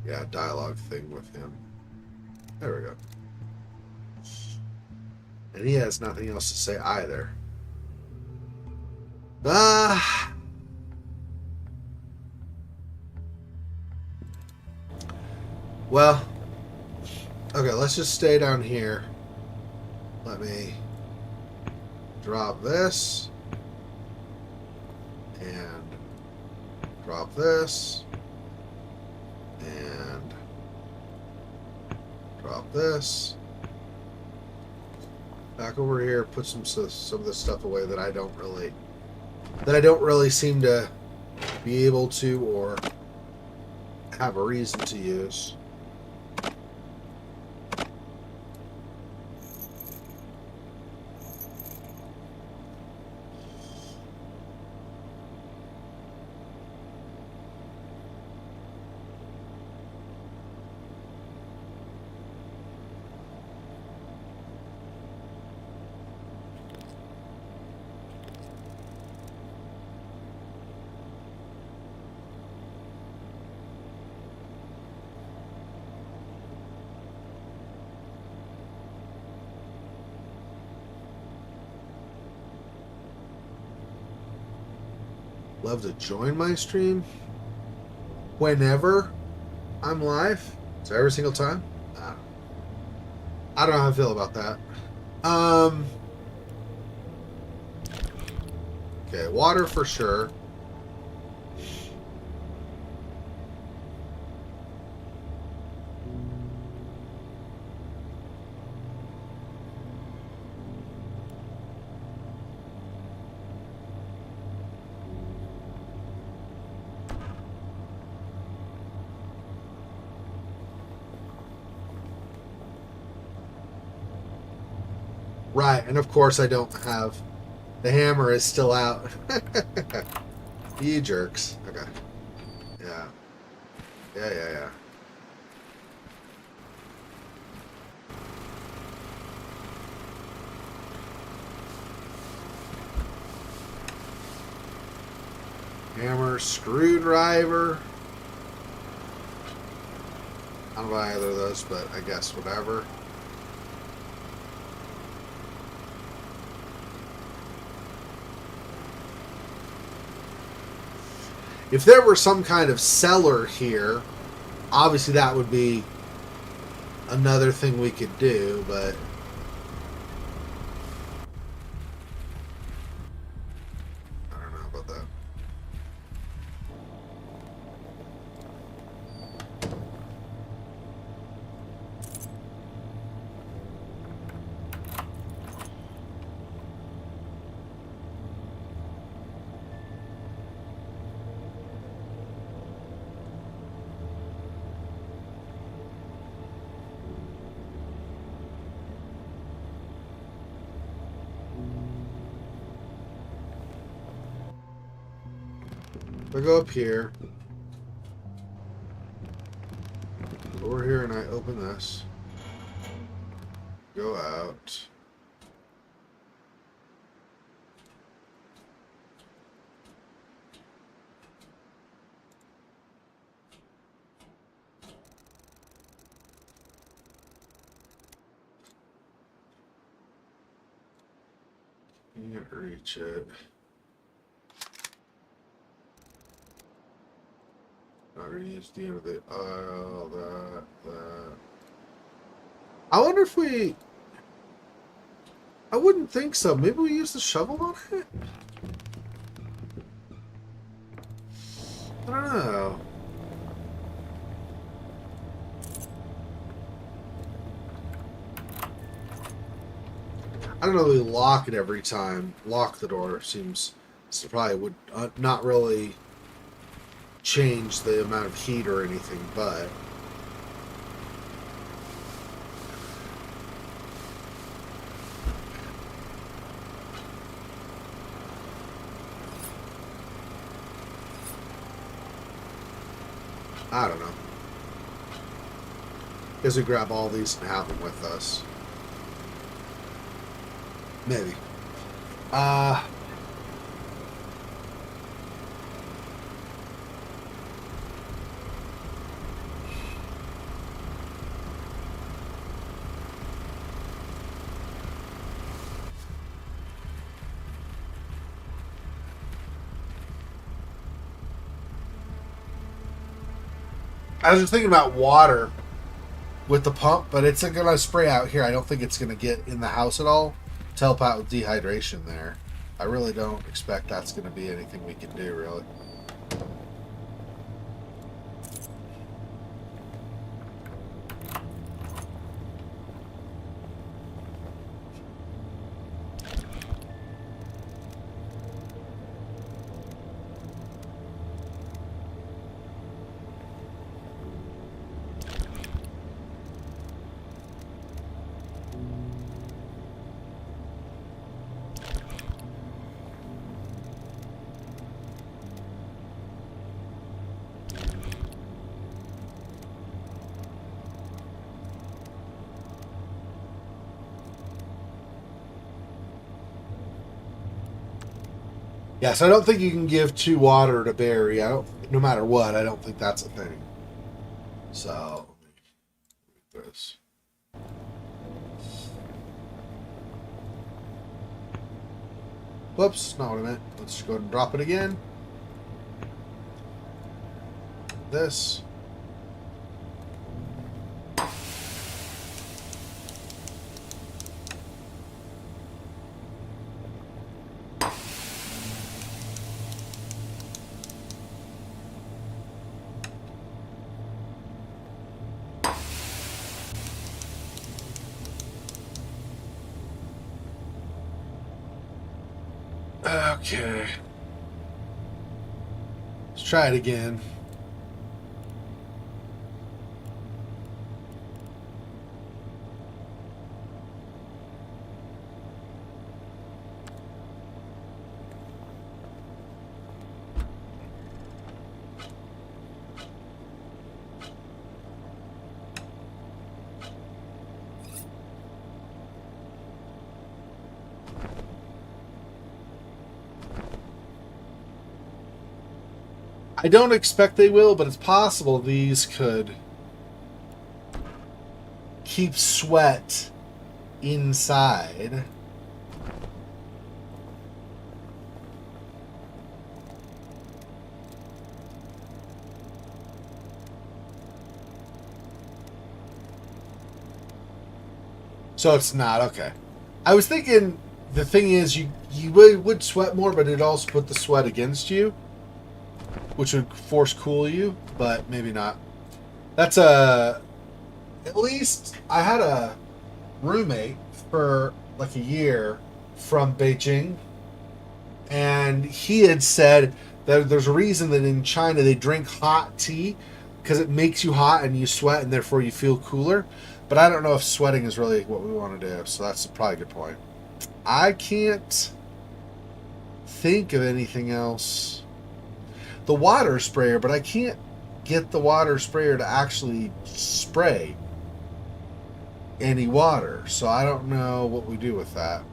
Yeah, dialogue thing with him. There we go. And he has nothing else to say either. Well, okay, let's just stay down here. Let me drop this and drop this and drop this. Back over here, put some of the stuff away that I don't really seem to be able to or have a reason to use. Love to join my stream whenever I'm live. So every single time. I don't know how I feel about that. Okay, water for sure. Right, and of course I don't have... The hammer is still out. You jerks. Okay. Yeah. Yeah. Hammer, screwdriver. I don't know either of those, but I guess whatever. If there were some kind of cellar here, obviously that would be another thing we could do, but... I don't know about that. I go up here. Over here and I open this. Go out. Can't reach it. Not gonna use the end of the that. I wonder if we... I wouldn't think so. Maybe we use the shovel on it? I don't know. I don't know if we lock it every time. Lock the door seems... So probably would not really change the amount of heat or anything, but... I don't know. Guess we grab all these and have them with us. Maybe. I was just thinking about water with the pump, but it's going to spray out here. I don't think it's going to get in the house at all to help out with dehydration there. I really don't expect that's going to be anything we can do, really. Yeah, so I don't think you can give 2 water to Barry. No matter what, I don't think that's a thing. So, let me do this. Whoops, not what I meant. Let's just go ahead and drop it again. This. Okay. Let's try it again. I don't expect they will, but it's possible these could keep sweat inside. So it's not okay. I was thinking the thing is you would sweat more, but it'd also put the sweat against you, which would force cool you, but maybe not. That's at least I had a roommate for like a year from Beijing, and he had said that there's a reason that in China they drink hot tea because it makes you hot and you sweat and therefore you feel cooler. But I don't know if sweating is really what we want to do, so that's probably a good point. I can't think of anything else. The water sprayer, but I can't get the water sprayer to actually spray any water, so I don't know what we do with that.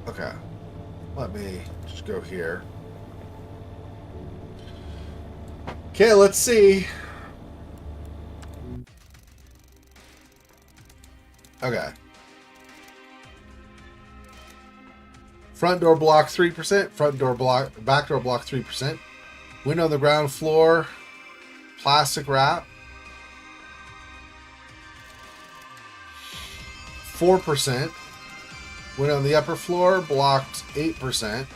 Okay, let me just go here. Okay, let's see. Okay. Front door block 3%. Front door block, back door block 3%. Window on the ground floor, plastic wrap. 4%. Window on the upper floor blocked 8%.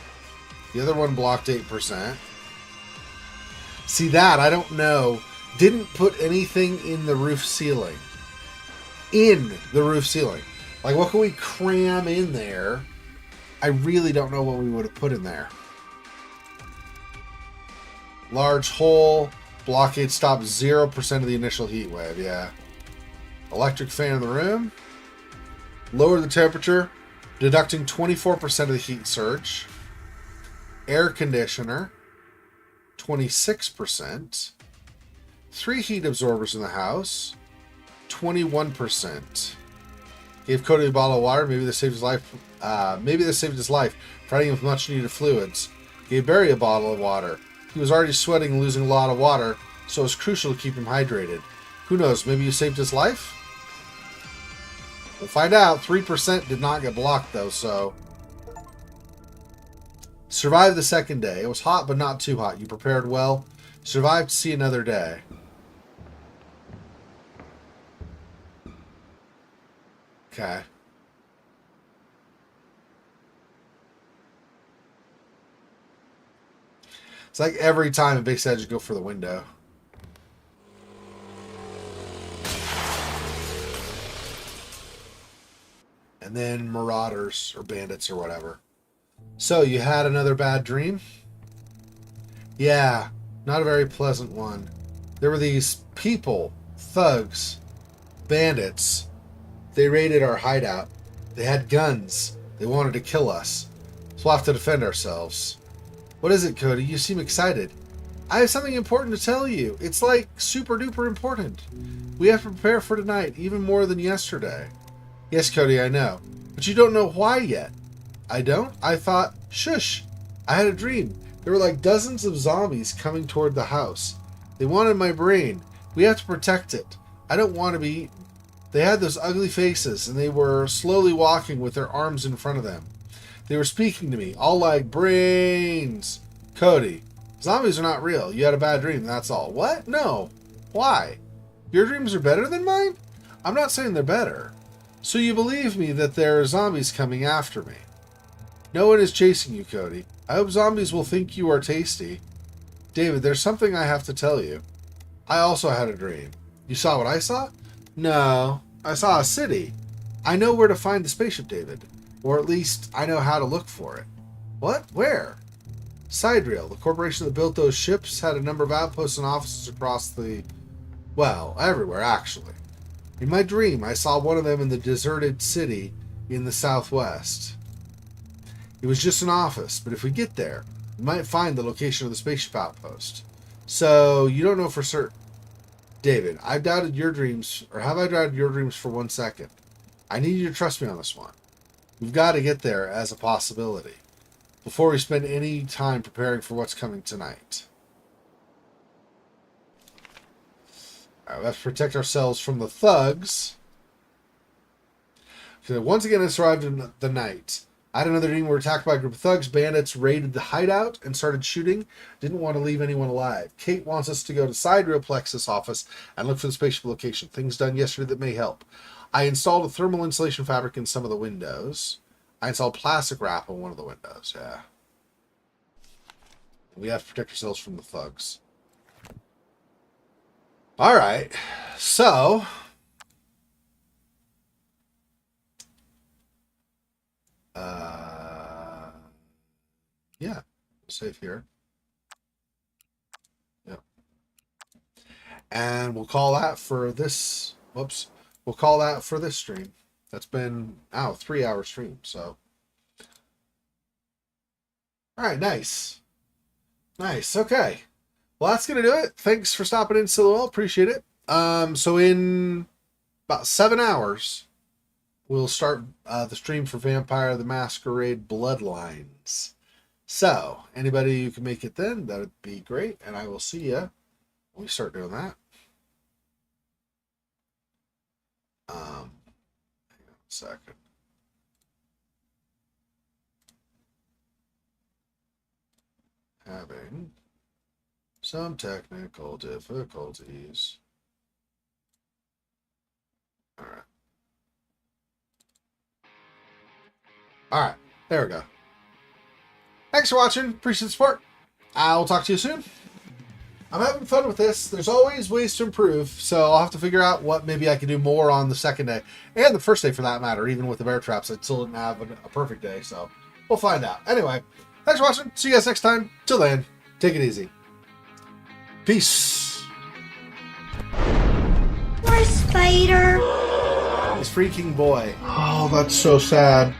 The other one blocked 8%. See that? I don't know. Didn't put anything in the roof ceiling. In the roof ceiling. Like, what can we cram in there? I really don't know what we would have put in there. Large hole. Blockade stops 0% of the initial heat wave. Yeah. Electric fan in the room. Lower the temperature, deducting 24% of the heat surge. Air conditioner. 26%. 3 heat absorbers in the house. 21%. Gave Cody a bottle of water. Maybe this saved his life. Providing him with much needed fluids. Gave Barry a bottle of water. He was already sweating and losing a lot of water, so it was crucial to keep him hydrated. Who knows? Maybe you saved his life? We'll find out. 3% did not get blocked though, so. Survived the second day. It was hot, but not too hot. You prepared well. Survived to see another day. Okay. It's like every time a big set just go for the window. And then marauders or bandits or whatever. So you had another bad dream? Yeah, not a very pleasant one. There were these people, thugs, bandits. They raided our hideout. They had guns. They wanted to kill us. So we'll have to defend ourselves. What is it, Cody? You seem excited. I have something important to tell you. It's like super duper important. We have to prepare for tonight, even more than yesterday. Yes, Cody, I know. But you don't know why yet. I don't? I thought, shush. I had a dream. There were like dozens of zombies coming toward the house. They wanted my brain. We have to protect it. I don't want to be eaten. They had those ugly faces, and they were slowly walking with their arms in front of them. They were speaking to me, all like, brains. Cody, zombies are not real. You had a bad dream, that's all. What? No. Why? Your dreams are better than mine? I'm not saying they're better. So you believe me that there are zombies coming after me. No one is chasing you, Cody. I hope zombies will think you are tasty. David, there's something I have to tell you. I also had a dream. You saw what I saw? No, I saw a city. I know where to find the spaceship, David. Or at least, I know how to look for it. What? Where? Sidereal, the corporation that built those ships, had a number of outposts and offices across the... well, everywhere, actually. In my dream, I saw one of them in the deserted city in the southwest. It was just an office, but if we get there, we might find the location of the spaceship outpost. So, you don't know for certain. David, I've doubted your dreams, or have I doubted your dreams for 1 second? I need you to trust me on this one. We've got to get there as a possibility before we spend any time preparing for what's coming tonight. All right, let's protect ourselves from the thugs. So once again, it's arrived in the night. I had another dream. We were attacked by a group of thugs. Bandits raided the hideout and started shooting. Didn't want to leave anyone alive. Kate wants us to go to Sidereal Plexus office and look for the spaceship location. Things done yesterday that may help. I installed a thermal insulation fabric in some of the windows. I installed plastic wrap on one of the windows. Yeah. We have to protect ourselves from the thugs. All right. So... yeah, save here. Yep. And we'll call that for this. Whoops. We'll call that for this stream. That's been 3-hour stream. So, all right, nice, nice. Okay, well that's gonna do it. Thanks for stopping in, Silhouette. Appreciate it. So in about 7 hours, we'll start the stream for Vampire the Masquerade Bloodlines. So, anybody who can make it then, that would be great. And I will see you when we start doing that. Hang on a second. Having some technical difficulties. All right. All right. There we go. Thanks for watching. Appreciate the support. I'll talk to you soon. I'm having fun with this. There's always ways to improve, so I'll have to figure out what maybe I can do more on the second day. And the first day, for that matter. Even with the bear traps, I still didn't have a perfect day, so we'll find out. Anyway, thanks for watching. See you guys next time. Till then, take it easy. Peace. Poor spider. This freaking boy. Oh, that's so sad.